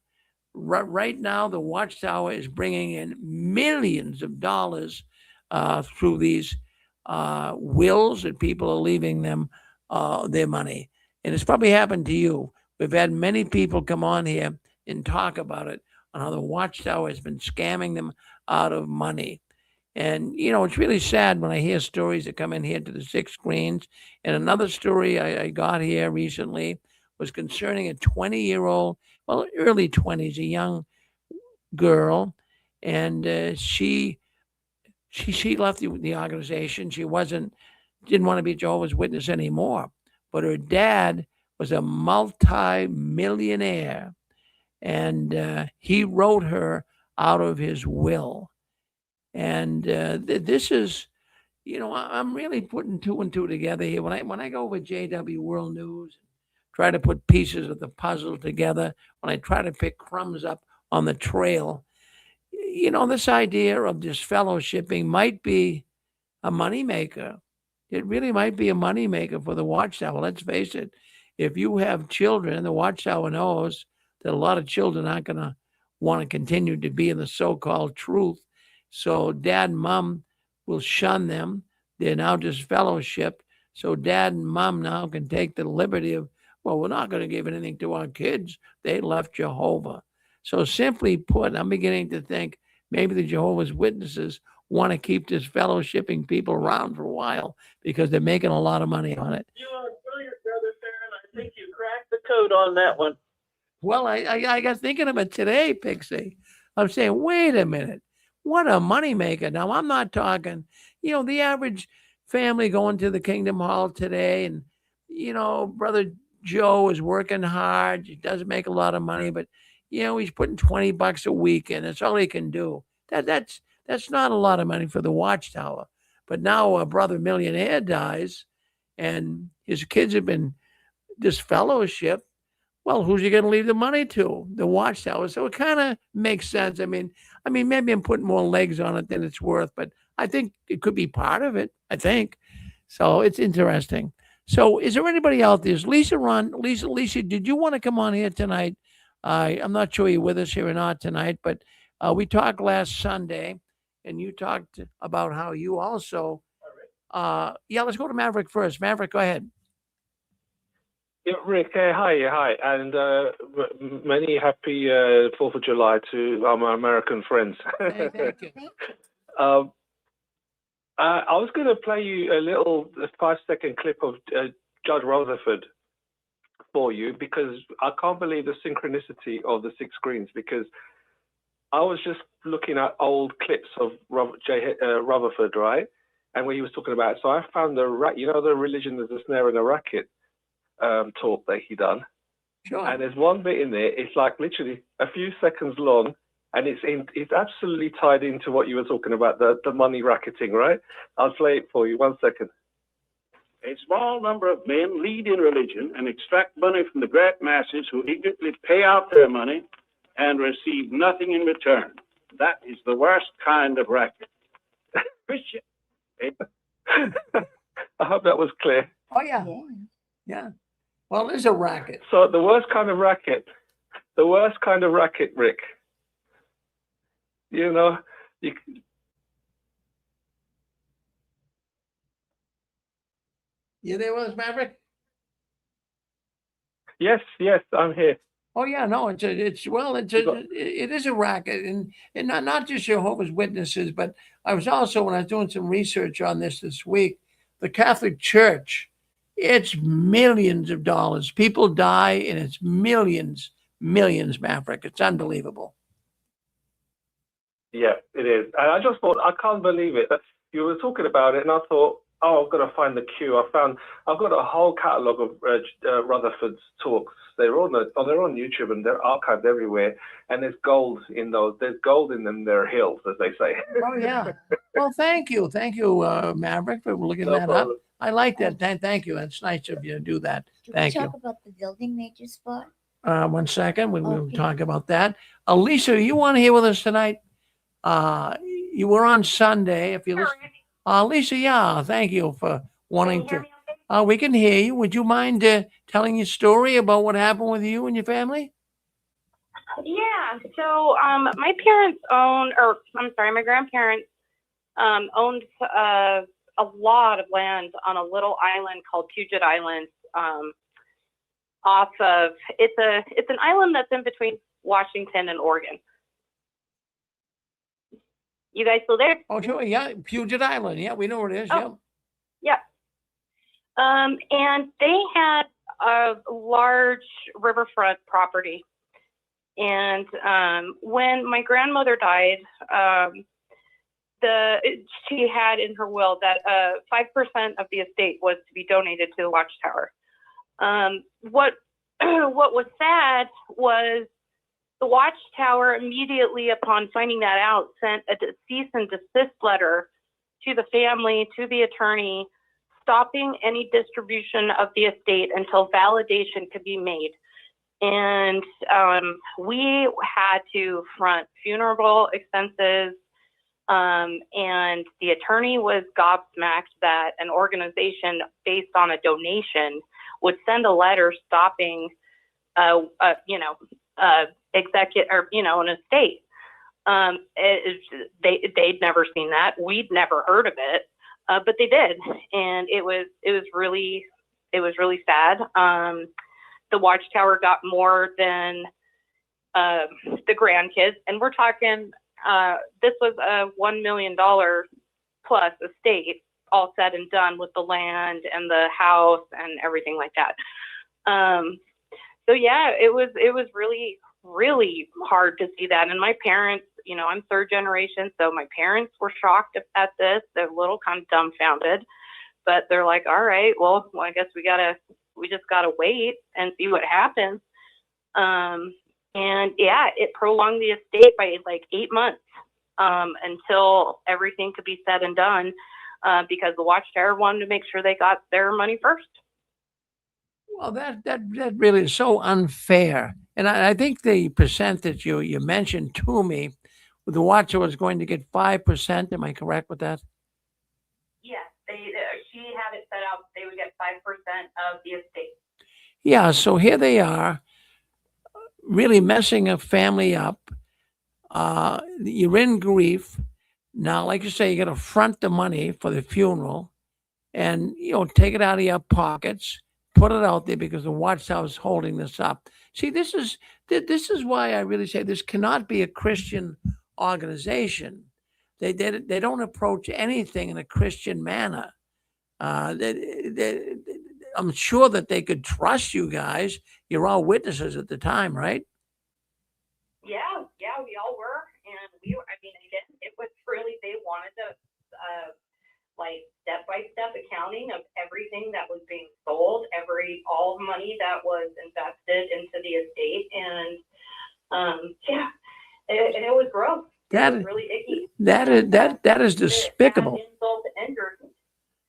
Right now, the Watchtower is bringing in millions of dollars through these wills that people are leaving them their money. And it's probably happened to you We've had many people come on here and talk about it, on how the Watchtower has been scamming them out of money. And, you know, it's really sad when I hear stories that come in here to the 6 screens. And another story I got here recently was concerning a 20-year-old, well, early 20s, a young girl. And she left the organization. She didn't want to be Jehovah's Witness anymore. But her dad was a multi-millionaire, and he wrote her out of his will. And this is, you know, I'm really putting 2 and 2 together here. When I go over JW World News, try to put pieces of the puzzle together, when I try to pick crumbs up on the trail, you know, this idea of disfellowshipping might be a moneymaker. It really might be a moneymaker for the Watchtower. Let's face it. If you have children, the Watchtower knows that a lot of children aren't going to want to continue to be in the so-called truth. So dad and mom will shun them. They're now disfellowshipped. So dad and mom now can take the liberty of, well, we're not going to give anything to our kids. They left Jehovah. So simply put, I'm beginning to think maybe the Jehovah's Witnesses want to keep disfellowshipping people around for a while because they're making a lot of money on it. You are brilliant, Brother Farron. I think you cracked the code on that one. Well, I got thinking of it today, Pixie. I'm saying, wait a minute. What a moneymaker. Now, I'm not talking, you know, the average family going to the Kingdom Hall today, and, you know, Brother Joe is working hard. He doesn't make a lot of money, but, you know, he's putting $20 a week in. That's all he can do. That's not a lot of money for the Watchtower. But now a brother millionaire dies, and his kids have been disfellowshipped. Well, who's he going to leave the money to? The Watchtower. So it kind of makes sense. I mean, maybe I'm putting more legs on it than it's worth, but I think it could be part of it. I think so. It's interesting. So, is there anybody out there? Is Lisa Ron? Lisa, did you want to come on here tonight? I'm not sure you're with us here or not tonight, but we talked last Sunday, and you talked about how you also. Yeah, let's go to Maverick first. Maverick, go ahead. Yeah, Rick, hi, and many happy 4th of July to my American friends. Hey, thank you. I was going to play you a little 5-second clip of Judge Rutherford for you because I can't believe the synchronicity of the 6 screens, because I was just looking at old clips of Rutherford, right? And when he was talking about it, so I found the religion is a snare and a racket talk that he done. Sure. And there's one bit in there, it's like literally a few seconds long, and it's absolutely tied into what you were talking about, the money racketing, right? I'll play it for you. 1 second. A small number of men lead in religion and extract money from the great masses who ignorantly pay out their money and receive nothing in return. That is the worst kind of racket. Christian. I hope that was clear. Oh, yeah. Yeah. Well, there's a racket. So the worst kind of racket, Rick, you know, you there with us, Maverick? Yes, I'm here. Oh yeah, no, it is a racket, and not just Jehovah's Witnesses, but I was also, when I was doing some research on this week, the Catholic Church, it's millions of dollars. People die, and it's millions, Maverick. It's unbelievable. Yeah, it is. And I just thought, I can't believe it. You were talking about it, and I thought, oh, I've got to find the queue. I've got a whole catalogue of Rutherford's talks. They're on YouTube, and they're archived everywhere. And there's gold in those. There's gold in them. They're hills, as they say. Oh yeah. Well, thank you, Maverick, for looking that up. I like that. Thank you. It's nice of you to do that. Thank you. Talk about the building they just bought. 1 second. We'll talk about that. Lisa, you want to here with us tonight? You were on Sunday. If you listen, Lisa, yeah, thank you for wanting to. We can hear you. Would you mind telling your story about what happened with you and your family? Yeah. So, my grandparents owned a lot of land on a little island called Puget Island. off of, it's an island that's in between Washington and Oregon. You guys still there? Oh, sure. Yeah. Puget Island. Yeah. We know where it is. Oh. Yeah. And they had a large riverfront property. And when my grandmother died, she had in her will that 5% of the estate was to be donated to the Watchtower. What was sad was the Watchtower immediately upon finding that out sent a cease and desist letter to the family, to the attorney, stopping any distribution of the estate until validation could be made. And we had to front funeral expenses, and the attorney was gobsmacked that an organization based on a donation would send a letter stopping, executive or an estate. They'd never seen that. We'd never heard of it, but they did, and it was really sad. The Watchtower got more than the grandkids, and we're talking. This was a $1 million plus estate, all said and done, with the land and the house and everything like that. So yeah, it was really, really hard to see that. And my parents, I'm third generation, so my parents were shocked at this. They're a little kind of dumbfounded, but they're like, all right, well, I guess we just gotta wait and see what happens. And yeah, it prolonged the estate by like 8 months until everything could be said and done, because the Watchtower wanted to make sure they got their money first. Well, that really is so unfair. And I think the percentage you mentioned to me, the Watchtower was going to get 5%. Am I correct with that? Yes, she had it set out they would get 5% of the estate. Yeah. So here they are, really messing a family up. You're in grief. Now, like you say, you got to front the money for the funeral and, take it out of your pockets, put it out there because the Watchtower is holding this up. See, this is why I really say this cannot be a Christian organization. They don't approach anything in a Christian manner. I'm sure that they could trust you guys. You're all witnesses at the time, right? Yeah, we all were, and again, it was really, they wanted to, step-by-step accounting of everything that was being sold, all money that was invested into the estate, and, it was gross. It was really icky. That is despicable. Insult to injury.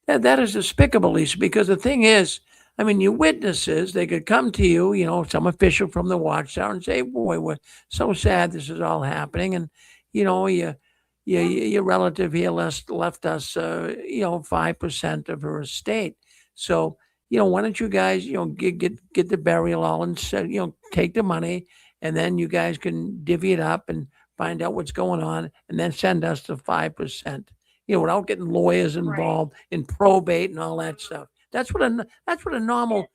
That is despicable, Lisa, because the thing is, your witnesses, they could come to you, some official from the Watchtower and say, boy, we're so sad this is all happening. And, your relative here left us, 5% of her estate. So, why don't you guys, get the burial all and, take the money, and then you guys can divvy it up and find out what's going on and then send us the 5%, without getting lawyers involved in probate and all that stuff. That's what a normal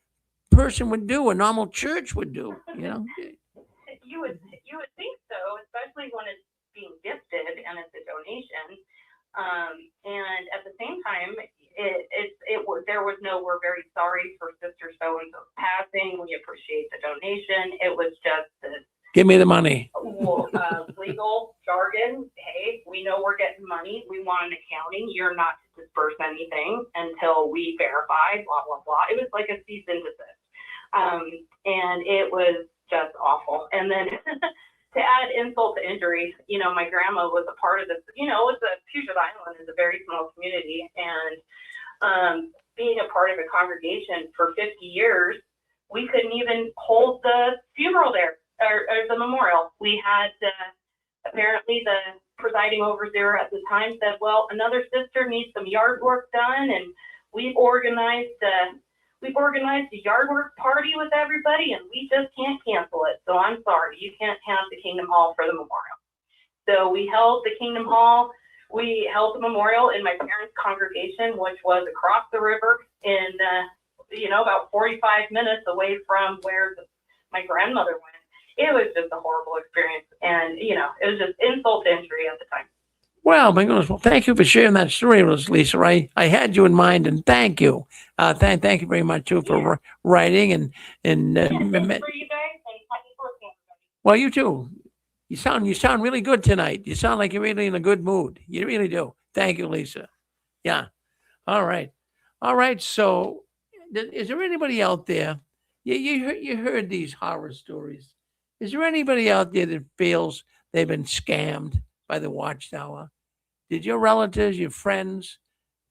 person would do, a normal church would do, You would think so, especially when it's being gifted and it's a donation. And at the same time, there was no, we're very sorry for Sister So-and-so's passing. We appreciate the donation. It was just this, give me the money. Legal jargon. Hey, we know we're getting money. We want an accounting. You're not to disperse anything until we verify, blah, blah, blah. It was like a cease and desist. And it was just awful. And then to add insult to injury, my grandma was a part of this, Puget Island is a very small community. And being a part of a congregation for 50 years, we couldn't even hold the funeral there. Or the memorial. We had apparently the presiding overseer at the time said, well, another sister needs some yard work done, and we've organized a yard work party with everybody, and we just can't cancel it. So I'm sorry, you can't have the Kingdom Hall for the memorial. So we held the Kingdom Hall. We held the memorial in my parents' congregation, which was across the river in about 45 minutes away from where my grandmother went. It was just a horrible experience. And, it was just insult to injury at the time. Well, my goodness. Well, thank you for sharing that story with us, Lisa. I had you in mind, and thank you. Thank you very much too for writing and Thanks for you guys, and happy birthday, everybody. well, you too. You sound really good tonight. You sound like you're really in a good mood. You really do. Thank you, Lisa. Yeah. All right. All right. So, is there anybody out there? You heard these horror stories. Is there anybody out there that feels they've been scammed by the Watchtower? Did your relatives, your friends,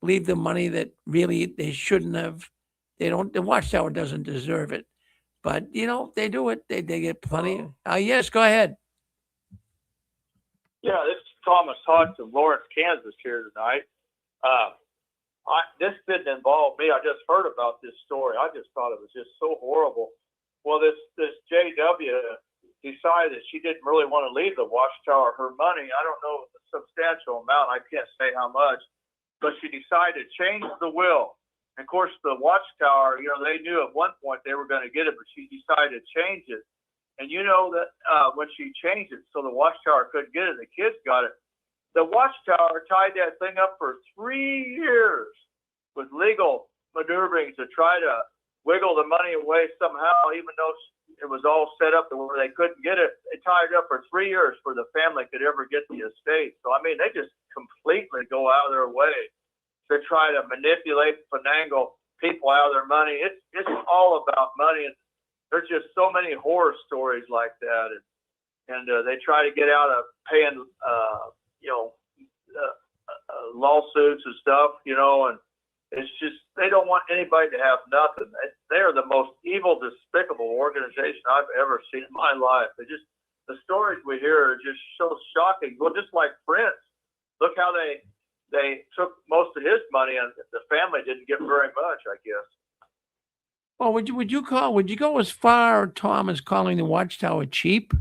leave the money that really they shouldn't have? They don't. The Watchtower doesn't deserve it, but they do it. They get plenty. Yes, go ahead. Yeah, this is Thomas Hodge of Lawrence, Kansas here tonight. This didn't involve me. I just heard about this story. I just thought it was just so horrible. Well, this JW decided that she didn't really want to leave the Watchtower her money. I don't know the substantial amount. I can't say how much, but she decided to change the will. And of course, the Watchtower, they knew at one point they were going to get it, but she decided to change it. And that when she changed it so the Watchtower couldn't get it, the kids got it. The Watchtower tied that thing up for 3 years with legal maneuverings to try to wiggle the money away somehow, even though it was all set up to where they couldn't get it. They tied it up for 3 years before the family could ever get the estate. So, they just completely go out of their way to try to manipulate, finagle people out of their money. It's all about money. And there's just so many horror stories like that. And they try to get out of paying, lawsuits and stuff, and it's just, they don't want anybody to have nothing. They are the most evil, despicable organization I've ever seen in my life. The stories we hear are just so shocking. Well, just like Prince, look how they took most of his money and the family didn't get very much, I guess. Well, would you go as far, Tom, as calling the Watchtower cheap?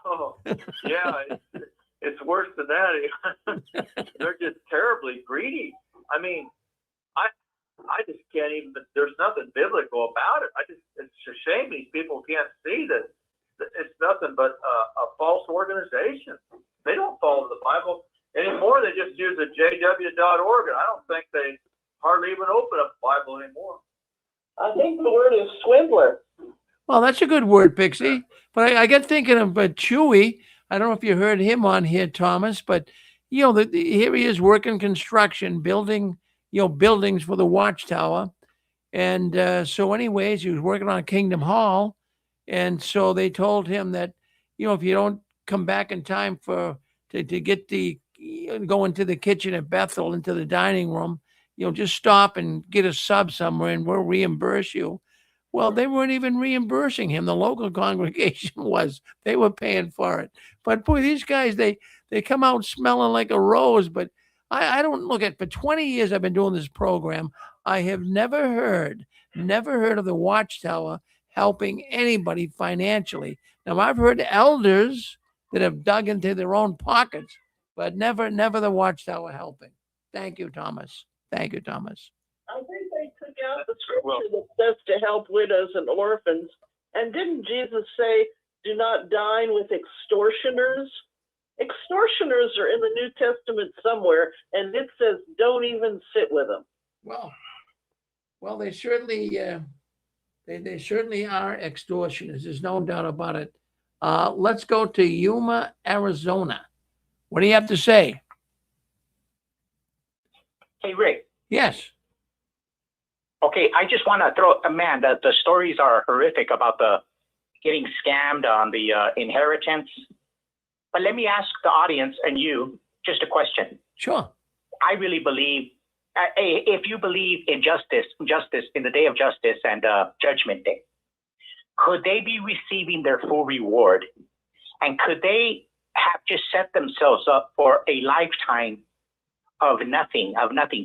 Oh, yeah, it's worse than that. They're just terribly greedy. I just can't even, there's nothing biblical about it. It's a shame these people can't see that it's nothing but a false organization. They don't follow the Bible anymore. They just use the JW.org, and I don't think they hardly even open up the Bible anymore. I think the word is swindler. Well, that's a good word, Pixie. But I get thinking of Chewy. I don't know if you heard him on here, Thomas, but here he is working construction, building buildings for the Watchtower. And so anyways, he was working on Kingdom Hall. And so they told him that, if you don't come back in time to get go into the kitchen at Bethel, into the dining room, just stop and get a sub somewhere and we'll reimburse you. Well, they weren't even reimbursing him. The local congregation was. They were paying for it. But boy, these guys, they come out smelling like a rose. But I don't look at, for 20 years I've been doing this program. I have never heard of the Watchtower helping anybody financially. Now, I've heard elders that have dug into their own pockets, but never the Watchtower helping. Thank you, Thomas. Thank you, Thomas. I think they took out the scripture that says to help widows and orphans. And didn't Jesus say, do not dine with extortioners? Extortioners are in the New Testament somewhere, and it says don't even sit with them. Well, they certainly they certainly are extortioners. There's no doubt about it. Let's go to Yuma, Arizona. What do you have to say? Hey, Rick. Yes. Okay, I just want to throw, man, the stories are horrific about the getting scammed on the inheritance. But let me ask the audience and you just a question. Sure. I really believe, if you believe in justice in the day of justice and judgment day, could they be receiving their full reward? And could they have just set themselves up for a lifetime of nothing,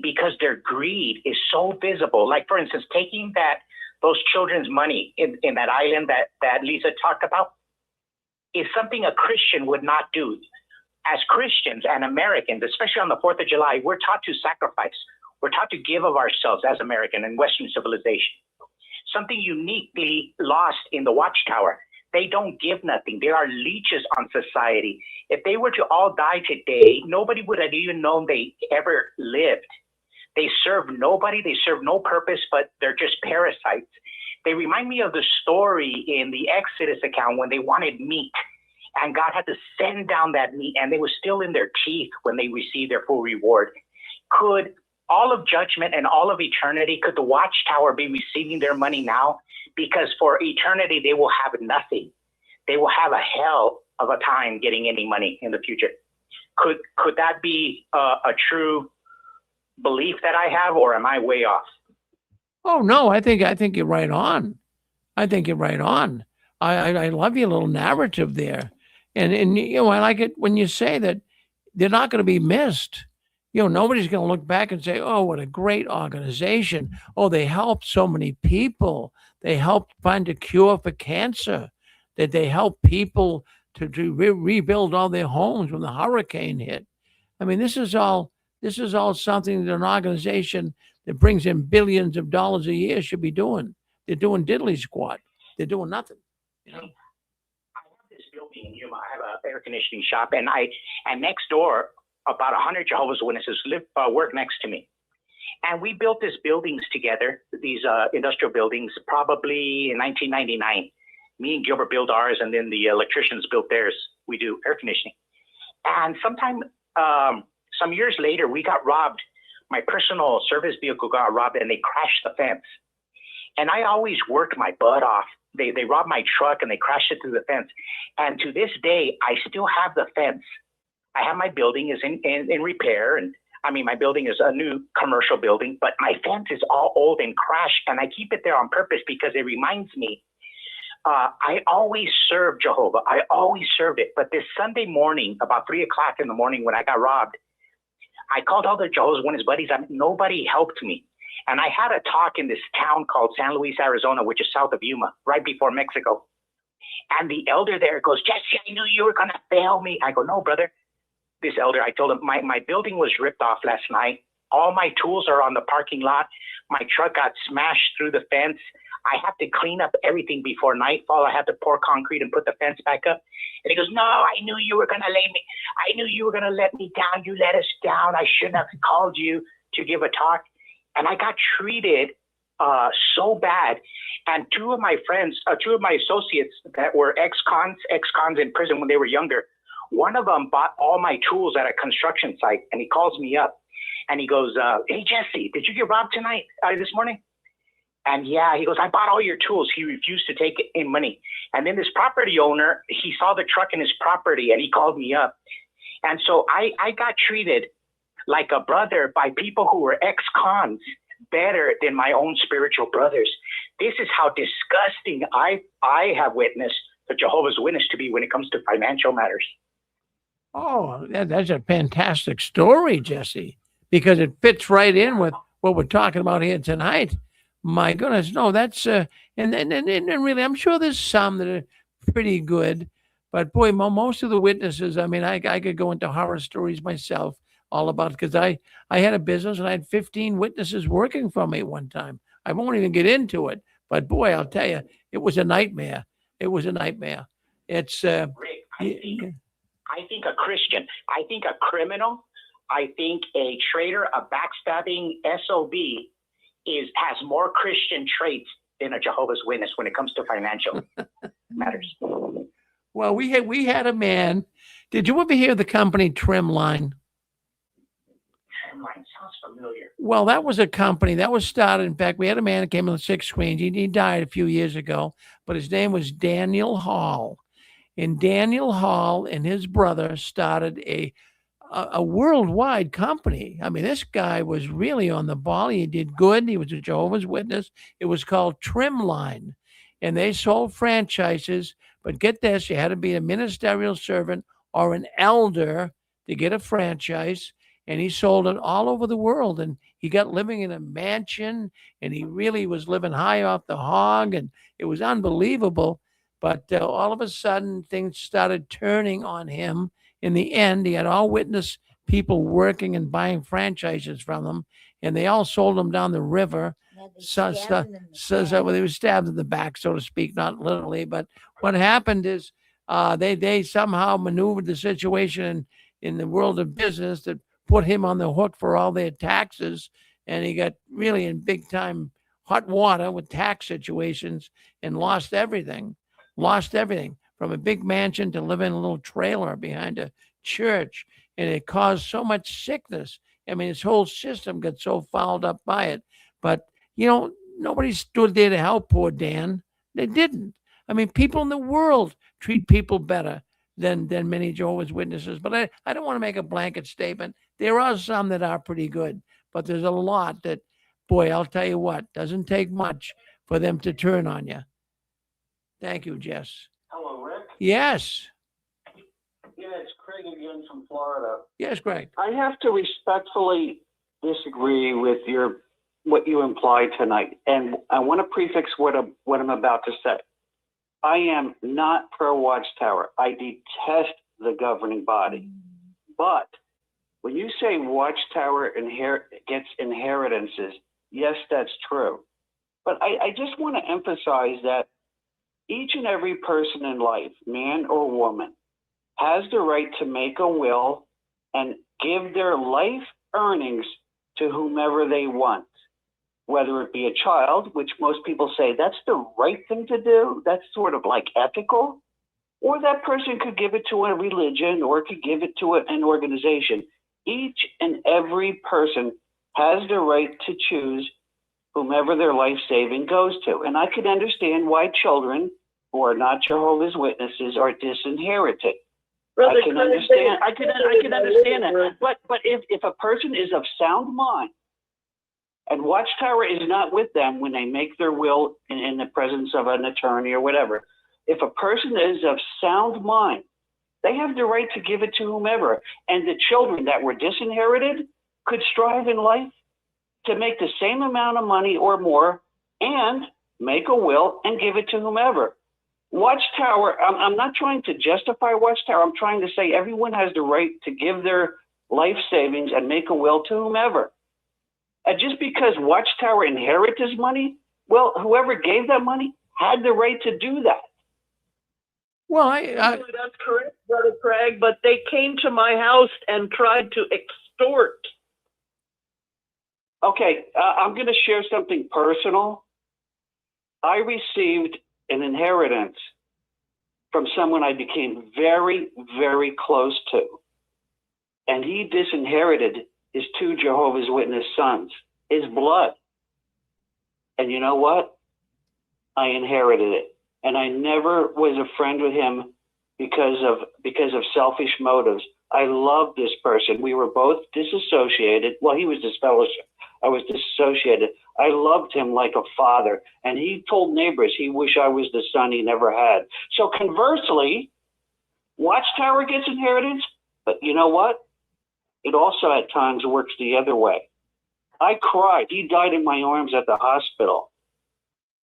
because their greed is so visible? Like, for instance, taking those children's money in that island that Lisa talked about is something a Christian would not do. As Christians and Americans, especially on the 4th of July, we're taught to sacrifice. We're taught to give of ourselves as American and Western civilization. Something uniquely lost in the Watchtower. They don't give nothing. They are leeches on society. If they were to all die today, nobody would have even known they ever lived. They serve nobody. They serve no purpose, but they're just parasites. They remind me of the story in the Exodus account when they wanted meat, and God had to send down that meat, and they were still in their teeth when they received their full reward. Could all of judgment and all of eternity, could the Watchtower be receiving their money now? Because for eternity, they will have nothing. They will have a hell of a time getting any money in the future. Could that be a true belief that I have, or am I way off? Oh no, I think you're right on. I think you're right on. I love your little narrative there, and you know I like it when you say that they're not going to be missed. You know, nobody's going to look back and say, "Oh, what a great organization! Oh, they helped so many people. They helped find a cure for cancer. That they helped people to rebuild all their homes when the hurricane hit." I mean, this is all something that an organization that brings in billions of dollars a year should be doing. They're doing diddly squat. They're doing nothing. You know. I have this building in Yuma. I have an air conditioning shop, and next door, about 100 Jehovah's Witnesses work next to me. And we built these buildings together, these industrial buildings, probably in 1999. Me and Gilbert built ours, and then the electricians built theirs. We do air conditioning. And some years later, we got robbed. My personal service vehicle got robbed, and they crashed the fence. And I always worked my butt off. They robbed my truck, and they crashed it through the fence. And to this day, I still have the fence. I have my building is in repair, and I mean, my building is a new commercial building, but my fence is all old and crashed, and I keep it there on purpose because it reminds me, I always served Jehovah. I always served it. But this Sunday morning, about 3 o'clock in the morning when I got robbed, I called all the Jehovah's Witness buddies. Nobody helped me. And I had a talk in this town called San Luis, Arizona, which is south of Yuma, right before Mexico. And the elder there goes, "Jesse, I knew you were going to fail me." I go, "No, brother." This elder, I told him, my building was ripped off last night. All my tools are on the parking lot. My truck got smashed through the fence. I have to clean up everything before nightfall. I have to pour concrete and put the fence back up. And he goes, "No, I knew you were going to lay me. I knew you were going to let me down. You let us down. I shouldn't have called you to give a talk." And I got treated so bad. And two of my associates that were ex-cons in prison when they were younger, one of them bought all my tools at a construction site, and he calls me up and he goes, "Hey, Jesse, did you get robbed this morning?" And yeah, he goes, "I bought all your tools." He refused to take in money. And then this property owner, he saw the truck in his property and he called me up. And so I got treated like a brother by people who were ex-cons, better than my own spiritual brothers. This is how disgusting I have witnessed the Jehovah's Witness to be when it comes to financial matters. Oh, that's a fantastic story, Jesse, because it fits right in with what we're talking about here tonight. My goodness, no, that's and really, I'm sure there's some that are pretty good, but boy, most of the witnesses. I mean, I could go into horror stories myself, all about because I had a business and I had 15 witnesses working for me at one time. I won't even get into it, but boy, I'll tell you, it was a nightmare. It was a nightmare. It's Rick, I think a Christian, I think a criminal, I think a traitor, a backstabbing SOB has more Christian traits than a Jehovah's Witness when it comes to financial matters. Well, we had a man. Did you ever hear the company Trimline? Trimline sounds familiar. Well, that was a company that was started. In fact, we had a man that came on the 6 screens. He died a few years ago, but his name was Daniel Hall. And Daniel Hall and his brother started a worldwide company. I mean, this guy was really on the ball. He did good. He was a Jehovah's Witness. It was called Trimline, and they sold franchises. But get this, you had to be a ministerial servant or an elder to get a franchise. And he sold it all over the world. And he got living in a mansion, and he really was living high off the hog. And it was unbelievable. But all of a sudden, things started turning on him. In the end, he had all witness people working and buying franchises from them, and they all sold them down the river. Yeah, they So, stabbed so, them in the so, back. so they were stabbed in the back, so to speak, not literally. But what happened is they somehow maneuvered the situation in the world of business that put him on the hook for all their taxes, and he got really in big time hot water with tax situations and lost everything. Lost everything from a big mansion to live in a little trailer behind a church, and it caused so much sickness. I mean, his whole system got so fouled up by it. But nobody stood there to help poor Dan. They didn't. I mean, people in the world treat people better than many Jehovah's Witnesses. But I don't want to make a blanket statement. There are some that are pretty good, but there's a lot that, boy, I'll tell you what, doesn't take much for them to turn on you. Thank you, Jess. Hello, Rick. Yes. Yeah, it's Craig again from Florida. Yes, Greg. I have to respectfully disagree with what you implied tonight, and I want to prefix what I'm about to say. I am not pro Watchtower. I detest the governing body. But when you say Watchtower gets inheritances, yes, that's true. But I just want to emphasize that each and every person in life, man or woman, has the right to make a will and give their life earnings to whomever they want, whether it be a child, which most people say that's the right thing to do, that's sort of like ethical, or that person could give it to a religion or could give it to an organization. Each and every person has the right to choose whomever their life saving goes to. And I can understand why children who are not Jehovah's Witnesses are disinherited. Brother I can Craig, understand. I can understand that. But if a person is of sound mind, and Watchtower is not with them when they make their will in the presence of an attorney or whatever, if a person is of sound mind, they have the right to give it to whomever. And the children that were disinherited could strive in life to make the same amount of money or more and make a will and give it to whomever. Watchtower, I'm not trying to justify Watchtower. I'm trying to say everyone has the right to give their life savings and make a will to whomever. And just because Watchtower inherits his money, well, whoever gave that money had the right to do that. Well, that's correct, Brother Craig, but they came to my house and tried to extort. Okay, I'm going to share something personal. I received an inheritance from someone I became very, very close to. And he disinherited his 2 Jehovah's Witness sons, his blood. And you know what? I inherited it. And I never was a friend with him because of selfish motives. I loved this person. We were both disassociated. Well, he was disfellowship. I was disassociated. I loved him like a father. And he told neighbors he wished I was the son he never had. So conversely, Watchtower gets inheritance, but you know what? It also at times works the other way. I cried. He died in my arms at the hospital.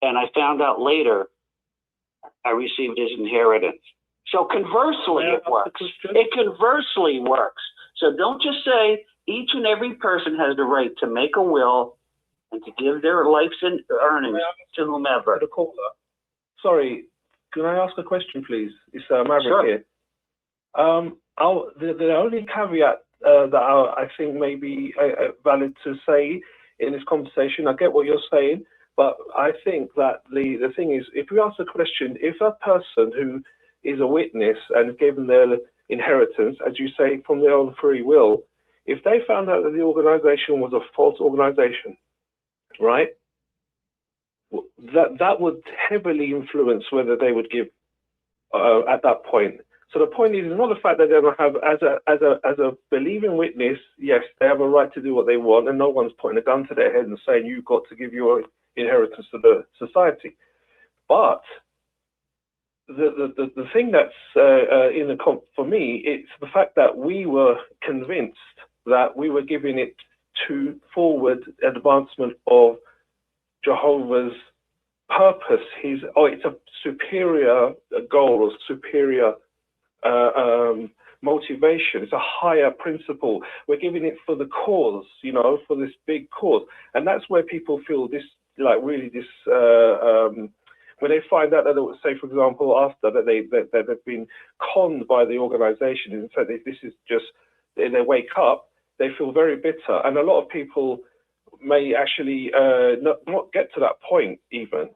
And I found out later I received his inheritance. So conversely, it works. It conversely works. So don't just say each and every person has the right to make a will and to give their life's earnings to whomever. The caller. Sorry, can I ask a question, please? It's Maverick Sure. here. The only caveat that I think may be valid to say in this conversation, I get what you're saying, but I think that the thing is, if we ask the question, if a person who is a witness and given their inheritance, as you say, from their own free will, if they found out that the organization was a false organization, right, that would heavily influence whether they would give at that point. So the point is not the fact that they don't have, as a believing witness, yes, they have a right to do what they want, and no one's putting a gun to their head and saying you've got to give your inheritance to the society. But the thing that's for me, it's the fact that we were convinced that we were giving it to forward advancement of Jehovah's purpose. It's a superior goal or superior motivation. It's a higher principle. We're giving it for the cause, you know, for this big cause. And that's where people feel this, like really this, when they find out that, say, for example, after that they've been conned by the organization, and so this is just, they wake up, they feel very bitter. And a lot of people may actually not get to that point even.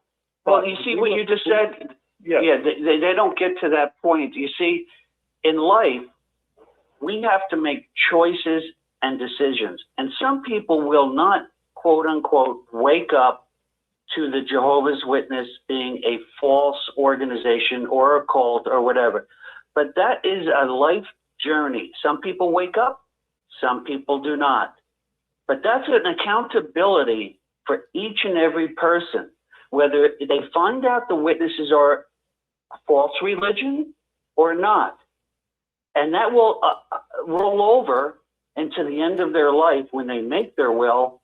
Well, you see what you just said? Yeah, they don't get to that point. You see, in life, we have to make choices and decisions. And some people will not, quote unquote, wake up to the Jehovah's Witness being a false organization or a cult or whatever. But that is a life journey. Some people wake up, some people do not. But that's an accountability for each and every person, whether they find out the witnesses are a false religion or not. And that will roll over into the end of their life when they make their will,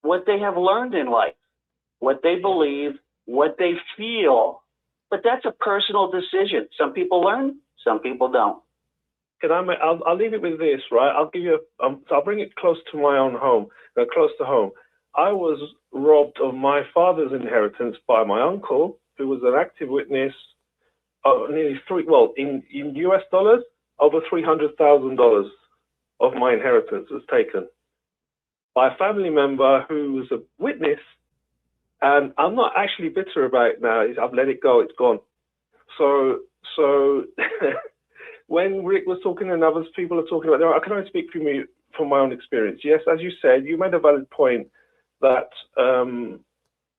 what they have learned in life, what they believe, what they feel. But that's a personal decision. Some people learn, some people don't. I'll leave it with this, right? I'll give you, I'll bring it close to my own home, close to home. I was robbed of my father's inheritance by my uncle, who was an active witness, nearly in US dollars, over $300,000 of my inheritance was taken by a family member who was a witness. And I'm not actually bitter about it now. I've let it go. It's gone. So when Rick was talking and others people are talking about, I can only speak from my own experience. Yes, as you said, you made a valid point that,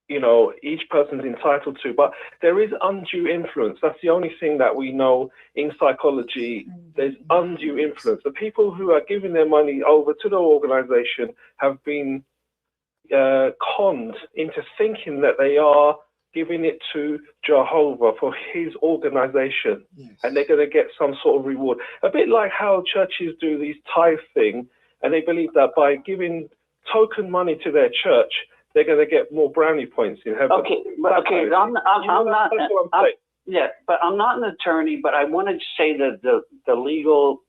you know, each person's entitled to, but there is undue influence. That's the only thing that we know in psychology. There's undue influence. The people who are giving their money over to the organization have been conned into thinking that they are giving it to Jehovah for his organization, and they're going to get some sort of reward. A bit like how churches do these tithe thing, and they believe that by giving token money to their church, they're going to get more brownie points in heaven. Okay, but I'm not. Yeah, but I'm not an attorney. But I want to say that the legal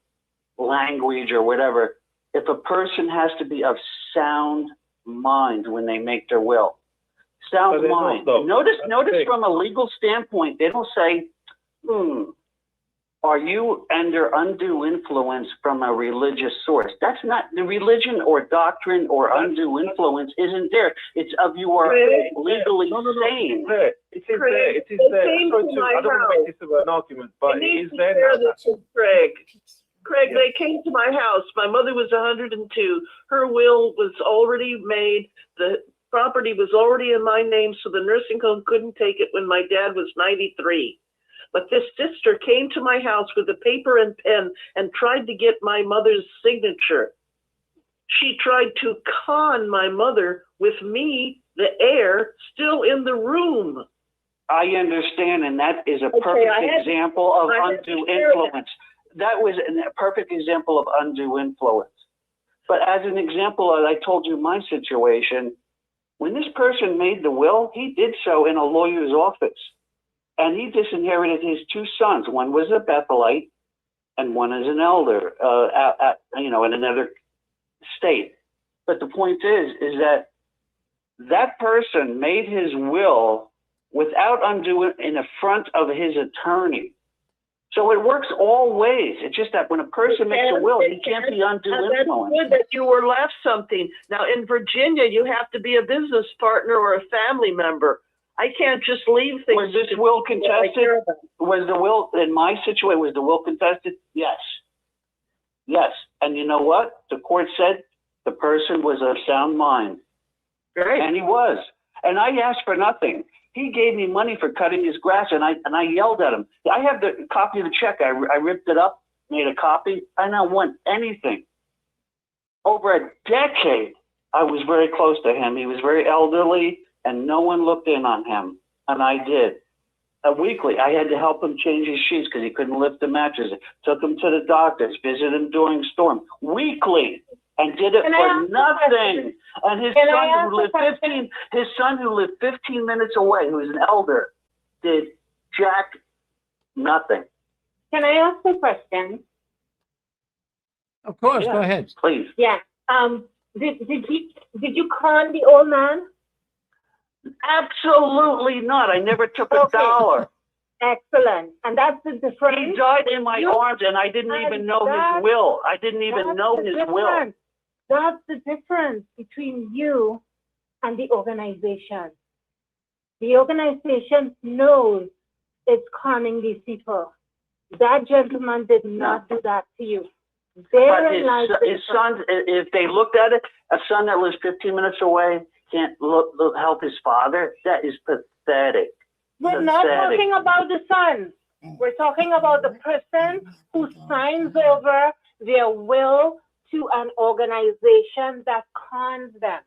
language or whatever. If a person has to be of sound mind when they make their will, sound mind. Notice from a legal standpoint, they don't say, are you under undue influence from a religious source? That's not the religion or doctrine or undue influence isn't there. It's of you are legally sane. It is there. It is there. I don't want to make this about an argument, but it is there now. Craig, they came to my house. My mother was 102. Her will was already made. The property was already in my name, so the nursing home couldn't take it when my dad was 93. But this sister came to my house with a paper and pen and tried to get my mother's signature. She tried to con my mother with me, the heir, still in the room. I understand, and that is a perfect example of undue influence. That was a perfect example of undue influence. But as an example, as I told you my situation, when this person made the will, he did so in a lawyer's office. And he disinherited his two sons. One was a Bethelite and one is an elder, in another state. But the point is that person made his will without undue in the front of his attorney. So it works all ways. It's just that when a person makes a will, he can't be undue influence. That's good that you were left something. Now in Virginia, you have to be a business partner or a family member. I can't just leave things. Was this will contested? Was the will, in my situation, was the will contested? Yes. Yes. And you know what? The court said the person was of sound mind. Great. And he was. And I asked for nothing. He gave me money for cutting his grass, and I yelled at him. I have the copy of the check. I ripped it up, made a copy. I don't want anything. Over a decade, I was very close to him. He was very elderly, and no one looked in on him, and I did. Weekly, I had to help him change his sheets because he couldn't lift the mattress. Took him to the doctors, visited him during storm. Weekly. And did it for nothing. And his son who lived 15 minutes away, who was an elder, did jack nothing. Can I ask a question? Of course, Yeah, go ahead. Please. Yeah. Did you con the old man? Absolutely not. I never took a Okay. dollar. Excellent. And that's the difference. He died in my arms, and I didn't even know his will. I didn't even know his will. That's the difference between you and the organization. The organization knows it's conning these people. That gentleman did not do that to you. But his son, if they looked at it, a son that lives 15 minutes away can't help his father. That is pathetic. We're not talking about the son. We're talking about the person who signs over their will to an organization that cons them.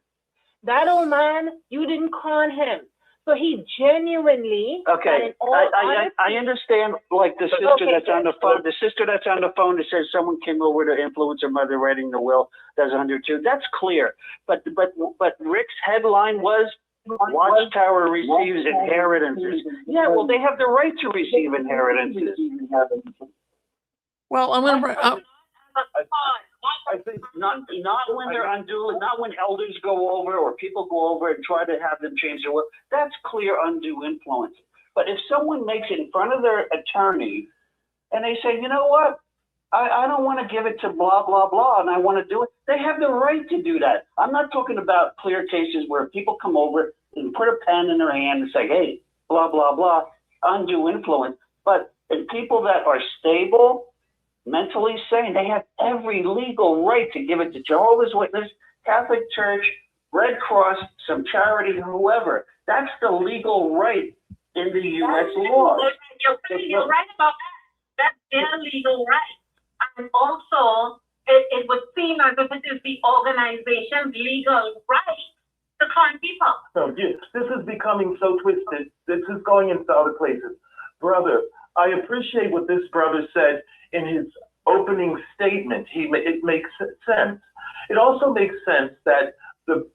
That old man, you didn't con him. So he genuinely. Okay, I understand. Like the sister that's on the phone, that says someone came over to influence her mother writing the will. That's 102. That's clear. But Rick's headline was Watchtower receives inheritances. Yeah, well, they have the right to receive inheritances. Well, I'm going to. I think not when they're unduly, not when elders go over or people go over and try to have them change their will. That's clear undue influence. But if someone makes it in front of their attorney and they say, you know what, I don't want to give it to blah, blah, blah, and I want to do it, they have the right to do that. I'm not talking about clear cases where people come over and put a pen in their hand and say, hey, blah, blah, blah, undue influence. But in people that are stable, mentally sane, they have every legal right to give it to Jehovah's Witness, Catholic Church, Red Cross, some charity, whoever. That's the legal right in the U.S. law. You're right about that. That's their legal right. And also, it would seem as if it is the organization's legal right to con people. So this is becoming so twisted. This is going into other places. Brother, I appreciate what this brother said in his opening statement. It makes sense. It also makes sense that the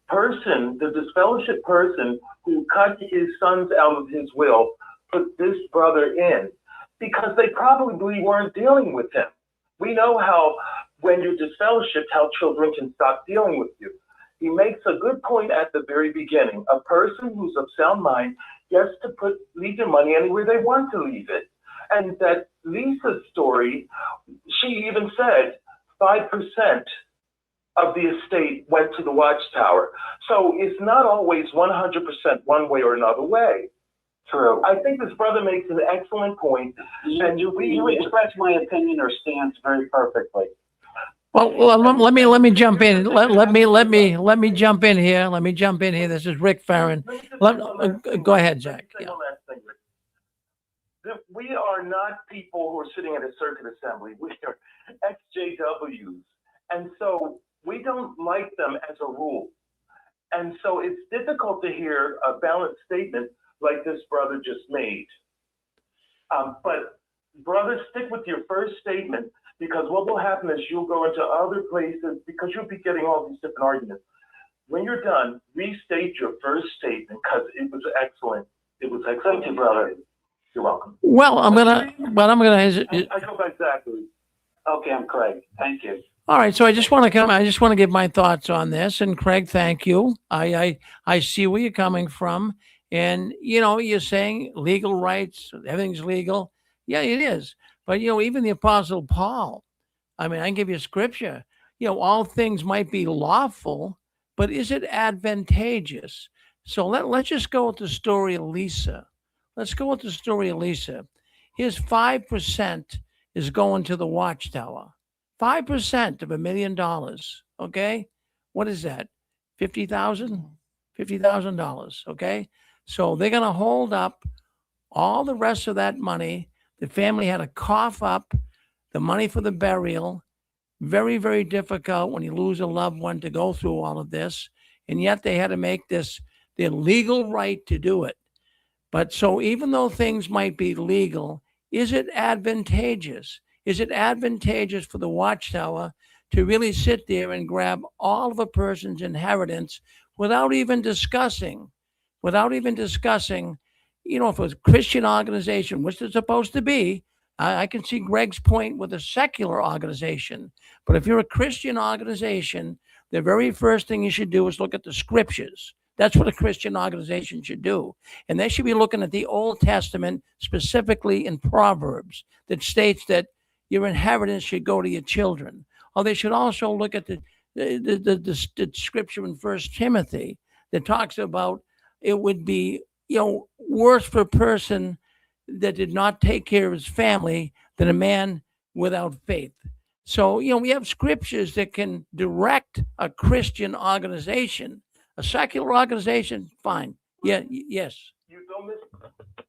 disfellowship person who cut his sons out of his will put this brother in because they probably weren't dealing with him. We know how when you're disfellowshipped, how children can stop dealing with you. He makes a good point at the very beginning. A person who's of sound mind gets to leave their money anywhere they want to leave it. And that Lisa's story, she even said 5% of the estate went to the Watchtower. So it's not always 100% one way or another way. True. I think this brother makes an excellent point. And you express my opinion or stance very perfectly. Well, let me jump in. Let me jump in here. Let me jump in here. This is Rick Farron. Go ahead, Jack. Yeah. We are not people who are sitting at a circuit assembly. We are ex-JWs. And so we don't like them as a rule. And so it's difficult to hear a balanced statement like this brother just made. But brother, stick with your first statement, because what will happen is you'll go into other places because you'll be getting all these different arguments. When you're done, restate your first statement because it was excellent. It was excellent. Thank you, brother. You're welcome. Well, I'm gonna. I go by Zachary. Okay, I'm Craig. Thank you. All right, so I just want to give my thoughts on this. And Craig, thank you. I see where you're coming from, and you're saying legal rights, everything's legal. Yeah, it is. But even the Apostle Paul, I mean, I can give you scripture. All things might be lawful, but is it advantageous? So let's just go with the story of Lisa. Let's go with the story of Lisa. His 5% is going to the Watchtower. 5% of $1 million. Okay, what is that? $50,000. Okay, so they're gonna hold up all the rest of that money. The family had to cough up the money for the burial. Very, very difficult when you lose a loved one to go through all of this, and yet they had to make this their legal right to do it. But so even though things might be legal, is it advantageous? Is it advantageous for the Watchtower to really sit there and grab all of a person's inheritance without even discussing, if it was a Christian organization, which it's supposed to be, I can see Greg's point with a secular organization, but if you're a Christian organization, the very first thing you should do is look at the scriptures. That's what a Christian organization should do. And they should be looking at the Old Testament, specifically in Proverbs, that states that your inheritance should go to your children. Or they should also look at the scripture in First Timothy that talks about it would be, worse for a person that did not take care of his family than a man without faith. So, we have scriptures that can direct a Christian organization. A secular organization, fine. Yeah, yes. You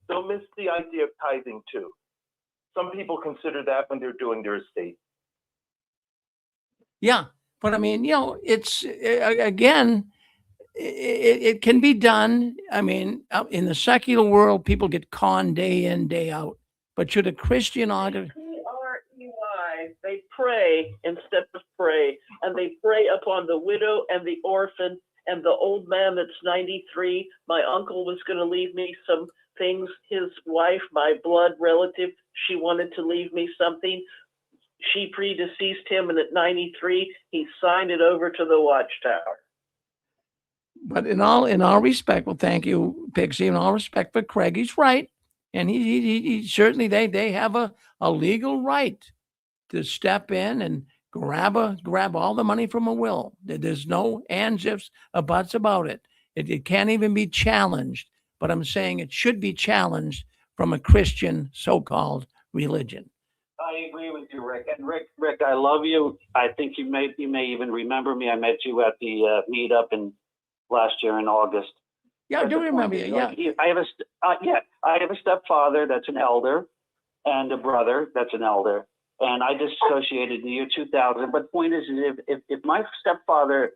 don't miss the idea of tithing too. Some people consider that when they're doing their estate. Yeah, but I mean, it's again, it can be done. I mean, in the secular world, people get conned day in, day out. But should a Christian organization? P-R-E-Y, they pray instead of pray, and they pray upon the widow and the orphan and the old man that's 93. My uncle was going to leave me some things. His wife, my blood relative, she wanted to leave me something. She predeceased him, and at 93, he signed it over to the Watchtower. But in all respect, well, thank you, Pixie. In all respect for Craig, he's right, and he certainly they have a legal right to step in and grab all the money from a will. There's no ands, ifs, or buts about it. It can't even be challenged. But I'm saying it should be challenged from a Christian so-called religion. I agree with you, Rick. And Rick, I love you. I think you may even remember me. I met you at the meetup last year in August. Yeah, I do remember you. Yeah, I have a stepfather that's an elder, and a brother that's an elder, and I dissociated in the year 2000. But the point is, if my stepfather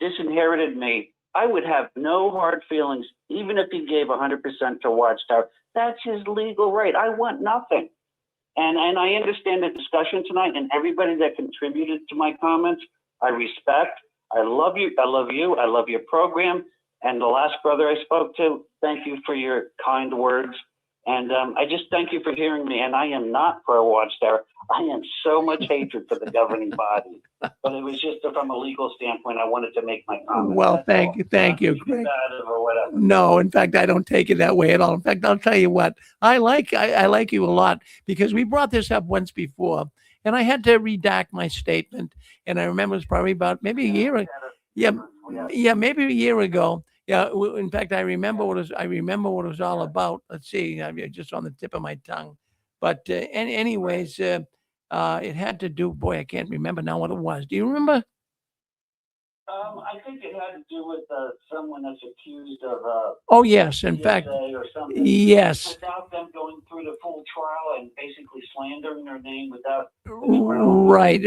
disinherited me, I would have no hard feelings, even if he gave 100% to Watchtower. That's his legal right. I want nothing. And I understand the discussion tonight, and everybody that contributed to my comments, I respect. I love you. I love you. I love your program. And the last brother I spoke to, thank you for your kind words. And I just thank you for hearing me. And I am not pro Watchtower. I am so much hatred for the governing body. But it was just from a legal standpoint, I wanted to make my comment. Well, thank you, Greg. No, in fact, I don't take it that way at all. In fact, I'll tell you what, I like you a lot because we brought this up once before, and I had to redact my statement. And I remember it was probably about maybe a year. Yeah, maybe a year ago. Yeah, in fact, I remember what it was all about. Let's see, I'm just on the tip of my tongue. But anyways, it had to do. Boy, I can't remember now what it was. Do you remember? I think it had to do with someone that's accused of Oh yes, in fact, or something. yes. Without them going through the full trial and basically slandering their name without. Right.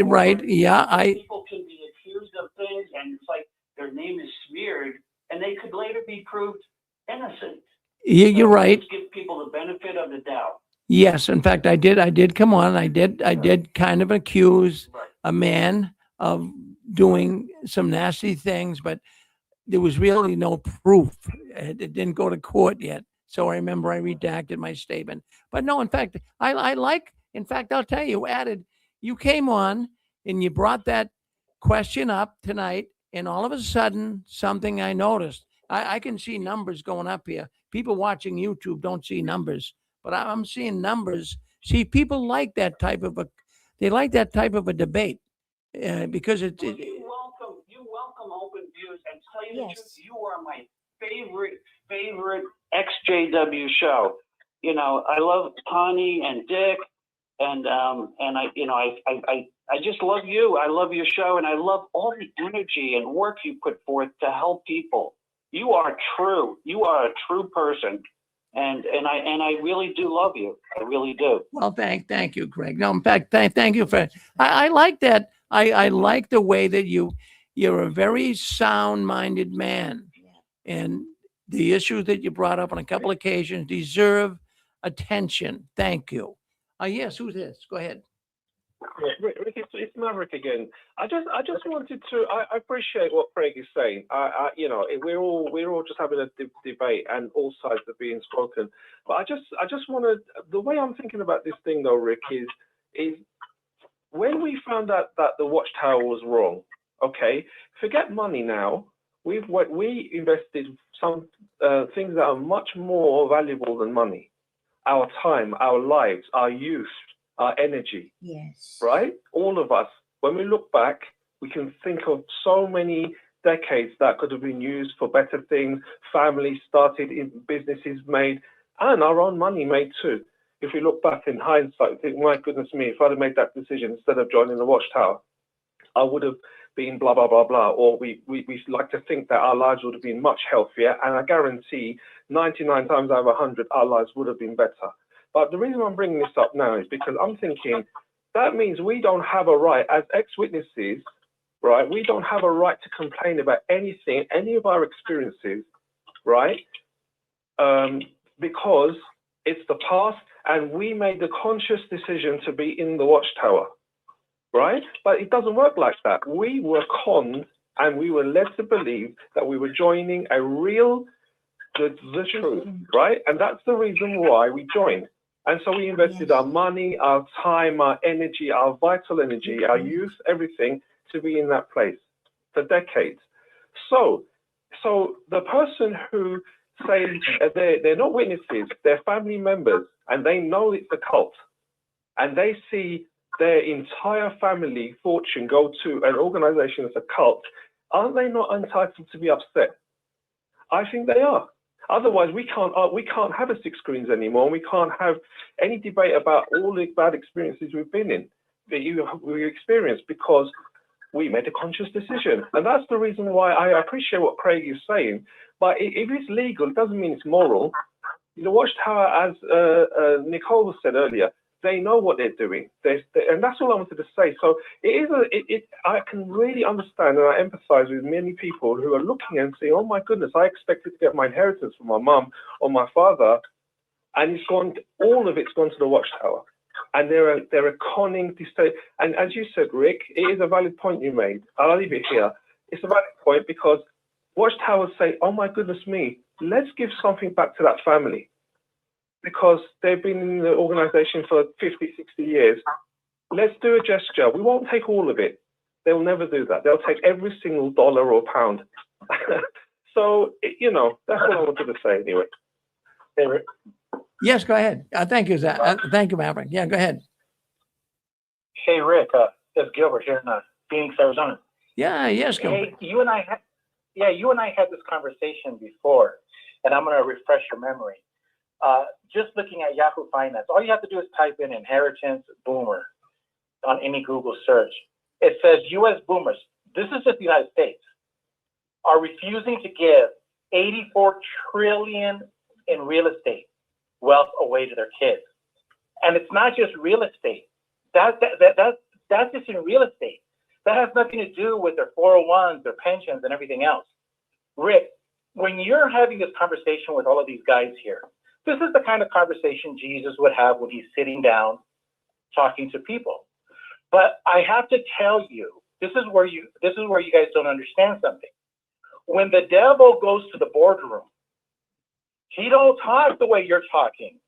Yeah, People can be accused of things, and it's like their name is smeared, and they could later be proved innocent. You're right. Let's give people the benefit of the doubt. Yes, in fact, I did come on. I did kind of accuse a man of doing some nasty things, but there was really no proof. It didn't go to court yet. So I remember I redacted my statement. But no, in fact, in fact, I'll tell you, you came on and you brought that question up tonight, and all of a sudden, something I noticed. I can see numbers going up here. People watching YouTube don't see numbers, but I'm seeing numbers. See, people like that type of a debate because You welcome open views, and tell you the truth, you are my favorite XJW show. I love Connie and Dick, and I just love you. I love your show, and I love all the energy and work you put forth to help people. You are true. You are a true person. And I really do love you. I really do. Well, thank you, Greg. No, in fact, thank you for. I like that. I like the way that you're a very sound-minded man, and the issues that you brought up on a couple occasions deserve attention. Thank you. Yes, who's this? Go ahead. Rick, it's Maverick again. I just wanted to. I appreciate what Craig is saying. You know, we're all just having a debate, and all sides are being spoken. But I just want to. The way I'm thinking about this thing, though, Rick, is when we found out that the Watchtower was wrong. Okay, forget money now. We invested some things that are much more valuable than money. Our time, our lives, our youth, our energy. Yes. Right? All of us. When we look back, we can think of so many decades that could have been used for better things, families started, businesses made, and our own money made too. If we look back in hindsight, think, my goodness me, if I'd have made that decision instead of joining the Watchtower, I would have been blah, blah, blah, blah. Or we like to think that our lives would have been much healthier. And I guarantee 99 times out of 100, our lives would have been better. But the reason I'm bringing this up now is because I'm thinking that means we don't have a right as ex-witnesses, right? We don't have a right to complain about anything, any of our experiences, right? Because it's the past and we made the conscious decision to be in the Watchtower, right? But it doesn't work like that. We were conned and we were led to believe that we were joining a real, the truth, right? And that's the reason why we joined. And so we invested our money, our time, our energy, our vital energy, our youth, everything to be in that place for decades. So the person who say they're not witnesses, they're family members, and they know it's a cult, and they see their entire family fortune go to an organization as a cult, aren't they not entitled to be upset? I think they are. Otherwise, we can't have a six screens anymore, and we can't have any debate about all the bad experiences we've been in, that we experienced, because we made a conscious decision. And that's the reason why I appreciate what Craig is saying. But if it's legal, it doesn't mean it's moral. The Watchtower, as Nicole said earlier, they know what they're doing. And that's all I wanted to say. So I can really understand and I empathize with many people who are looking and saying, oh my goodness, I expected to get my inheritance from my mum or my father, and it's gone, all of it's gone to the Watchtower. And they're conning this state. And as you said, Rick, it is a valid point you made. I'll leave it here. It's a valid point because Watchtowers say, oh my goodness me, let's give something back to that family. Because they've been in the organization for 50, 60 years. Let's do a gesture. We won't take all of it. They'll never do that. They'll take every single dollar or pound. So, you know, that's what I wanted to say anyway. Hey, Rick. Yes, go ahead. Thank you, Zach. Thank you, Maverick. Yeah, go ahead. Hey, Rick. It's Gilbert here in Phoenix, Arizona. Yeah, yes, Gilbert. Hey, you and I had this conversation before, and I'm going to refresh your memory. Just looking at Yahoo Finance, all you have to do is type in inheritance boomer on any Google search. It says U.S. boomers, this is just the United States, are refusing to give $84 trillion in real estate wealth away to their kids. And it's not just real estate. That's just in real estate. That has nothing to do with their 401s, their pensions, and everything else. Rick, when you're having this conversation with all of these guys here, this is the kind of conversation Jesus would have when he's sitting down talking to people. But I have to tell you, this is where you guys don't understand something. When the devil goes to the boardroom, he don't talk the way you're talking.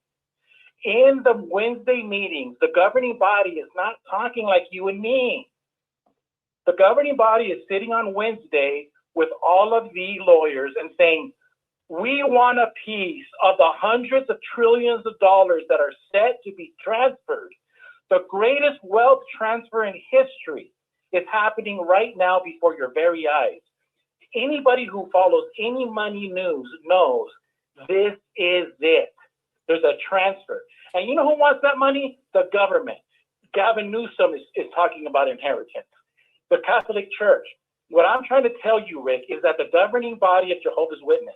In the Wednesday meetings, the governing body is not talking like you and me. The governing body is sitting on Wednesday with all of the lawyers and saying, we want a piece of the hundreds of trillions of dollars that are set to be transferred. The greatest wealth transfer in history is happening right now before your very eyes. Anybody who follows any money news knows this is it. There's a transfer. And you know who wants that money? The government. Gavin Newsom is talking about inheritance. The Catholic Church. What I'm trying to tell you, Rick, is that the governing body of Jehovah's Witness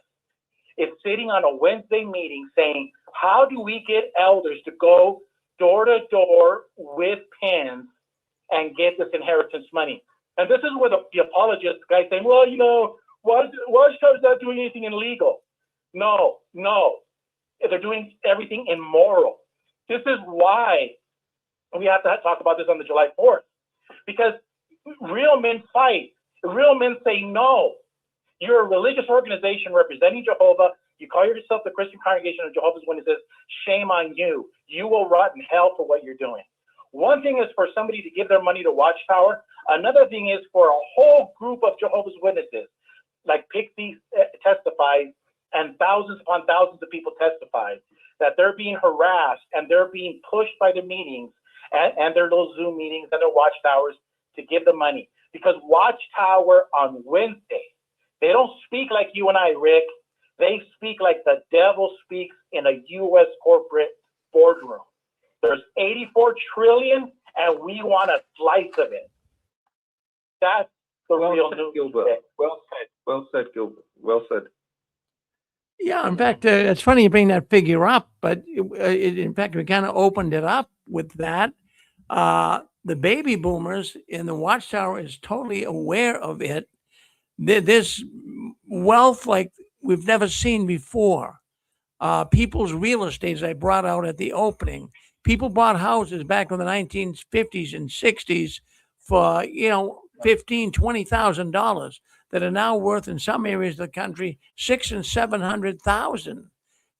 is sitting on a Wednesday meeting saying, how do we get elders to go door to door with pens and get this inheritance money? And this is where the apologists, guys saying, well, you know, Watchtower's not doing anything illegal. No. They're doing everything immoral. This is why we have to talk about this on the July 4th. because real men fight. Real men say no. You're a religious organization representing Jehovah. You call yourself the Christian Congregation of Jehovah's Witnesses. Shame on you. You will rot in hell for what you're doing. One thing is for somebody to give their money to Watchtower. Another thing is for a whole group of Jehovah's Witnesses, like Pixie testified, and thousands upon thousands of people testified, that they're being harassed and they're being pushed by the meetings and their little Zoom meetings and their Watchtowers to give the money. Because Watchtower on Wednesday, they don't speak like you and I, Rick. They speak like the devil speaks in a U.S. corporate boardroom. There's 84 trillion, and we want a slice of it. That's the real news. Gilbert. Well said. Well said, Gilbert. Well said. Yeah, in fact, it's funny you bring that figure up, but in fact, we kind of opened it up with that. The baby boomers in the Watchtower is totally aware of it. There's wealth like we've never seen before. People's real estate, as I brought out at the opening, people bought houses back in the 1950s and 60s for, $15,000, $20,000 that are now worth in some areas of the country $600,000 and $700,000.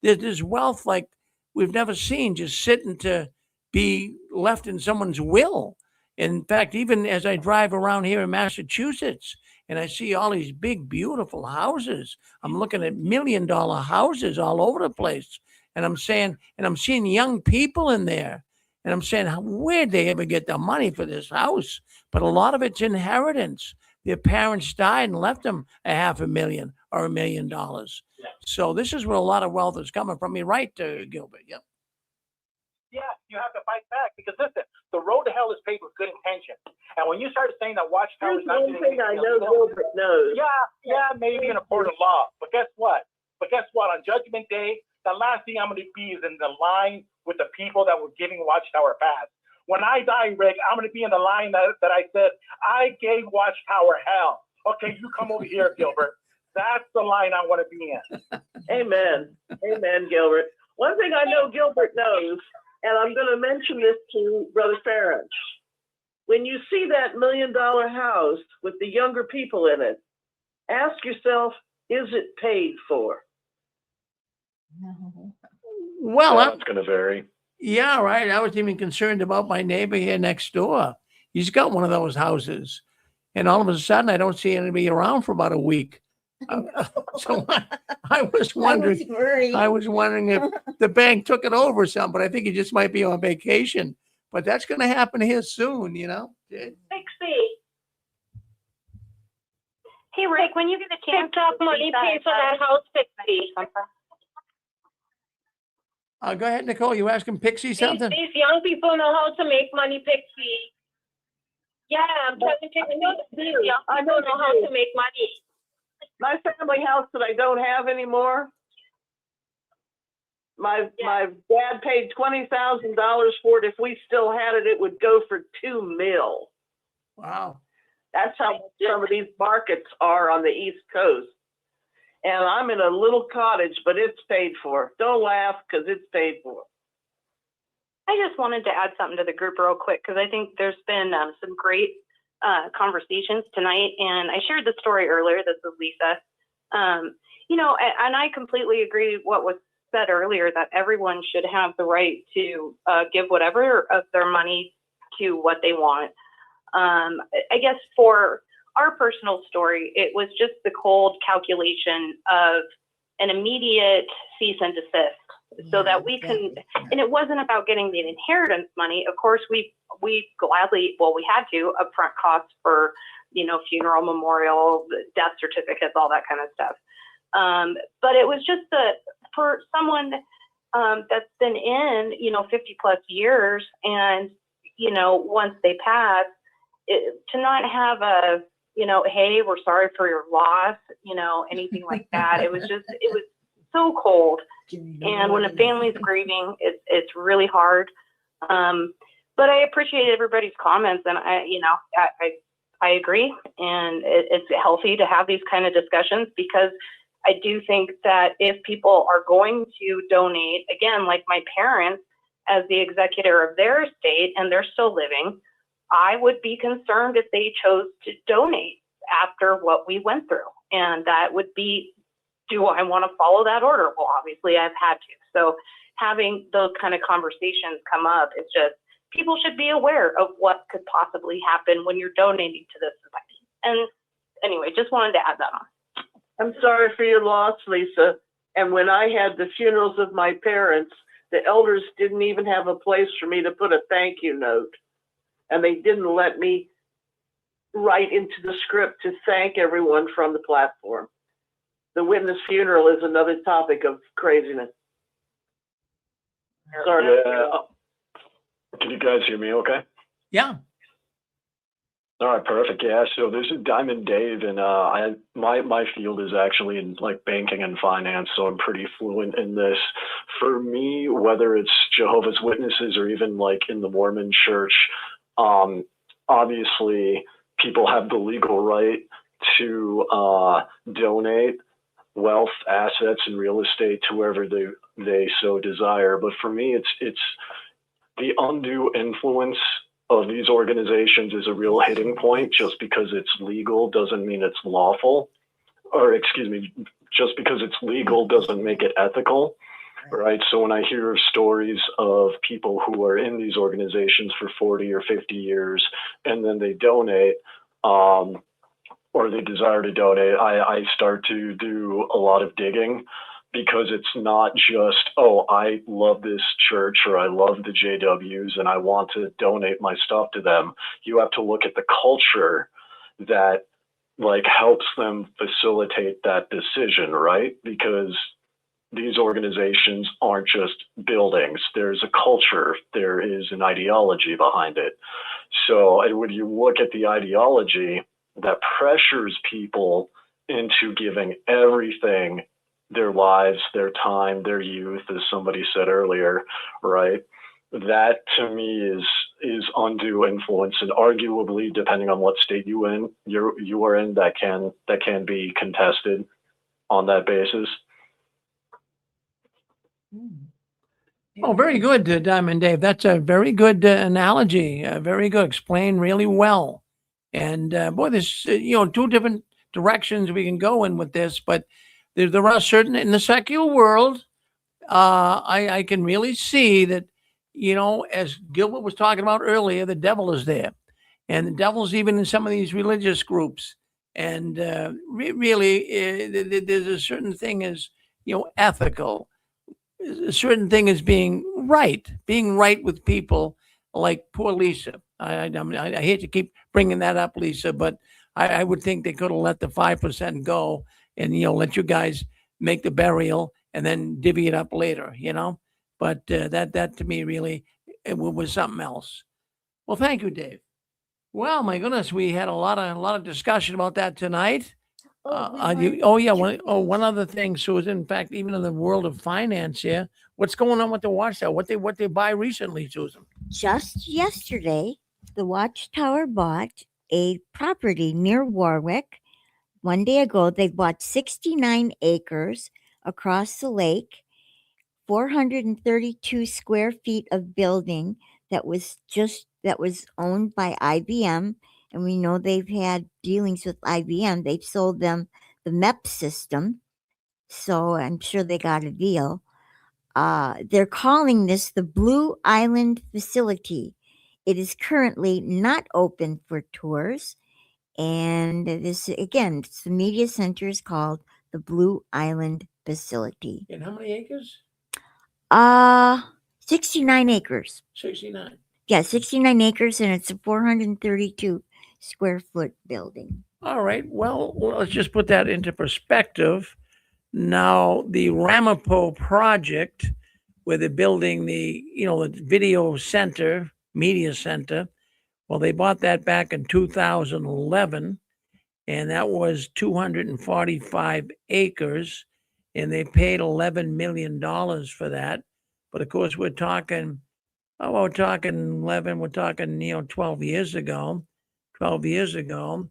There's wealth like we've never seen just sitting to be left in someone's will. In fact, even as I drive around here in Massachusetts and I see all these big, beautiful houses, I'm looking at $1 million houses all over the place. And I'm seeing young people in there. And I'm saying, where'd they ever get the money for this house? But a lot of it's inheritance. Their parents died and left them $500,000 or $1 million. Yeah. So this is where a lot of wealth is coming from. You're right, Gilbert. Yep. Yeah, you have to fight back because listen, the road to hell is paved with good intention. And when you started saying that Watchtower is not one thing I know Gilbert knows. Yeah, maybe in a court of law. But guess what? On Judgment Day, the last thing I'm going to be is in the line with the people that were giving Watchtower pass. When I die, Rick, I'm going to be in the line that I said, I gave Watchtower hell. Okay, you come over here, Gilbert. That's the line I want to be in. Amen. Amen, Gilbert. One thing I know Gilbert knows, and I'm going to mention this to Brother Farron. When you see that $1 million house with the younger people in it, ask yourself, is it paid for? Well, That's going to vary. Yeah, right. I was even concerned about my neighbor here next door. He's got one of those houses. And all of a sudden, I don't see anybody around for about a week. So I was wondering if the bank took it over or something, but I think he just might be on vacation. But that's going to happen here soon, Pixie. Hey, Rick, when you get a chance, TikTok money pay for that house, Pixie. Go ahead, Nicole. You asking Pixie something? These young people know how to make money, Pixie. Yeah, I'm telling you, I know these young people know how to make money. My family house that I don't have anymore, my dad paid $20,000 for it. If we still had it, it would go for $2 million. Wow. That's how some of these markets are on the East Coast. And I'm in a little cottage, but it's paid for. Don't laugh, because it's paid for. I just wanted to add something to the group real quick, because I think there's been some great conversations tonight. And I shared the story earlier. This is Lisa. And I completely agree with what was said earlier, that everyone should have the right to give whatever of their money to what they want. I guess for our personal story, it was just the cold calculation of an immediate cease and desist, so that we can, and it wasn't about getting the inheritance money. Of course, we gladly, we had to upfront costs for, funeral, memorial, death certificates, all that kind of stuff. But it was just for someone that's been in, 50 plus years, and, once they pass, to not have a, hey, we're sorry for your loss, anything like that. It was so cold. And when a family's grieving, it's really hard. But I appreciate everybody's comments, and I agree. And it's healthy to have these kind of discussions, because I do think that if people are going to donate, again, like my parents, as the executor of their estate, and they're still living, I would be concerned if they chose to donate after what we went through. And that would be, do I want to follow that order? Well, obviously I've had to. So having those kind of conversations come up, it's just, people should be aware of what could possibly happen when you're donating to this society. And anyway, just wanted to add that on. I'm sorry for your loss, Lisa. And when I had the funerals of my parents, the elders didn't even have a place for me to put a thank you note. And they didn't let me write into the script to thank everyone from the platform. The witness funeral is another topic of craziness. Sorry. Yeah. Can you guys hear me okay? Yeah. All right, perfect. Yeah, so this is Diamond Dave, and my field is actually in like banking and finance, so I'm pretty fluent in this. For me, whether it's Jehovah's Witnesses or even like in the Mormon Church, obviously people have the legal right to donate wealth, assets, and real estate to whoever they so desire. But for me, it's the undue influence of these organizations is a real hitting point. Just because it's legal doesn't mean it's lawful, or excuse me, just because it's legal doesn't make it ethical, right? So when I hear stories of people who are in these organizations for 40 or 50 years and then they donate, or they desire to donate, I start to do a lot of digging, because it's not just, oh, I love this church or I love the JWs and I want to donate my stuff to them. You have to look at the culture that like helps them facilitate that decision, right? Because these organizations aren't just buildings. There's a culture, there is an ideology behind it. So when you look at the ideology that pressures people into giving everything, their lives, their time, their youth, as somebody said earlier, right? That to me is undue influence, and arguably, depending on what state you are in, that can be contested on that basis. Oh, very good, Diamond Dave. That's a very good analogy. Very good. Explained really well. And boy, there's two different directions we can go in with this, but there are certain in the secular world. I can really see that, as Gilbert was talking about earlier, the devil is there, and the devil's even in some of these religious groups. And really, there's a certain thing as ethical. A certain thing is being right with people, like poor Lisa. I hate to keep bringing that up, Lisa, but I would think they could have let the 5% go and let you guys make the burial and then divvy it up later. But that to me really it was something else. Well, thank you, Dave. Well, my goodness, we had a lot of discussion about that tonight. One other thing, Susan. In fact, even in the world of finance here, what's going on with the Watchtower? What they buy recently, Susan? Just yesterday, the Watchtower bought a property near Warwick. One day ago, they bought 69 acres across the lake, 432 square feet of building that was owned by IBM. And we know they've had dealings with IBM. They've sold them the MEP system. So I'm sure they got a deal. They're calling this the Blue Island Facility. It is currently not open for tours. And this, again, the media center is called the Blue Island Facility. And how many acres? 69 acres. 69. Yeah, 69 acres, and it's a 432 square foot building. All right. Well, let's just put that into perspective. Now, the Ramapo project, where they're building the video center, media center, well, they bought that back in 2011, and that was 245 acres, and they paid $11 million for that. But of course, we're talking 12 years ago. 12 years ago,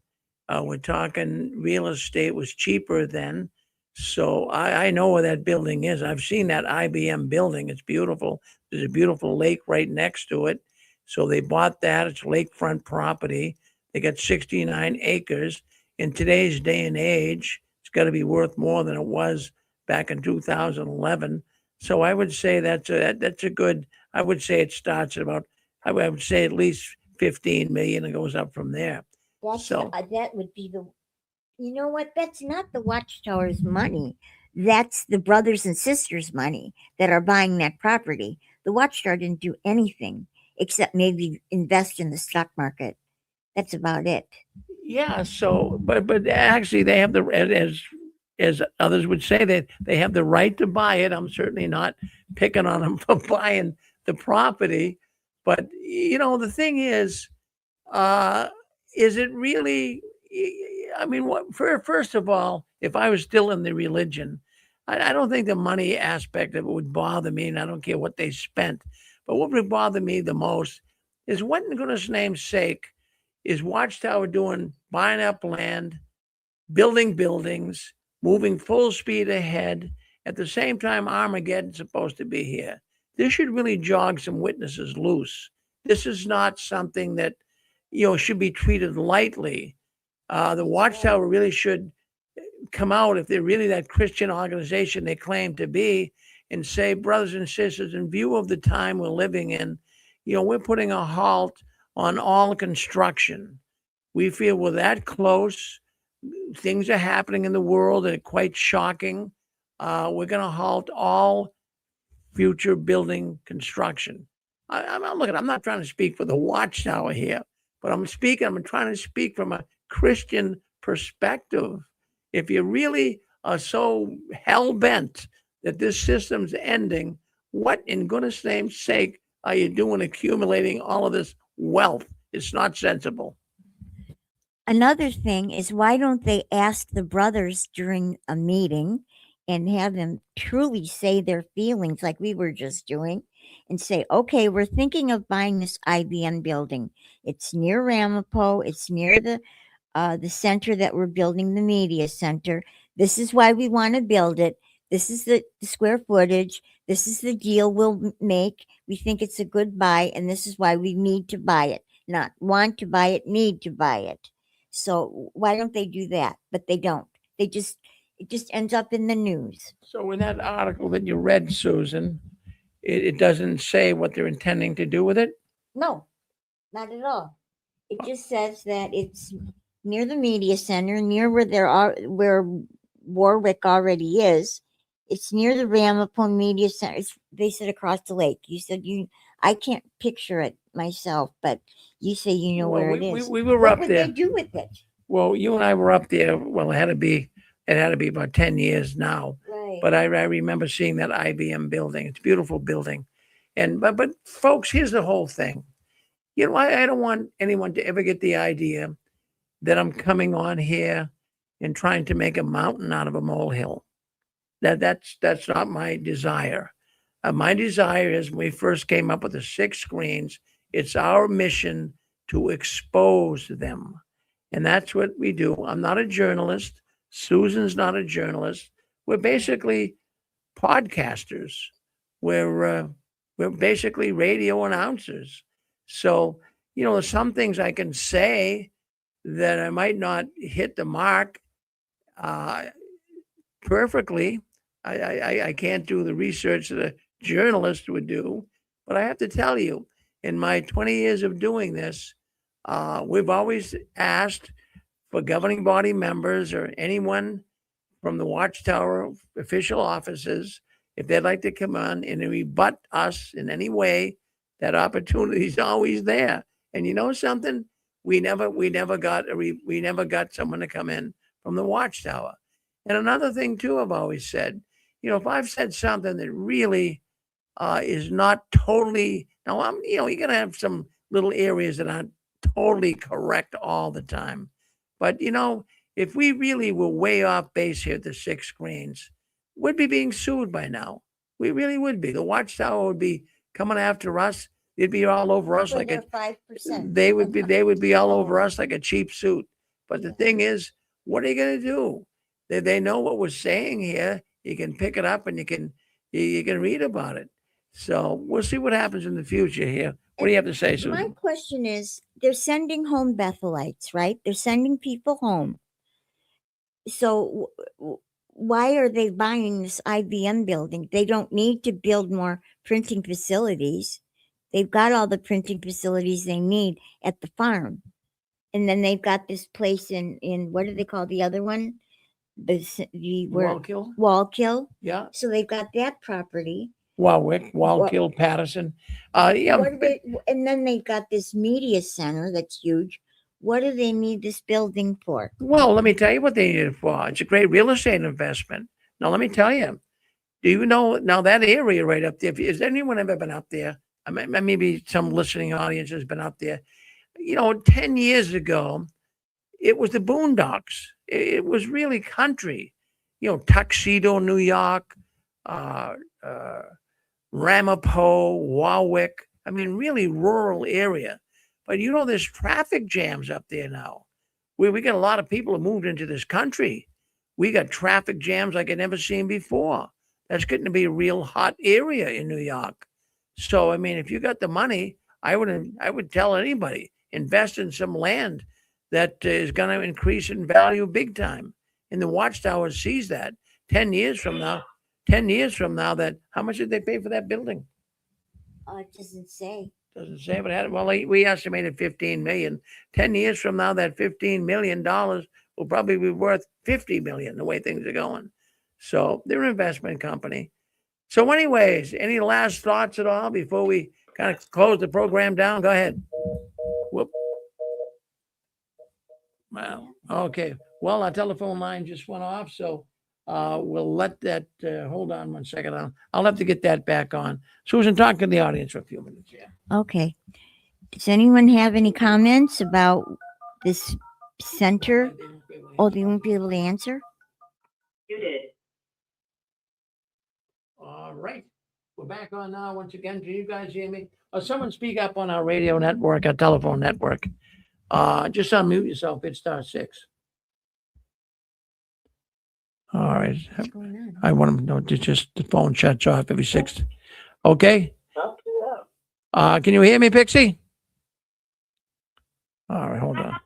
we're talking real estate was cheaper then. So I know where that building is. I've seen that IBM building. It's beautiful. There's a beautiful lake right next to it. So they bought that. It's lakefront property. They got 69 acres. In today's day and age, it's got to be worth more than it was back in 2011. So I would say that's a good. I would say it starts at about. I would say at least 15 million and goes up from there. That's So that would be the. You know what? That's not the Watchtower's money. That's the brothers and sisters' money that are buying that property. The Watchtower didn't do anything except maybe invest in the stock market. That's about it. yeah. So, but actually, they have the as others would say that they have the right to buy it. I'm certainly not picking on them for buying the property, but the thing is it really? I mean, first of all, if I was still in the religion, I don't think the money aspect of it would bother me, and I don't care what they spent. But what would bother me the most is what in goodness name's sake is Watchtower doing, buying up land, building buildings, moving full speed ahead. At the same time, Armageddon's supposed to be here. This should really jog some witnesses loose. This is not something that should be treated lightly. The Watchtower really should come out if they're really that Christian organization they claim to be and say, brothers and sisters, in view of the time we're living in, we're putting a halt on all construction. We feel we're that close. Things are happening in the world that are quite shocking. We're going to halt all future building construction. I'm not trying to speak for the Watchtower here, but I'm trying to speak from a Christian perspective. If you really are so hell bent that this system's ending, what in goodness name's sake are you doing accumulating all of this wealth? It's not sensible. Another thing is, why don't they ask the brothers during a meeting and have them truly say their feelings like we were just doing and say, okay, we're thinking of buying this IBM building. It's near Ramapo. It's near the center that we're building, the media center. This is why we want to build it. This is the square footage. This is the deal we'll make. We think it's a good buy, and this is why we need to buy it. Not want to buy it, need to buy it. So why don't they do that? But they don't. It just ends up in the news. So in that article that you read, Susan, it doesn't say what they're intending to do with it? No, not at all. It just says that it's near the media center, near where Warwick already is. It's near the Ramapo Media Center. They said across the lake. You said I can't picture it myself, but you say you know where it is. We were what up would there. they do with it? Well, you and I were up there. Well, it had to be about 10 years now. Right. But I remember seeing that IBM building. It's a beautiful building. But folks, here's the whole thing. I don't want anyone to ever get the idea that I'm coming on here and trying to make a mountain out of a molehill. That's not my desire. My desire is when we first came up with the 6 screens, it's our mission to expose them. And that's what we do. I'm not a journalist. Susan's not a journalist. We're basically podcasters. We're basically radio announcers. So, there's some things I can say that I might not hit the mark perfectly. I can't do the research that a journalist would do, but I have to tell you, in my 20 years of doing this, we've always asked for governing body members or anyone from the Watchtower official offices, if they'd like to come on and rebut us in any way, that opportunity is always there. And you know something? We never got someone to come in from the Watchtower. And another thing too, I've always said, if I've said something that really is not totally, now you're gonna have some little areas that aren't totally correct all the time. But if we really were way off base here at the 6 screens, we'd be being sued by now. We really would be. The Watchtower would be coming after us. They'd be all over us like 5%. They would be all over us like a cheap suit. But the thing is, what are you going to do? They know what we're saying here. You can pick it up and you can read about it. So we'll see what happens in the future here What do you have to say, My Susan? question is, they're sending home Bethelites, right? They're sending people home. So why are they buying this IBM building? They don't need to build more printing facilities. They've got all the printing facilities they need at the farm. And then they've got this place in what do they call the other one? Wallkill? Wallkill. Yeah. So they've got that property. Warwick, Wallkill, Patterson. Yeah. And then they've got this media center that's huge. What do they need this building for? Well, let me tell you what they need it for. It's a great real estate investment. Now, let me tell you. Do you know now that area right up there? Has anyone ever been up there? I mean, maybe some listening audience has been up there. 10 years ago, it was the boondocks. It was really country. Tuxedo, New York, Ramapo, Warwick. I mean, really rural area. But there's traffic jams up there now. We got a lot of people who moved into this country. We got traffic jams like I'd never seen before. That's getting to be a real hot area in New York. So, I mean, if you got the money, I would tell anybody, invest in some land that is going to increase in value big time. And the Watchtower sees that 10 years from now, that how much did they pay for that building? It doesn't say. Doesn't say, but we estimated 15 million. 10 years from now, that $15 million will probably be worth 50 million the way things are going. So they're an investment company. So anyways, any last thoughts at all before we kind of close the program down? Go ahead. Whoop. Well, okay. Well, our telephone line just went off, so we'll let that, hold on one second. I'll have to get that back on. Susan, talk to the audience for a few minutes. Yeah. Okay. Does anyone have any comments about this center? Oh, they won't be able to answer? You did. All right. We're back on now once again. Can you guys hear me? Someone speak up on our radio network, our telephone network. Just unmute yourself. It's *6. All right. What's going on? I want to know just the phone shuts off every 6. Okay. Can you hear me, Pixie? All right, hold on.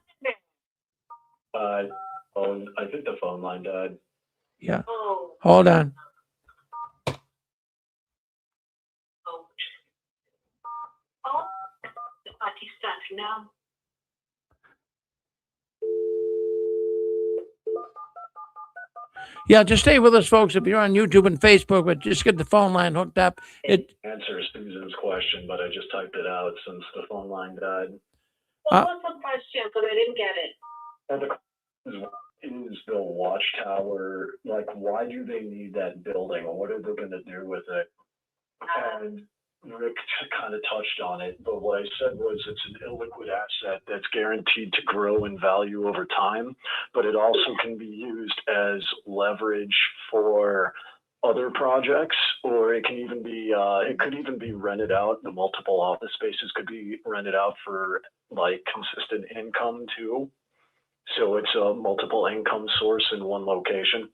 I think the phone line died. Yeah. Hold on. Now. Yeah, just stay with us, folks. If you're on YouTube and Facebook, but just get the phone line hooked up. It answers Susan's question, but I just typed it out since the phone line died. What was the question? Because I didn't get it. And the question is the Watchtower, like, why do they need that building? Or what are they going to do with it? And Rick kind of touched on it, but what I said was it's an illiquid asset that's guaranteed to grow in value over time, but it also can be used as leverage for other projects, or it can even be it could even be rented out. The multiple office spaces could be rented out for like consistent income too. So it's a multiple income source in one location.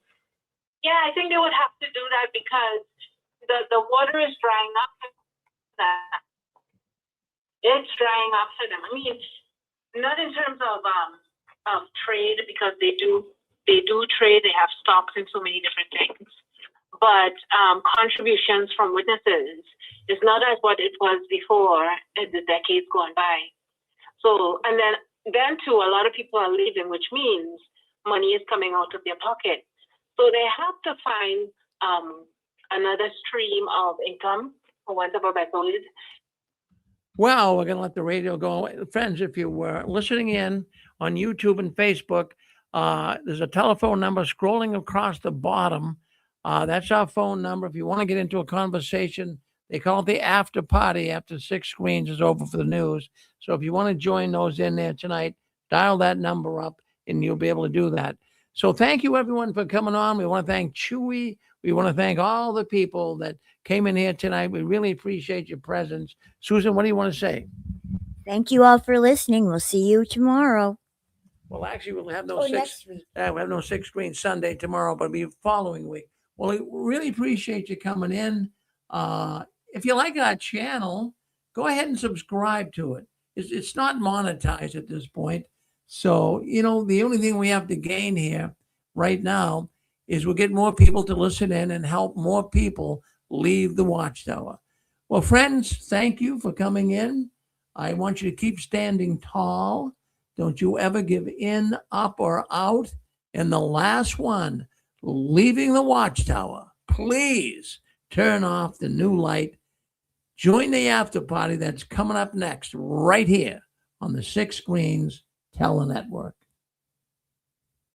Yeah, I think they would have to do that because the water is drying up. It's drying up for them. I mean, not in terms of trade, because they do trade. They have stocks in so many different things, but contributions from witnesses is not as what it was before in the decades gone by. So, and then too, a lot of people are leaving, which means money is coming out of their pocket. So they have to find another stream of income for whatever vessel is. Well, we're going to let the radio go. Friends, if you were listening in on YouTube and Facebook, there's a telephone number scrolling across the bottom. That's our phone number. If you want to get into a conversation, they call it the after party after 6 screens is over for the news. So if you want to join those in there tonight, dial that number up and you'll be able to do that. So thank you, everyone, for coming on. We want to thank Chewy. We want to thank all the people that came in here tonight. We really appreciate your presence. Susan, what do you want to say? Thank you all for listening. We'll see you tomorrow. Well, actually, we'll have no next week. We have no 6 screen Sunday tomorrow, but it'll be the following week. Well, we really appreciate you coming in. If you like our channel, go ahead and subscribe to it. It's not monetized at this point. So, the only thing we have to gain here right now is we'll get more people to listen in and help more people leave the Watchtower. Well, friends, thank you for coming in. I want you to keep standing tall. Don't you ever give in, up, or out. And the last one, leaving the Watchtower, please turn off the new light. Join the after party that's coming up next, right here on the Six Screens Telenetwork.